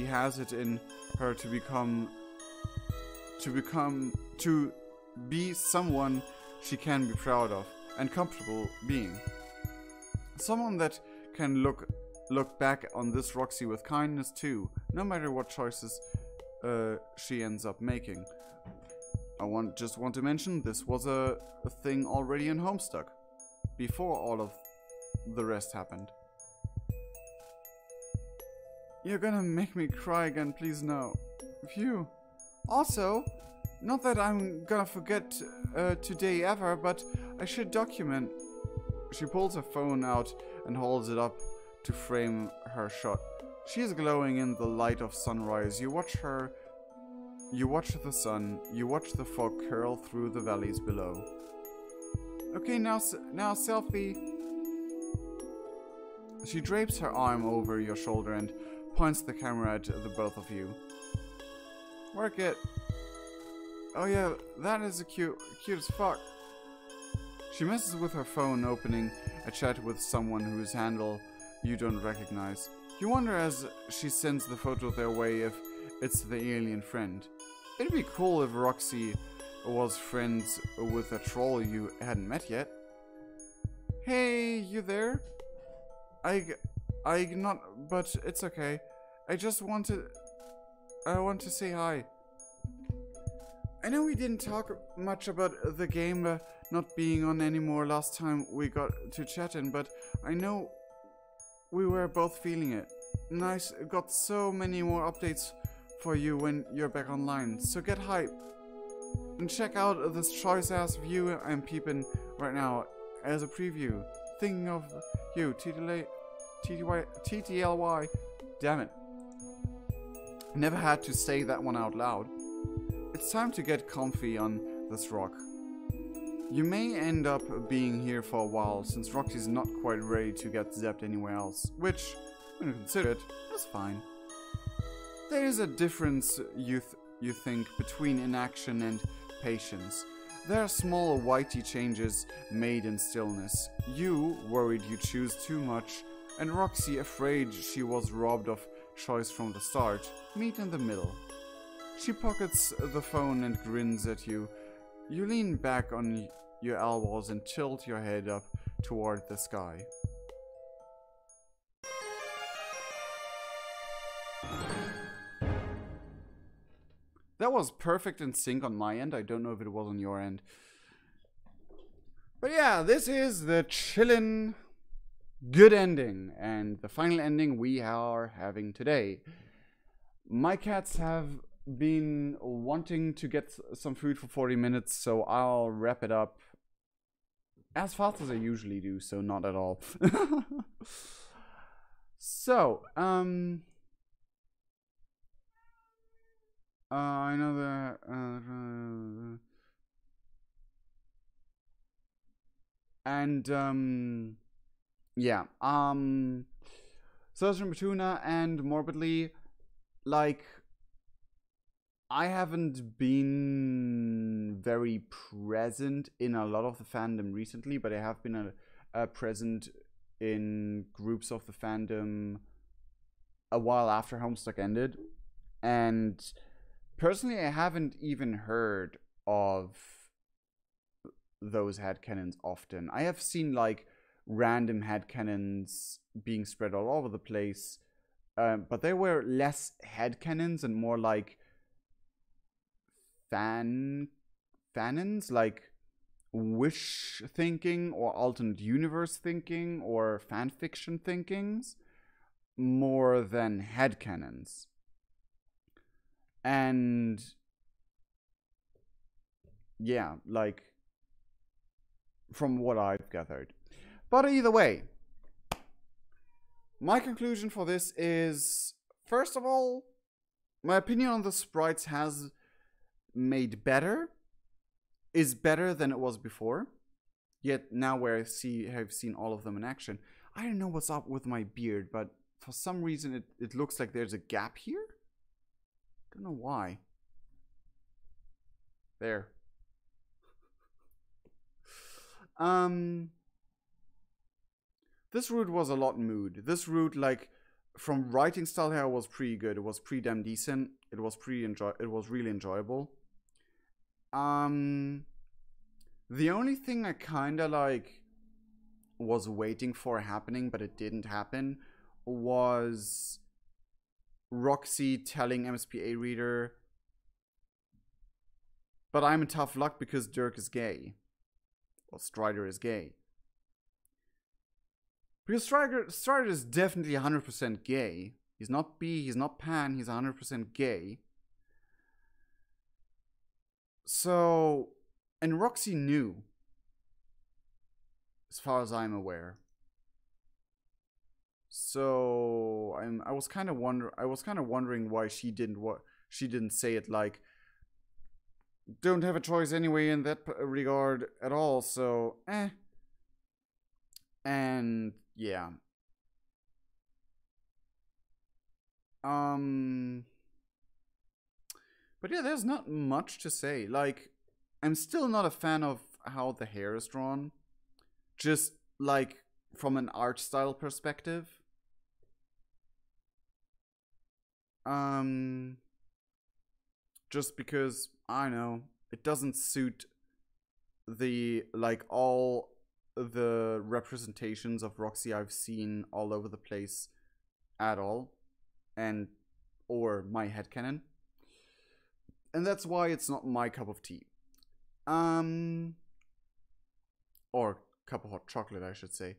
has it in her to be someone she can be proud of and comfortable being. Someone that can look back on this Roxy with kindness too, no matter what choices she ends up making. I just want to mention this was a thing already in Homestuck, before all of the rest happened. You're gonna make me cry again, please no. Phew. Also, not that I'm gonna forget today ever, but I should document. She pulls her phone out and holds it up to frame her shot. She is glowing in the light of sunrise. You watch the sun, you watch the fog curl through the valleys below. Okay, now selfie. She drapes her arm over your shoulder and points the camera at the both of you. Work it. Oh yeah, that is cute as fuck. She messes with her phone, opening a chat with someone whose handle you don't recognize. You wonder as she sends the photo their way if it's the alien friend. It'd be cool if Roxy was friends with a troll you hadn't met yet. Hey, you there? I not, but it's okay. I want to say hi. I know we didn't talk much about the game not being on anymore last time we got to chatting, but I know we were both feeling it. Nice, got so many more updates for you when you're back online, so get hype. And check out this choice ass view I'm peeping right now as a preview. Thinking of you, TTLY. Damn it. Never had to say that one out loud. It's time to get comfy on this rock. You may end up being here for a while, since Roxy's not quite ready to get zapped anywhere else, which, when you consider it, is fine. There is a difference, you think, between inaction and patience. There are small whitey changes made in stillness. You worried you choose too much, and Roxy afraid she was robbed of choice from the start. Meet in the middle. She pockets the phone and grins at you. You lean back on your elbows and tilt your head up toward the sky. That was perfect in sync on my end. I don't know if it was on your end. But yeah, this is the chillin' good ending. And the final ending we are having today. My cats have been wanting to get some food for 40 minutes, so I'll wrap it up as fast as I usually do, so not at all. So, I know that And yeah, Surgeon Batuna and Morbidly, like, I haven't been very present in a lot of the fandom recently, but I have been present in groups of the fandom a while after Homestuck ended. And personally, I haven't even heard of those headcanons often. I have seen like random headcanons being spread all over the place, but they were less headcanons and more like fanons, like wish thinking or alternate universe thinking or fanfiction thinkings, more than headcanons. And yeah, like from what I've gathered. But either way, my conclusion for this is, first of all, my opinion on the sprites has made better, is better than it was before. Yet now where have seen all of them in action, I don't know what's up with my beard, but for some reason it looks like there's a gap here. Don't know why. There. This route was a lot mood. This route, like, from writing style here, was pretty good. It was pretty damn decent. It was really enjoyable. The only thing I kinda like was waiting for happening, but it didn't happen, was Roxy telling MSPA reader, but I'm in tough luck because Dirk is gay. Well, Strider is gay. Because Strider is definitely 100% gay. He's not bi, he's not pan, he's 100% gay. So, and Roxy knew, as far as I'm aware. So I was kind of wondering why she didn't say it, like, don't have a choice anyway in that regard at all. So and yeah. But yeah, there's not much to say. Like, I'm still not a fan of how the hair is drawn. Just, like, from an art style perspective. Just because, I don't know, it doesn't suit the, like, all the representations of Roxy I've seen all over the place at all. And, or my headcanon. And that's why it's not my cup of tea. Or cup of hot chocolate, I should say.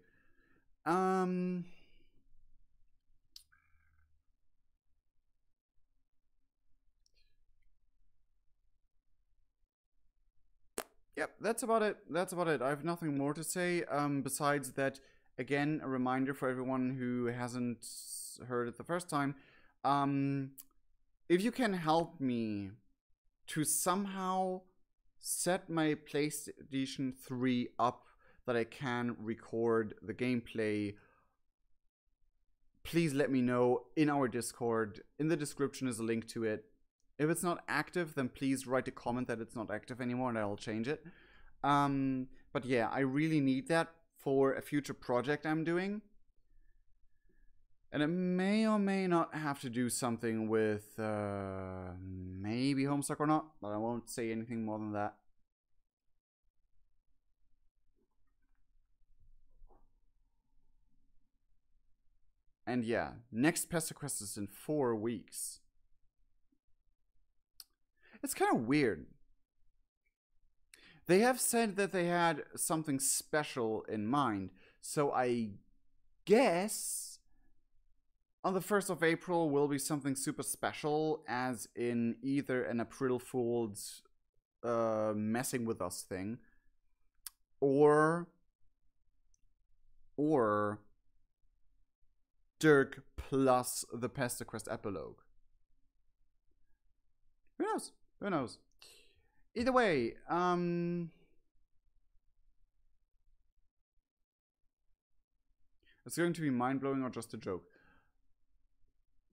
Yep, that's about it. I have nothing more to say. Besides that, again, a reminder for everyone who hasn't heard it the first time. If you can help me to somehow set my PlayStation 3 up that I can record the gameplay, please let me know in our Discord. In the description is a link to it. If it's not active, then please write a comment that it's not active anymore and I'll change it. But yeah, I really need that for a future project I'm doing. And it may or may not have to do something with maybe Homestuck or not, but I won't say anything more than that. And yeah, next PESTERQUEST is in 4 weeks. It's kind of weird. They have said that they had something special in mind, so I guess on the 1st of April will be something super special, as in either an April Fool's messing with us thing, or Dirk plus the PESTERQUEST epilogue. Who knows? Who knows? Either way, It's going to be mind-blowing or just a joke?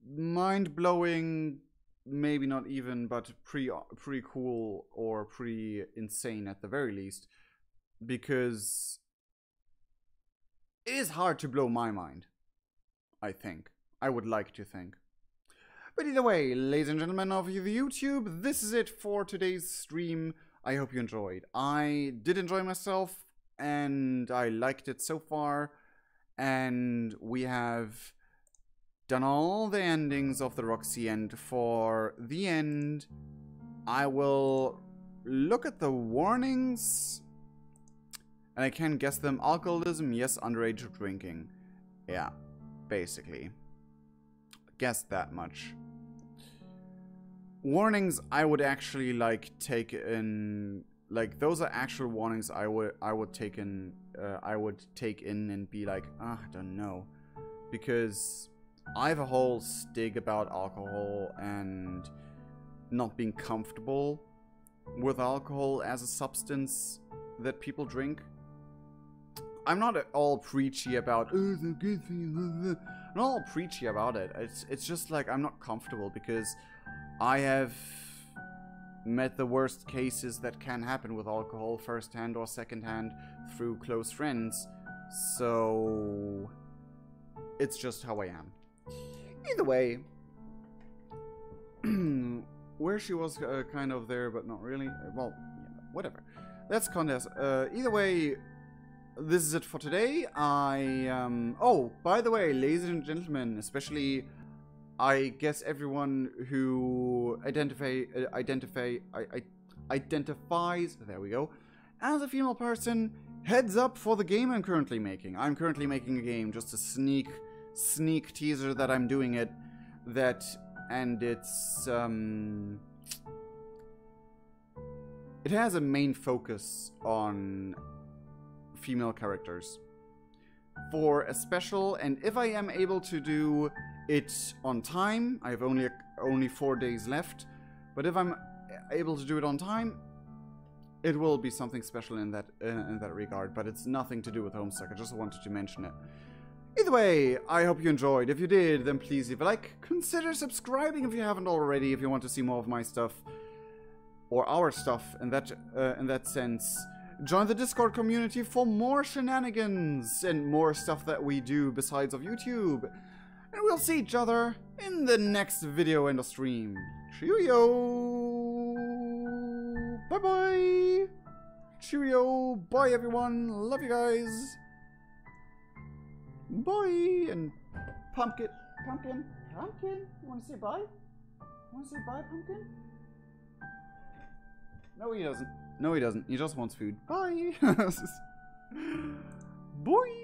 Mind-blowing, maybe not even, but pretty cool or pretty insane at the very least. Because it is hard to blow my mind, I think. I would like to think. But either way, ladies and gentlemen of the YouTube, this is it for today's stream. I hope you enjoyed. I did enjoy myself, and I liked it so far. And we have done all the endings of the Roxy, and for the end, I will look at the warnings. And I can guess them. Alcoholism, yes. Underage drinking. Yeah, basically. Guess that much. Warnings I would actually like take in, like those are actual warnings I would take in and be like, I don't know, because I have a whole stig about alcohol and not being comfortable with alcohol as a substance that people drink. I'm not at all preachy about, oh, it's a good thing. I'm not all preachy about it. It's just like I'm not comfortable because I have met the worst cases that can happen with alcohol, first-hand or second-hand, through close friends. So it's just how I am. Either way, where she was kind of there, but not really. Well, yeah, whatever. That's contest. Either way, this is it for today. Oh, by the way, ladies and gentlemen, especially, I guess everyone who identifies, there we go, as a female person, heads up for the game I'm currently making. I'm currently making a game, just a sneak teaser that I'm doing it. And it's it has a main focus on female characters for a special, and if I am able to do it on time, I have only 4 days left, but if I'm able to do it on time, it will be something special in that regard, but it's nothing to do with Homestuck. I just wanted to mention it. Either way, I hope you enjoyed. If you did, then please leave a like. Consider subscribing if you haven't already, if you want to see more of my stuff, or our stuff in that sense. Join the Discord community for more shenanigans and more stuff that we do besides of YouTube. And we'll see each other in the next video and a stream. Cheerio! Bye-bye! Cheerio! Bye, everyone! Love you guys! Bye! And Pumpkin! You wanna say bye? Pumpkin? No, he doesn't. He just wants food. Bye! Bye!